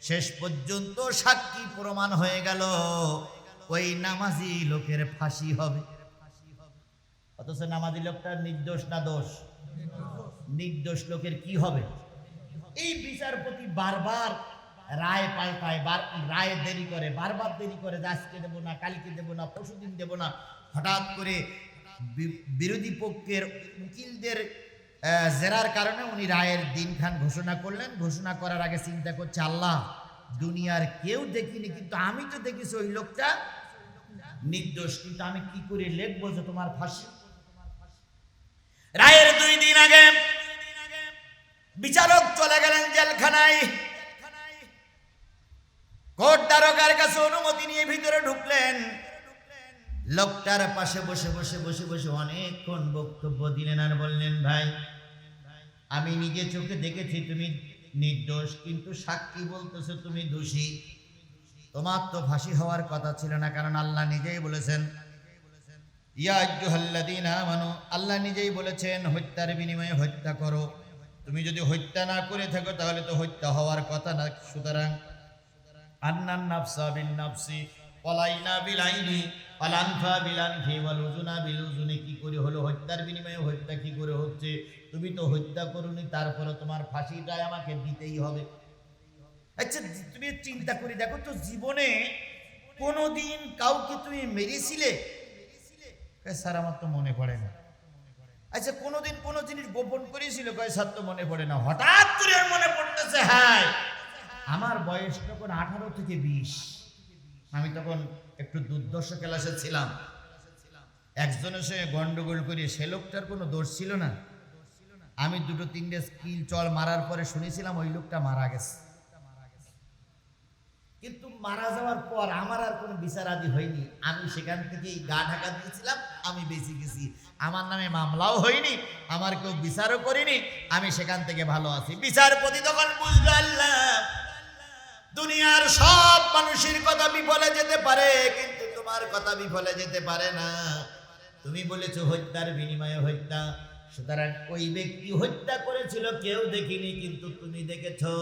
শেষ পর্যন্ত সাক্ষী প্রমাণ হয়ে গেল ওই নামাজি লোকের ফাঁসি হবে। অথচ নামাজি লোকটা নির্দোষ না দোষ? নির্দোষ লোকের কি হবে? এই বিচারপতি বারবার রায় পাল্টায়, রায় দেরি করে, বারবার দেরি করে, আজকে দেবো না, কালকে দেবো না, পরশুদিন দেবো না। হঠাৎ করে বিরোধী পক্ষের উকিলদের জেরার কারণে উনি রায়ের দিনখান ঘোষণা করলেন। ঘোষণা করার আগে চিন্তা করছে, আল্লাহ দুনিয়ার কেউ দেখিনি, কিন্তু আমি তো দেখেছি ওই লোকটা নির্দোষ, কিন্তু আমি কি করে লিখবো যে তোমার ফাঁসি? রায়ের 2 দিন আগে বিচারক চলে গেলেন জেলখানায়। কোর্ট দারোগার কাছে অনুমতি নিয়ে ভিতরে ঢুকলেন। লোকটার পাশে বসে বসে বসে বসে অনেকক্ষণ বক্তব্য দিলেন আর বললেন, ভাই আমি নিজে চোখে দেখেছি তুমি নির্দোষ, কিন্তু সাক্ষী বলতেছে তুমি দোষী। তোমার তো ফাঁসি হওয়ার কথা ছিল না, কারণ আল্লাহ নিজেই বলেছেন, ইয়া আইয়ুহাল্লাযীনা আমানু, আল্লাহ নিজেই বলেছেন হত্যার বিনিময়ে হত্যা করো। তুমি যদি হত্যা না করে থাকো তাহলে তো হত্যা হওয়ার কথা না। সুতরাং আন্নান নাফসা বিন নাফসি ওয়াল আইনা বিল আইনি ওয়াল আনফা বিল আনফি ওয়াল উযুনা বিল উযুনি। কি করে হলো? হত্যার বিনিময়ে হত্যা কি করে হচ্ছে? তুমি তো হত্যা করোনি, তারপরে তোমার ফাঁসিটা আমাকে দিতেই হবে। আচ্ছা তুমি চিন্তা করে দেখো তো, জীবনে কোনোদিন কাউকে তুমি মেরেছিলে? স্যার আমার তো মনে পড়ে না। আচ্ছা কোনোদিন কোনো জিনিস গোপন করেছিল? স্যার তো মনে পড়ে না। হঠাৎ করে মনে পড়তেছে, হ্যাঁ আমার বয়স তখন 18 থেকে 20। আমি তখন একটু দুর্দর্শ ক্লাসে ছিলাম। একজনের সঙ্গে গন্ডগোল করি, সে লোকটার কোনো দোষ ছিল না। আমি 2-3টে স্কিল চল মারার পরে শুনেছিলাম ওই লোকটা মারা গেছে। কিন্তু মারা যাওয়ার পর আমার আর কোনো বিচার আদি হয়নি, আমি সেখান থেকেই গা ঢাকা দিয়েছিলাম, আমি বেঁচে গেছি, আমার নামে মামলাও হয়নি, আমার কেউ বিচারও করিনি, আমি সেখান থেকে ভালো আছি। বিচারপতি তখন বুঝলো আল্লাহ দুনিয়ার সব মানুষের কথা বিফলে যেতে পারে, কিন্তু তোমার কথা বিফলে যেতে পারে না। তুমি বলেছো হত্যার বিনিময়ে হত্যা, সুতরাং ওই ব্যক্তি হত্যা করেছিল কেউ দেখিনি, কিন্তু তুমি দেখেছো।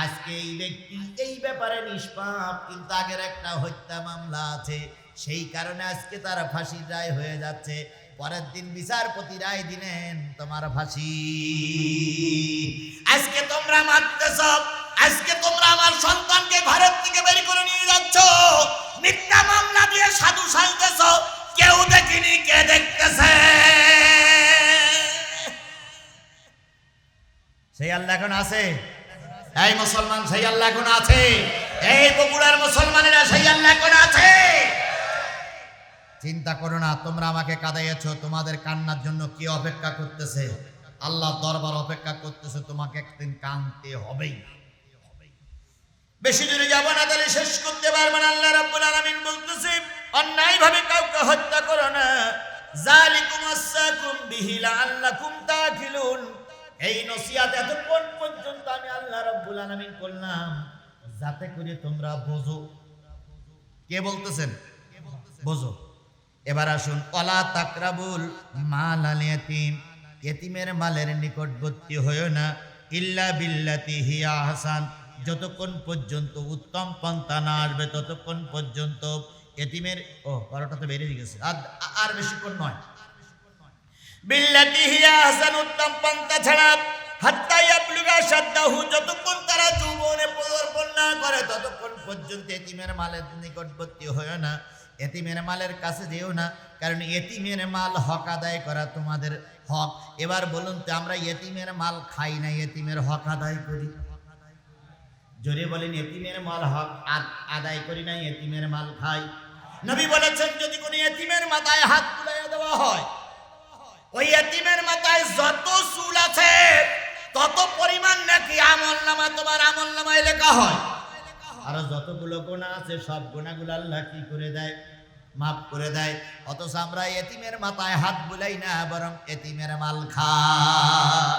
আজকে এই ব্যক্তি এই ব্যাপারে নিষ্পাপ, কিন্তু আগের একটা হত্যা মামলা আছে, সেই কারণে আজকে তার ফাঁসির রায় হয়ে যাচ্ছে। পরের দিন বিচারপতি রায় দিলেন তোমার ফাঁসি। আজকে তোমরা মারতেছ, আজকে তোমরা আমার সন্তানকে ঘরের থেকে বের করে নিয়ে যাচ্ছ, মিথ্যা মামলা দিয়ে সাধু সাজতেছ, কেউ দেখিনি, কে দেখতেছে? সেই আল্লাহ এখন আছে? এই মুসলমান, সেই আল্লাহ এখন আছে? এই বগুড়ার মুসলমানেরা সেই আল্লাহ এখন আছে? চিন্তা করো না, তোমরা আমাকে কাঁদাইয়েছো, তোমাদের কান্নার জন্য কি অপেক্ষা করতেছে? আল্লাহ দরবার অপেক্ষা করতেছে, তোমাকে একদিন কাঁদতে হবেই। বেশি দূরে যাব না, তাহলে শেষ করতে পারবে না। আল্লাহ রাব্বুল আলামিন বলতেছে অন্যায় ভাবে কাউকে হত্যা করো না। যালিকুম আসসাকুম বিহি লাআল্লাকুম তাকিলুন। এই নসিহত এতক্ষণ পর্যন্ত আমি আল্লাহ রাব্বুল আলামিন করলাম যাতে করে তোমরা বোঝো। কে বলতেছেন? বোঝো। এবার আসুন, ওয়ালা তাকরাবুল মালাল ইয়াতীম, ইতিমের মালের নিকটবর্তী হয়ো না, ইল্লা বিল্লাতি হিয়া আহসান, যতক্ষণ পর্যন্ত উত্তম পন্থা না আসবে ততক্ষণ পর্যন্ত এতিমের 12টা তো বেরিয়ে গেছে, আর বেশিক্ষণ নয়। বিল্লাতি হিয়া আহসান, উত্তম পন্থা ছাড়া, হাত্তা ইয়াবলুগা শাদ্দাহু, যতক্ষণ তারা যৌবনে পদার্পণ না করে ততক্ষণ পর্যন্ত এতিমের মালের নিকটবর্তী হয়ো না, এতিমের মালের কাছে যেও না, কারণ এতিমের মাল হক আদায় করা তোমাদের হক। এবার বলুন তো, আমরা এতিমের মাল খাই না, এতিমের হক আদায় করি? জোরে বলেন, এতিমের মাল হক আদায় করি না, এতিমের মাল খাই। নবী বলেছেন যদি কোনো এতিমের মাথায় হাত বুলাইয়া দেওয়া হয়, ওই এতিমের মাথায় যত চুল আছে তত পরিমাণ নাকি আমলনামা, তোমার আমলনামায় লেখা হয়। আর যতগুলো গুনাহ আছে সব গুনাহগুলো আল্লাহ কি করে দেয়? মাফ করে দেয়। অথচ আমরা এতিমের মাথায় হাত বুলাই না, বরং এতিমের মাল খাই।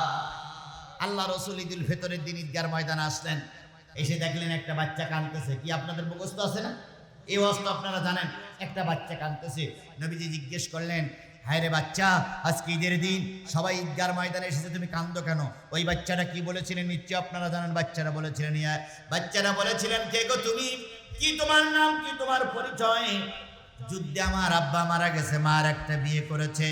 আল্লাহ রাসূল ঈদুল ফিতরের দিন ঈদগার ময়দানে আসলেন, এসে দেখলেন একটা বাচ্চা কাঁদতেছে। কি আপনাদের মুখস্থ আছে না? এই অবস্থা আপনারা জানেন, একটা বাচ্চা কাঁদতেছে। নবীজি জিজ্ঞেস করলেন, হায় রে বাচ্চা, আজকে ঈদের দিন সবাই ঈদগার ময়দানে এসেছে, তুমি কাঁদো কেন? ওই বাচ্চাটা কি বলেছিলেন নিশ্চয় আপনারা জানেন। বাচ্চারা বলেছিলেন, কে গো তুমি? কি তোমার নাম, কি তোমার পরিচয়? যুদ্ধে আমার আব্বা মারা গেছে, মার একটা বিয়ে করেছে,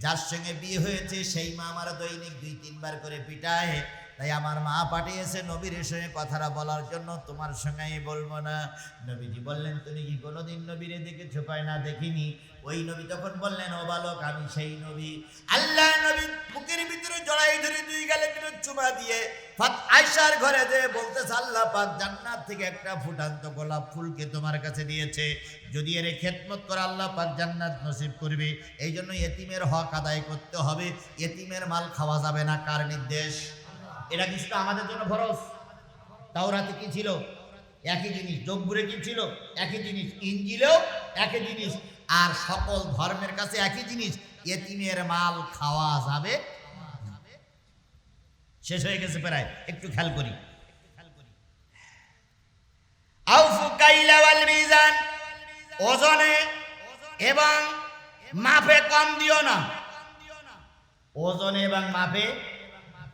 যার সঙ্গে বিয়ে হয়েছে সেই মা আমার দৈনিক 2-3 বার করে পিটায়, তাই আমার মা পাঠিয়েছে নবীর সঙ্গে কথাটা বলার জন্য, তোমার সঙ্গে বলবো না। নবীজি বললেন, তুমি কি কোনোদিন নবীরে দেখেছো? কয় না, দেখিনি। ওই নবী তখন বললেন, ও বালক, আমি সেই নবী। আল্লাহ নবী বুকের ভিতরে জড়াই ধরে 2 গালে চুমা দিয়ে আয়েশার ঘরে যে বলতেছে, আল্লাহ পাক জান্নাত থেকে একটা ফুটান্ত গোলাপ ফুলকে তোমার কাছে দিয়েছে, যদি এর খেদমত করে আল্লাহ পাক জান্নাত নসিব করবে। এই জন্য এতিমের হক আদায় করতে হবে, এতিমের মাল খাওয়া যাবে না। কার নির্দেশ? এটা কিছু আমাদের জন্য ফরজ। তাওরাতে কি ছিল? একই জিনিস। জব্বুরে কি ছিল? একই জিনিস। ইনজিলেও একই জিনিস। আর সকল ধর্মের কাছে একই জিনিস, এতিমের মাল খাওয়া যাবে। শেষ হয়ে গেছে প্রায়, একটু খেয়াল করি। আউফু কাইলা ওয়াল মিজান, ওজনে এবং মাপে কম দিও না। ওজনে এবং মাপে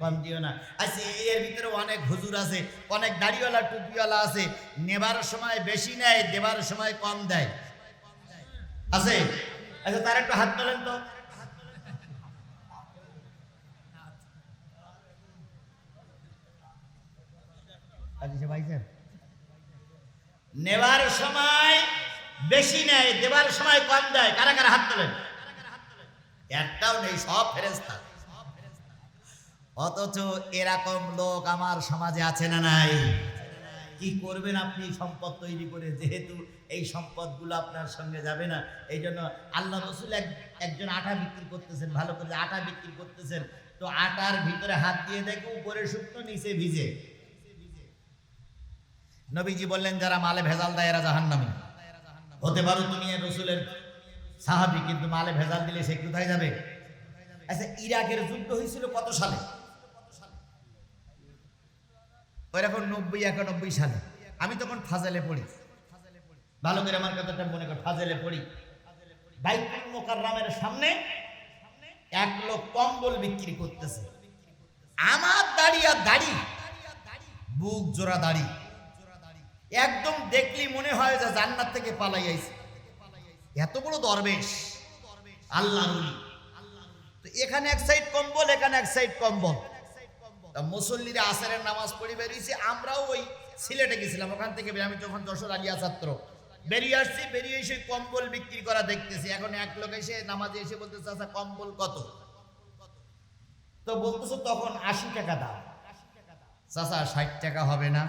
কম দিও না। আচ্ছা, এর ভিতরে অনেক হুজুর আছে, অনেক দাড়িওয়ালা টুপিওয়ালা আছে, নেবার সময় বেশি নেয়, দেবার সময় কম দেয়, আছে? আচ্ছা, তার একটু হাত তোলেন তো। নেবার সময় বেশি নেয়, দেবার সময় কম দেয়, কারা কারা হাত তোলেন? একটাও নেই, সব ফেরেশতা। অথচ এরকম লোক আমার সমাজে আছে না নাই? কি করবেন আপনি সম্পদ তৈরি করে, যেহেতু এই সম্পদগুলো আপনার সঙ্গে যাবে না। এই জন্য আল্লাহ রাসূল একজন আটা বিক্রি করতেছেন, ভালো করে আটা বিক্রি করতেছেন, তো আটার ভিতরে হাত দিয়ে দেখে উপরে শুকনো নিচে ভিজে। নবীজি বললেন যারা মালে ভেজাল দেয় এরা জাহান্নামী। হতে পারো তুমি রসুলের সাহাবী, কিন্তু মালে ভেজাল দিলে সে কোথায় যাবে? আচ্ছা, ইরাকের যুদ্ধ হয়েছিল কত সালে? ওইরকম 90-91 সালে। আমি তখন ফাজেলে পড়ি, ভালো করে আমার কথাটা মনে কর, ফাজেলে পড়ি। বাইতুল মুকাররমের সামনে এক লোক কম্বল বিক্রি করতেছে। আমার দাড়ি আর দাড়ি, বুক জোড়া দাড়ি, একদম দেখলি মনে হয় যে জান্নাত থেকে পালাই আইছে। এত বড় দরবেশ, আল্লাহর ওলি। তো এখানে এক সাইড কম্বল, এখানে এক সাইড কম্বল। মুসল্লিরা আসরের নামাজ পড়ে বেরিয়েছে। আমরাও ওই সিলেটে গেছিলাম, ওখান থেকে আমি যখন যশোর আলিয়া ছাত্র বেরিয়ে আসছি, বেরিয়ে এসে কম্বল বিক্রি করা দেখতেছি। এখন এক লোক এসে নামাজে এসে বলতেছে আচ্ছা কম্বল কত? তো বলতেছে তখন 80 টাকা দাম। চাচা 60 টাকা হবে না?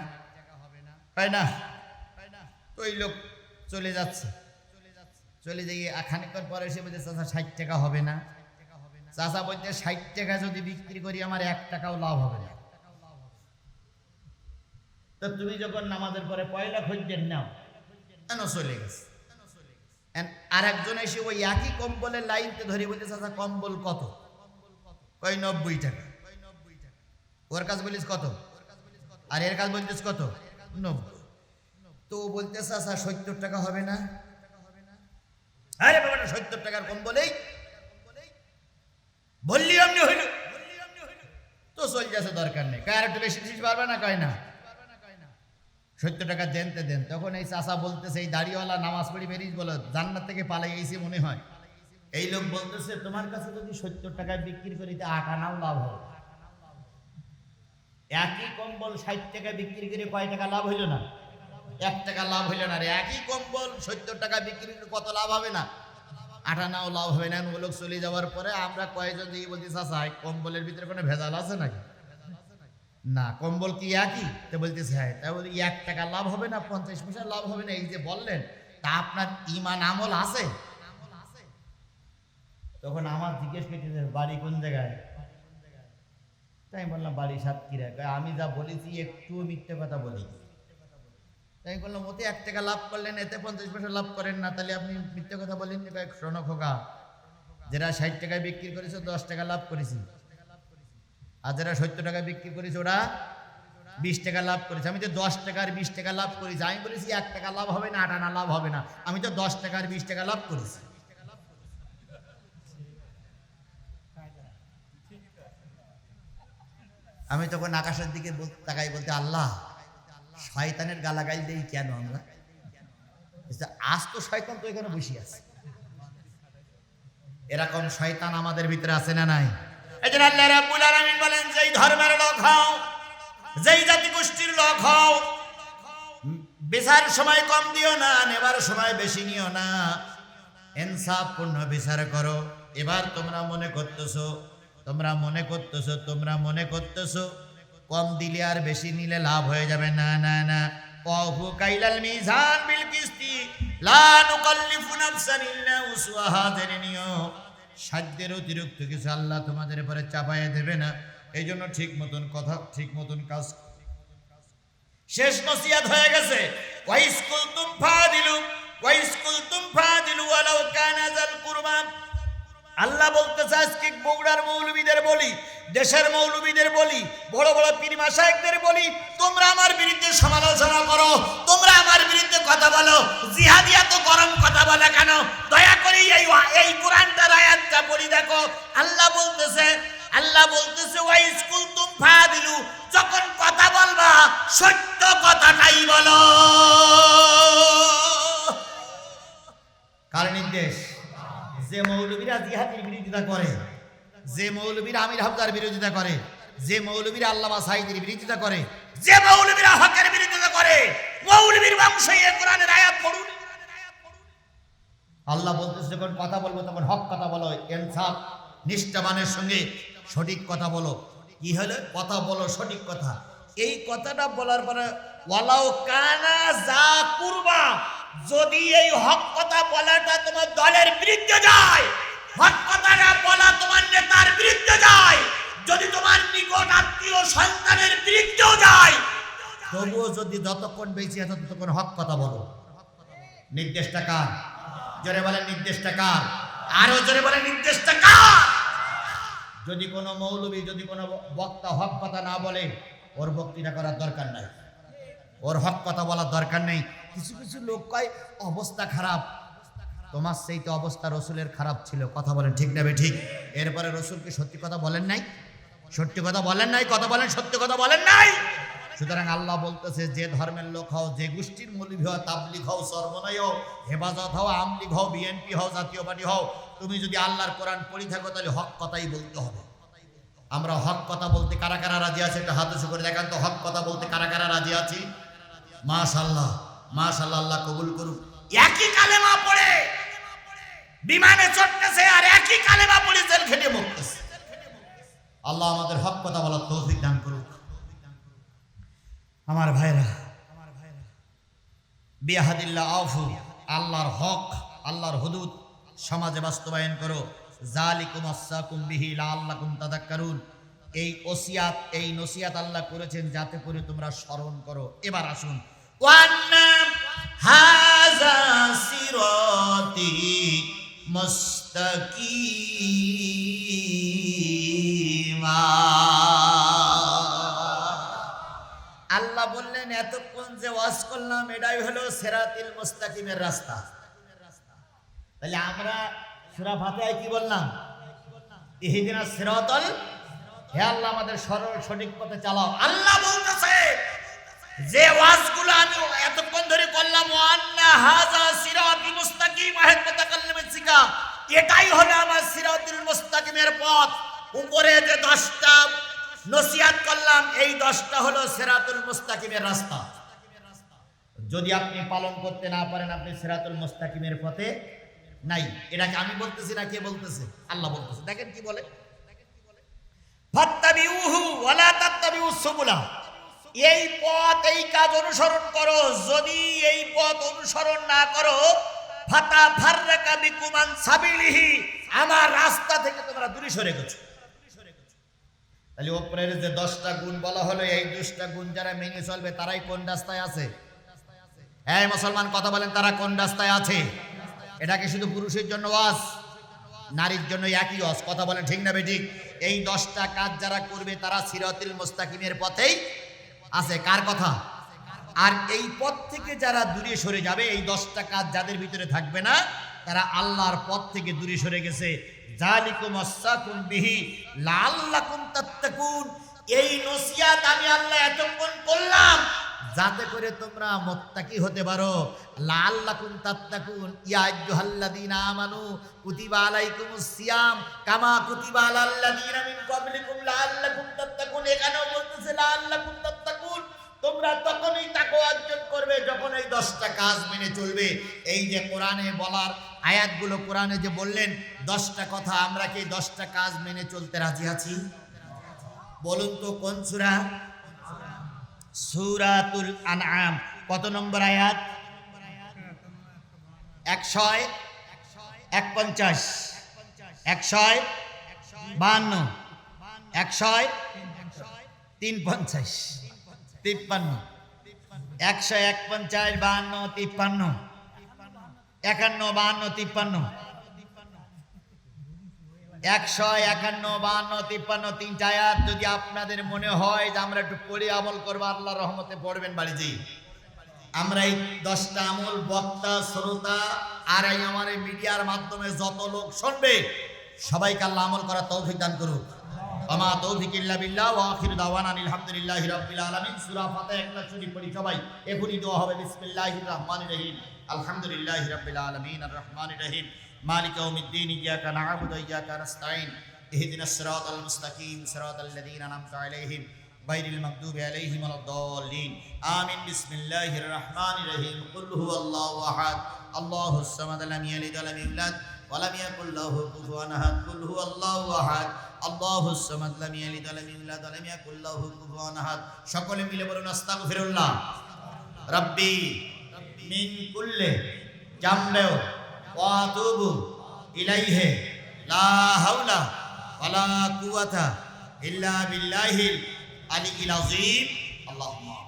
তাই না? তো ওই লোক চলে যাচ্ছে, চলে যাই খানিকক্ষণ পরে এসে বলছে চাচা 60 টাকা হবে না? চাচা বলতে 60 টাকা যদি বিক্রি করি আমার 1 টাকাও লাভ হবে না। তো তুমি যখন নামাজের পরে পয়লা খদ্দের নাও কেন? চলে গেছে। আর একজন এসে ওই একই কম্বলের লাইনতে ধরে বলতে চাচা কম্বল কত? কই 90 টাকা। ওর কাছে বলিস কত? আর এর কাছে বলতিস কত? 90। তো বলতে চাচা 70 টাকা হবে না? আরে বাবা 70 টাকার কম্বলেই বললি আপনি হইল। তো চল যাচ্ছে, দরকার নেই। কার একটু বেশি বেশি পারবে না? কয় না 70 টাকা দেনতে দেন। তখন এই চাচা বলতেছে, এই দাড়িওয়ালা নামাজ পড়ি বেরিয়ে বলো জান্নাত থেকে পালাই গেছি মনে হয়। এই লোক বলতেছে তোমার কাছে যদি 70 টাকায় বিক্রি করি তা 8 আনাও লাভ হবে। একই কম্বল 60 টাকা বিক্রি করে কয় টাকা লাভ হইল না? 1 টাকা লাভ হইল না রে। একই কম্বল 70 টাকা বিক্রি করে কত লাভ হবে না? 8 আনাও লাভ হবে না। ও লোক চলে যাওয়ার পরে আমরা কয়েকজন দিয়ে বলছি চাচা কম্বলের ভিতরে কোনো ভেজাল আছে নাকি? না, কম্বল কি একই? তো বলতেছে হ্যাঁ। তাই বলি 1 টাকা লাভ হবে না, 50 পয়সা লাভ হবে না? এই যে বললেন, তা আপনার ইমান আমল আছে? তখন আমার জিজ্ঞেস করতেছে বাড়ি কোন জায়গায়? তাই বললাম বাড়ি সাতক্ষীরা। আমি যা বলেছি একটু মিথ্যে কথা বলি? তাই বললাম ওতে 1 টাকা লাভ করলেন, এতে 50 পয়সা লাভ করেন না, তাহলে আপনি মিথ্যে কথা বলেন। শোনো খোকা, যারা 60 টাকায় বিক্রি করেছে 10 টাকা লাভ করেছি, আর যারা 70 টাকা বিক্রি করেছে ওরা 20 টাকা লাভ করেছে। আমি তো 10 টাকার 20 টাকা লাভ করেছি। আমি বলেছি 1 টাকা লাভ হবে না, 8 আনা লাভ হবে না। আমি তো 10 টাকার 20 টাকা লাভ করেছি। আমি তখন আকাশের দিকে তাকাই বলতে আল্লাহ শয়তানের গালাগাল দেই কেন আমরা? আজ তো শয়তান তো এখানে বসে আছে। এরকম শয়তান আমাদের ভিতরে আছে না নাই? এই জন্য আল্লাহ রাব্বুল আলামিন বলেন যেই ধর্মের লোক হও, যেই জাতি গোষ্ঠীর লোক হও, বিচার সময় কম দিও না, নেবার সময় বেশি নিও না, ইনসাফপূর্ণ বিচার করো। এবার তোমরা মনে করতেছো কম দিলে আর বেশি নিলে লাভ হয়ে যাবে। না না না, ওয়াহু কাইলাল মিজান বিল কিসতি লা নুকাল্লিফু নাফসান ইল্লা উসওয়াহা। জেনে নিও সাধ্যের অতিরিক্ত কিছু আল্লাহ তোমাদের উপরে চাপাইয়ে দেবে না। এই জন্য ঠিক মতন কথা, ঠিক মতন কাজ। শেষ নসিহত হয়ে গেছে। ওয়াইসকুলতুম ফাদিলু ওয়ালাউ কানা যাল কুরবা। আল্লাহ বলতেছে আজকে বগুড়ার মৌলবীদের বলি, দেশের মৌলবীদের বলি, বড় বড় পীর মাশায়েখদের বলি, তোমরা আমার বিরুদ্ধে সমালোচনা করো, তোমরা আমার বিরুদ্ধে কথা বলো, জিহাদি এত গরম কথা বলে কেন? দয়া করে এই কোরআনটার আয়াতটা পড়ি দেখো। আল্লাহ বলতেছে ওয়াইসকুলতুম ফাদিলু, যখন কথা বলবা সত্য কথাটাই বলো। কার নির্দেশ? যে মৌলবীরা জিহাদের বিরোধিতা করে, যে মৌলবীরা আমির হামজার বিরোধিতা করে, যে মৌলবীরা আল্লামা সাঈদীর বিরোধিতা করে, যে মৌলবীরা হকের বিরোধিতা করে, মৌলবীর বংশই এই কোরআনের আয়াত পড়ুন। আল্লাহ বলতেছে যখন কথা বলবো তখন হক কথা বলো, ইনসাফ নিষ্ঠাবানের সঙ্গে সঠিক কথা বলো। কি হলো? কথা বলো সঠিক কথা। এই কথাটা বলার পরে ওয়ালাউ কানা যা কুরবা, যদি এই হক কথা বলাটা তোমার দলের বিরুদ্ধে যায়, হক কথাটা বলা তোমার নেতার বিরুদ্ধে যায়, যদি তোমার নিকট আত্মীয় সন্তানের বিরুদ্ধেও যায়, তবুও যদি যতক্ষণ বেঁচে আছো ততক্ষণ হক কথা বলো। নির্দেশটা কার? জোরে বলেন নির্দেশটা কার? আরো জোরে বলেন নির্দেশটা কার? যদি কোনো মৌলবী, যদি কোনো বক্তা হক কথা না বলে, ওর বক্তৃতা করার দরকার নাই, ওর হক কথা বলার দরকার নেই। কিছু কিছু লোক কয় অবস্থা খারাপ, তোমার সেই তো অবস্থা রসুলের খারাপ ছিল। কথা বলেন ঠিক নেবে ঠিক? এরপরে রসুলকে সত্যি কথা বলেন নাই? সত্যি কথা বলেন নাই? কথা বলেন সত্যি কথা বলেন নাই? সুতরাং আল্লাহ বলতেছে, যে ধর্মের লোক হও, যে গোষ্ঠীর মৌলবী হও, তাবলিগ হও, সর্বনয় হও, হেফাজত হও, আমলিগ হও, বিএনপি হও, জাতীয় পার্টি হও, তুমি যদি আল্লাহর কোরআন পড়ি থাকো তাহলে হক কথাই বলতে হবে। আমরা হক কথা বলতে কারা কারা রাজি আছে? একটা হাত উঁচু করে দেখান তো, হক কথা বলতে কারা কারা রাজি আছি? মাশাআল্লাহ মাশাআল্লাহ, আল্লাহ কবুল করুক। একই কালেমা পড়ে বিমানে চড়তেছে আর একই কালেমা পড়ে জেল খেটে মরতেছে। আল্লাহ আমাদের হক কথা বলার তৌফিক দান করুক। আমার ভাইরা, বিয়াহাদিল্লাহ আফু, আল্লাহর হক, আল্লাহর হুদুদ সমাজে বাস্তবায়ন করো। জালিকুম আসসাকুম বিহি লাআল্লাকুম তাযাক্কারুন। এই ওসিয়াত, এই নসিহাত আল্লাহ করেছেন যাতে করে তোমরা স্মরণ করো। এবার আসুন, ওয়ান্না হাযা সিরাতি মুস্তাকিমা। আল্লাহ বললেন এতক্ষণ যে ওয়াজ করলাম এটাই হলো সিরাতুল মুস্তাকিমের রাস্তা। তাহলে আমরা সূরা ফাতিহায় কি বললাম? ইহদিনাস সিরাতাল, হে আল্লাহ আমাদের সরল সঠিক পথে চালাও। আল্লাহ বলতেছে যে ওয়াজগুলো আমি এতক্ষণ ধরে করলাম, ওয়ান্না হাযা সিরাতুল মুস্তাকিম, এটাই হলো আমার সিরাতুল মুস্তাকিমের পথ। উপরে যে 10টা নসিহত করলাম, এই 10টা হলো সিরাতুল মুস্তাকিমের রাস্তা। যদি আপনি পালন করতে না পারেন, আপনি সিরাতুল মুস্তাকিমের পথে নাই। এটাকে আমি বলতেছি না, কে বলতেছে? আল্লাহ বলতেছে। দেখেন কি বলে, ফাত্তাবিউহু ওয়ালা তাত্তাবিউস সুবুলা। এই পথ, এই কাজ অনুসরণ করো। যদি এই পথ অনুসরণ না করো, ফাতাফাররাকা বিকুম আন সাবিলিহি, আমার রাস্তা থেকে তোমরা দূরে সরে গেছো। তাহলে উপরের যে 10টা গুণ বলা হলো, এই 10টা গুণ যারা মেনে চলবে তারাই কোন রাস্তায় আছে? এই মুসলমান কথা বলেন, তারা কোন রাস্তায় আছে? এটা কি শুধু পুরুষের জন্য ওয়াজ? নারীর জন্য একই ওয়াজ। কথা বলেন ঠিক না বেঠিক? এই 10টা কাজ যারা করবে তারা সিরাতুল মুস্তাকিমের পথেই আছে। কার কথা? আর এই পথ থেকে যারা দূরে সরে যাবে, এই 10টা কাজ যাদের ভিতরে থাকবে না, তারা আল্লাহর পথ থেকে দূরে সরে গেছে। জালিকুম আসসাকুম বিহি লাআল্লাকুম তাত্তাকুন। এই নসিহত আমি আল্লাহ এতক্ষণ করলাম যাতে করে তোমরা মুত্তাকি হতে পারো। লাআল্লাকুম তাত্তাকুন, ইয়া আইয়ুহাল্লাযীনা আমানু কুতিবা আলাইকুমুস সিয়াম কামা কুতিবা আলাল্লাযীনা মিন ক্বাবলিকুম লাআল্লাকুম তাত্তাকুন। এখানেও বলতেছে লাআল্লাকুম তাত্তাকুন। তোমরা তখনই তাকওয়া অর্জন করবে যখন এই 10টা কাজ মেনে চলবে। এই যে কোরআনে বলার আয়াতগুলো, কোরআনে যে বললেন 10টা কথা, আমরা কি 10টা কাজ মেনে চলতে রাজি আছি? বলুন তো কোন সূরা? সূরাতুল আনআম। কত নম্বর আয়াত? 151, 152, 152, 153, 53, 151, 52, 53, 51, 52, 53, 151, 52, 53, 3টা আয়াত। যদি আপনাদের মনে হয় যে আমরা একটু পড়ে আমল করবো, আল্লাহর রহমতে পড়বেন বাড়িতে। আমরা এই 10টা আমল বক্তা, শ্রোতা আর এই আমার এই মিডিয়ার মাধ্যমে যত লোক শুনবে, সবাইকে আল্লাহ আমল করার তৌফিক দান করুক। আমা তৌফিক ইল্লা বিল্লাহ ওয়া আখিরু দাওয়ানা আলহামদুলিল্লাহি রাব্বিল আলামিন। সূরা ফাতিহা একলা শুনি পড়ি সবাই। এখনই দোয়া হবে, বিসমিল্লাহির রহমানির রহিম, আলহামদুলিল্লাহি রাব্বিল আলামিন আর রহমানির রহিম, মালিক ইয়াউমিদ্দিন, ইয়্যাকা না'বুদু ওয়া ইয়্যাকা নাস্তাঈন, ইহদিনাস সিরাতাল মুস্তাকিম, সিরাতাল লাযীনা আন'আমতা আলাইহিম গায়রিল মাগদুবি আলাইহিম ওয়ালাদ-দাল্লিন। আমিন। বিসমিল্লাহির রহমানির রহিম। কুল হুয়াল্লাহু আহাদ, আল্লাহুস সামাদ, লাম ইয়ালিদ ওয়া লাম ইউলাদ ওয়া লাম ইয়াকুল লাহু কুফুয়ান আহাদ। কুল হুয়াল্লাহু আহাদ, আল্লাহুস সামাদ, লাম ইয়ালিদ ওয়া লাম ইউলাদ ওয়া লাম ইয়াকুল লাহু কুফুয়ান আহাদ। সকলে মিলে বলুন আস্তাগফিরুল্লাহ রাব্বি মিন কুল্লি জামবি ওয়া আতুবু ইলাইহি লা হাওলা ওয়ালা কুওয়াতা ইল্লা বিল্লাহিল আলিয়্যিল আযীম। আল্লাহুম্মা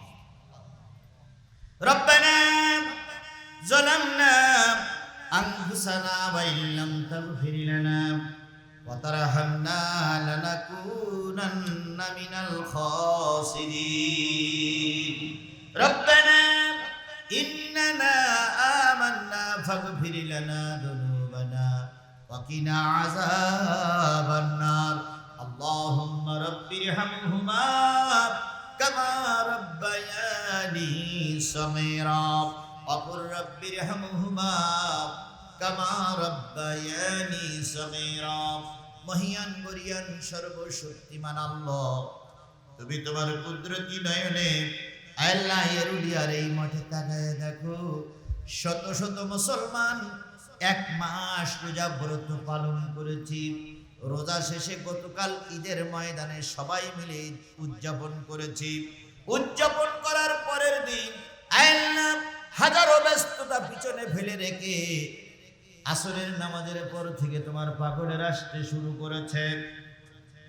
রব্বানা যালামনা আনফুসানা ওয়া ইল্লাম তাগফির লানা ওয়া তারহামনা লানাকুনান্না মিনাল খাসিরিন। রব্বানা ইন্নানা আমান্না ফাগফির লানা যুনুবানা ওয়া কিনা আযাবান নার। আল্লাহুম্মা রাব্বিরহামহুমা কামা রাব্বায়ানি সগীরা ওয়া কুর রাব্বিরহামহুমা কামা রাব্বায়ানি সগীরা। মহিয়ান গরিয়ান সর্বশক্তিমান আল্লাহ, তুমি তোমার কুদরতি নয়নে আল্লাহ এরুলিয়ার এই মাঠে তাকায় দেখো, শত শত মুসলমান এক মাস রোজা ব্রত পালন করেছি। রোজা শেষে গতকাল ঈদের ময়দানে সবাই মিলে উদযাপন করেছি। উদযাপন করার পরের দিন আল্লাহ হাজারো ব্যস্ততা পিছনে ফেলে রেখে আসরের নামাজের পর থেকে তোমার পাগলের আসতে শুরু করেছে।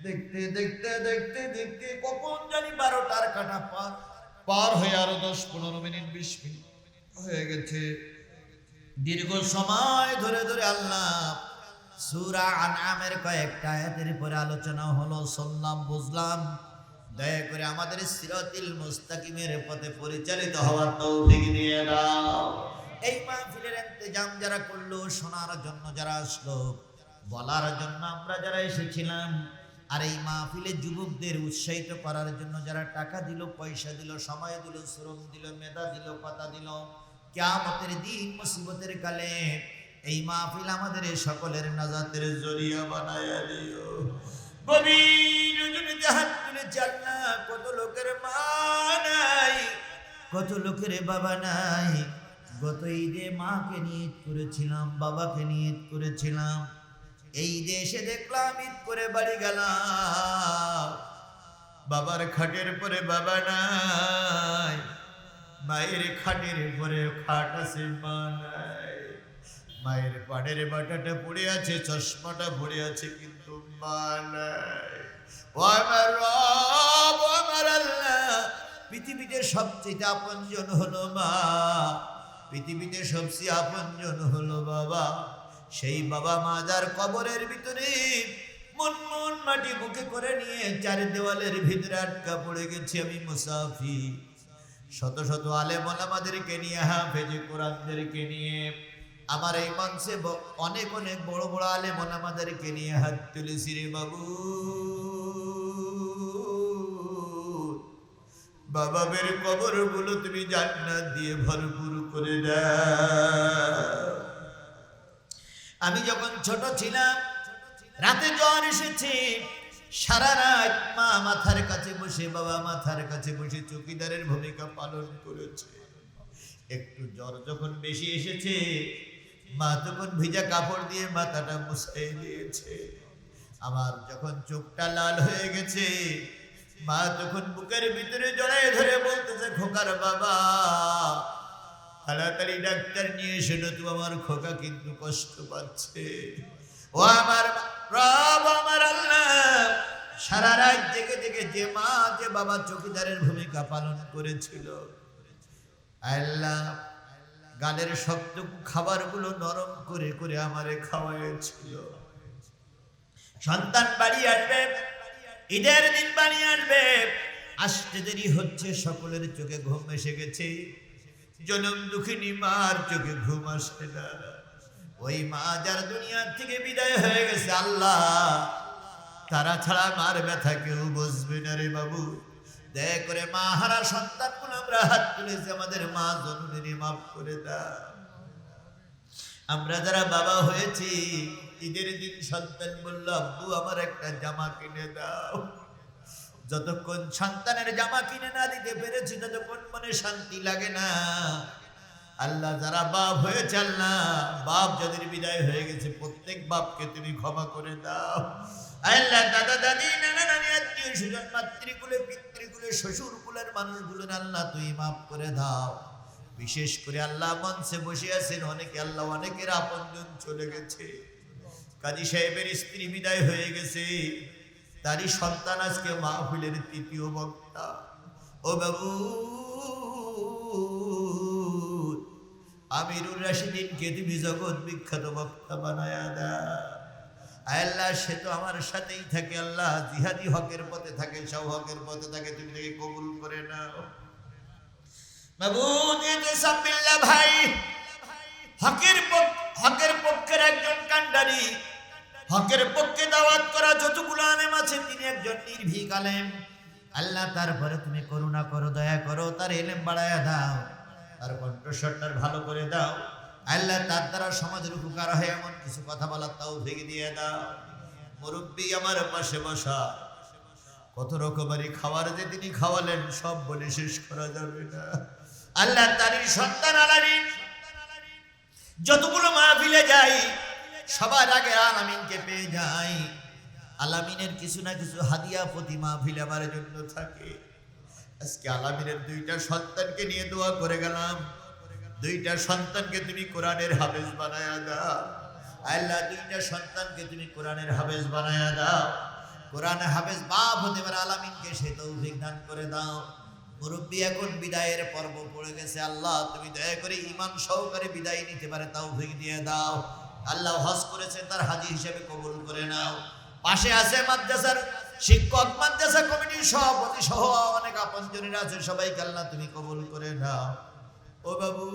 দেখতে দেখতে দেখতে দেখতে কখন জানি 12টার কাঁটা পার হয়ে আরো 10-15 মিনিট 20 মিনিট হয়ে গেছে। দীর্ঘ সময় ধরে ধরে আল্লাহ সূরা আনআমের কয়েকটা আয়াতের পরে আলোচনা হলো, শুনলাম, বুঝলাম। দয়া করে আমাদের সিরাতুল মুস্তাকিমের পথে পরিচালিত হওয়ার তৌফিক দিয়ে দাও। এই মাহফিলের ইন্তজাম যারা করলো, শোনার জন্য যারা আসলো, বলার জন্য আমরা যারা এসেছিলাম, আর এই মাহফিলে যুবকদের উৎসাহিত করার জন্য যারা টাকা দিল, পয়সা দিল, সময় দিল, শ্রম দিল, মেধা দিল, কথা দিল, কিয়ামতের দিন মুসিবতের কালে এই মাহফিল আমাদের সকলের নাজাতের জরিয়া বানায়া দিও। গভীর রজনীতে হাত তুলেছি আল্লাহ, কত লোকের মা নাই, কত লোকের বাবা নাই। গত ঈদে মাকে নিয়ত করেছিলাম, বাবাকে নিয়ত করেছিলাম। এই দেশে দেখলাম ঈদ করে বাড়ি গেলাম, বাবার খাটের পরে বাবা নাই, মায়ের খাটের পরে খাট আছে, মা নাই। মায়ের পাড়ের বাটাটা পড়ে আছে, চশমাটা পড়ে আছে, কিন্তু মা নাই। ও আমার রব, ও আমার আল্লাহ, পৃথিবীতে সবচেয়ে আপনজন হলো মা, পৃথিবীতে সবচেয়ে আপনজন হলো বাবা। সেই বাবা মা যার কবরের ভিতরে মন মন মাটি বুকে করে নিয়ে চার দেওয়ালের ভিতরে আটকা পড়ে গেছি আমি মুসাফির। শত শত আলেম ওলামাদেরকে নিয়ে, হাফেজে কোরআনদেরকে নিয়ে, আমার এই মঞ্চে অনেক অনেক বড় বড় আলেম ওলামাদেরকে নিয়ে হাত তুলেছি রে বাবু। বাবাবের কবরগুলো তুমি জান্নাত দিয়ে ভরপুর করে দাও। আমি যখন ছোট ছিলাম, রাতে জ্বর এসেছে, সারা রাত মা মাথার কাছে বসে, বাবা মাথার কাছে বসে চৌকিদারের ভূমিকা পালন করেছে। একটু জ্বর যখন বেশি এসেছে, মা তখন ভিজা কাপড় দিয়ে মাথাটা মুছাই দিয়েছে। আমার যখন চোখটা লাল হয়ে গেছে, মা তখন বুকের ভিতরে জড়ায় ধরে বলতেছে, খোকার বাবা, তাড়াতাড়ি ডাক্তার নিয়ে এসে, তো আমার খোকা কিন্তু কষ্ট পাচ্ছে। ও আমার রব, আমার আল্লাহ, সারা রাত জেগে জেগে যে মা যে বাবা চৌকিদারের ভূমিকা পালন করেছিল, আল্লাহ গালের শক্ত খাবারগুলো নরম করে করে আমারে খাওয়াইছিল। সন্তান বাড়ি আসবে, ঈদের দিন বাড়ি আসবে, আসতে দেরি হচ্ছে, সকলের চোখে ঘুম এসে গেছে। জনম দুঃখিনী মার চোখে ঘুম আসে না। ওই মা যার দুনিয়ার থেকে বিদায় হয়ে গেছে, আল্লাহ তারা ছাড়া মার ব্যথা কেউ বুঝবে না রে বাবু। দয়া করে মা হারা সন্তানগুলো আমরা হাত তুলেছি, আমাদের মা জননীর মাফ করে দাও। আমরা যারা বাবা হয়েছি, ঈদের দিন সন্তান বলল, আব্বু আমার একটা জামা কিনে দাও। যতক্ষণ সন্তানের জামা কিনে না দিতে পেরেছি, ততক্ষণ মনে শান্তি লাগে না। আল্লাহ যারা বাপ হয়েছে, আল্লাহ বাপ যাদের বিদায় হয়ে গেছে, প্রত্যেক বাপকে তুমি ক্ষমা করে দাও। আল্লাহ দাদা দাদি, নানা নানি, আত্মীয় স্বজন, মাতৃকুলে পিতৃকুলে শ্বশুর কুলের মানুষগুলোর আল্লাহ তুই মাফ করে দাও। বিশেষ করে আল্লাহ মঞ্চে বসে আছেন অনেকে, আল্লাহ অনেকের আপনজন চলে গেছে। কাজী সাহেবের স্ত্রী বিদায় হয়ে গেছে, তারই সন্তান আজকে মাহফিলের তৃতীয় বক্তা। ও বাবু, আমিরুর রাশিদিনকে তুমি জগৎ বিখ্যাত বক্তা বানায়া দাও। আল্লাহ সে তো আমার সাথেই থাকে, আল্লাহ জিহাদি হকের পথে থাকে, সব হকের পথে থাকে, তুমি তাকে কবুল করে নাও। মাবুদ ইতাসাবিল্লাহ ভাই হকের পক্ষের একজন কান্ডারি, হকের পক্ষে দাওয়াত করা যতগুলো আলেম আছে তিনি একজন নির্ভীক আলেম। আল্লাহ তারপরে তুমি করুণা করো, দয়া করো, তার ইলম বাড়ায়া দাও, তার কণ্ঠস্বরটা ভালো করে দাও। আল্লাহ তার দ্বারা সমাজের উপকার হয় এমন কিছু কথা বলার তৌফিক দিয়ে দাও। মুরব্বী আমার পাশে বসা, কত রকমারি খাবার যে তিনি খাওয়ালেন সব বলে শেষ করা যাবে না। আল্লাহ তারই সন্তান আলামিন যতগুলো মাহফিলে যাই সবার আগে আলামিনকে পেয়ে যাই। আলামিনের কিছু না কিছু হাদিয়া প্রতি মাহফিল আমার জন্য থাকে। আজকে আলামিনের দুইটা সন্তানকে নিয়ে দোয়া করে গেলাম, দুইটা সন্তানকে তুমি কোরআনের হাফেজ বানায়া দাও। আল্লাহ দুইটা সন্তানকে তুমি কোরআনের হাফেজ বানায়া দাও। কোরআনের হাফেজ বাপ হতে পারে আলামিনকে সে তৌফিক দান করে দাও। মুরব্বী এখন বিদায়ের পর্ব পড়ে গেছে, আল্লাহ তুমি দয়া করে ঈমান সহকারে বিদায় নিতে পারে তৌফিক দিয়ে দাও। আল্লাহ হজ করেছে তার হাজী হিসেবে কবুল করে নাও। পাশে আছে মাদ্রাসার শিক্ষক, মাদ্রাসা কমিটির সভাপতি সহ অনেক আপনজনেরা আছে, সবাইকে আল্লাহ তুমি কবুল করে নাও। ও বাবু,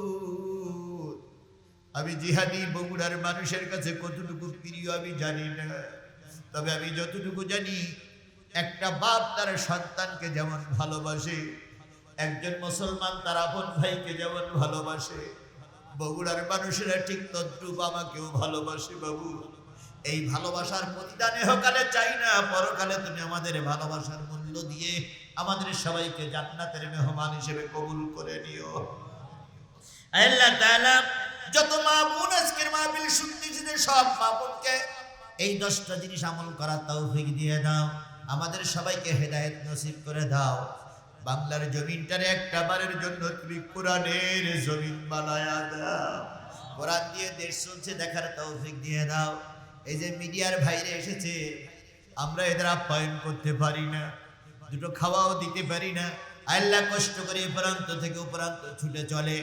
আমি জিহাদি বগুড়ার মানুষের কাছে কতটুকু প্রিয় আমি জানি না, তবে আমি যতটুকু জানি একটা বাপ তার সন্তানকে যেমন ভালোবাসে, একজন মুসলমান তার আপন ভাইকে যেমন ভালোবাসে, বগুড়ার মানুষেরা ঠিক তদ্রূপ আমাকেও ভালোবাসে। বাবু, এই ভালোবাসার প্রতিদান ইহকালে চাই না, পরকালে তুমি আমাদের ভালোবাসার মূল্য দিয়ে আমাদের সবাইকে জান্নাতের মেহমান হিসেবে কবুল করে নিও। আল্লাহ তাআলা যত মা বোন আজকের মাহফিল শুনতেছে সব মা বোনকে এই 10টা জিনিস আমল করার তৌফিক দিয়ে দাও। আমাদের সবাইকে হেদায়েত নসিব করে দাও। বাংলার জমিনটারে একটা বারের জন্য তুমি কোরআনের জমিন বানায়া দাও। কোরআন দিয়ে দেশ চলছে দেখার তৌফিক দিয়ে দাও। এই যে মিডিয়ার ভাইরে এসেছে, আমরা এদের আপ্যায়ন করতে পারি না, দুটো খাওয়াও দিতে পারি না। আল্লাহ কষ্ট করে প্রান্ত থেকে প্রান্ত ছুটে চলে।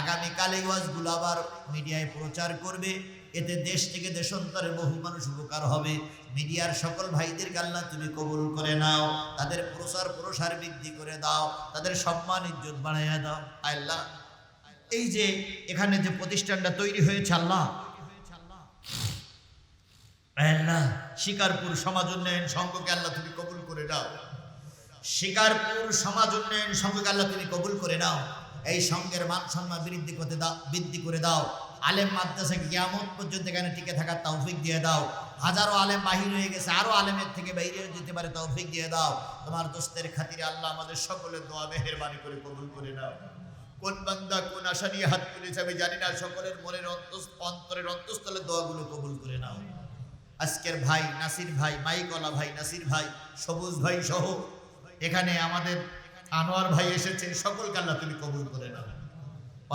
আগামীকাল এই ওয়াজগুলো আবার মিডিয়ায় প্রচার করবে, এতে দেশ থেকে দেশান্তরে বহু মানুষ উপকার হবে। মিডিয়ার সকল ভাইদেরকে আল্লাহ তুমি কবুল করে নাও, তাদের প্রসার বৃদ্ধি করে দাও, তাদের সম্মান ইজ্জত বাড়াইয়া দাও। আল্লাহ এই যে এখানে যে প্রতিষ্ঠানটা তৈরি হয়েছে আল্লাহ, আল্লাহ শিকারপুর সমাজ উন্নয়ন সংঘকে আল্লাহ তুমি কবুল করে দাও। শিকারপুর সমাজ উন্নয়ন সংঘকে আল্লাহ তুমি কবুল করে নাও। এই সংঘের মান সম্মান বৃদ্ধি করে দাও। আলেম মাদ্রাসা কিয়ামত পর্যন্ত এখানে টিকে থাকার তৌফিক দিয়ে দাও। হাজারো আলেম বাহির হয়ে গেছে, আরো আলেমের থেকে বাইরে যেতে পারে তৌফিক দিয়ে দাও। তোমার দোস্তের খাতিরে আল্লাহ আমাদের সকলের দোয়া মেহেরবানি করে কবুল করে নাও। কোন বান্দা কোন আশা নিয়ে হাত তুলেছে আমি জানি না, সকলের মনের অন্তরের অন্তঃস্থলের দোয়াগুলো কবুল করে নাও। আজকের ভাই নাসির ভাই, মাইকলা ভাই নাসির ভাই, সবুজ ভাই সহ এখানে আমাদের আনোয়ার ভাই এসেছে, সকলকে আল্লাহ তুমি কবুল করে নাও।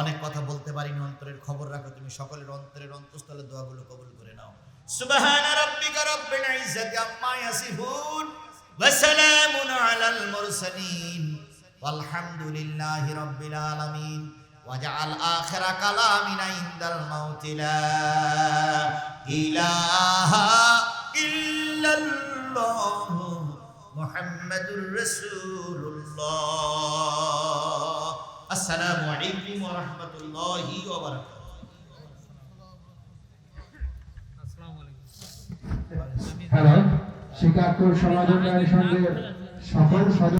অনেক কথা বলতে পারিনি, অন্তরের খবর রাখো তুমি, সকলের অন্তরের অন্তঃস্থলের দোয়াগুলো কবুল করে নাও। সুবহানা রাব্বিকা রাব্বিল ইজ্জাতি আম্মা ইয়াসিফুন ওয়া সালামুন আলাল মুরসালিন ওয়ালহামদুলিল্লাহি রাব্বিল আলামিন। ওয়াজআল আখিরা কালামিনা ইনদাল মাউতি লা ইলাহা ইল্লাল্লাহ মুহাম্মাদুর রাসূলুল্লাহ। আসসালামু আলাইকুম ওয়া রাহমাতুল্লাহি ওয়া বারাকাতুহু। হ্যালো, শিকারপুর সমাজ উন্নয়ন সংঘের সকল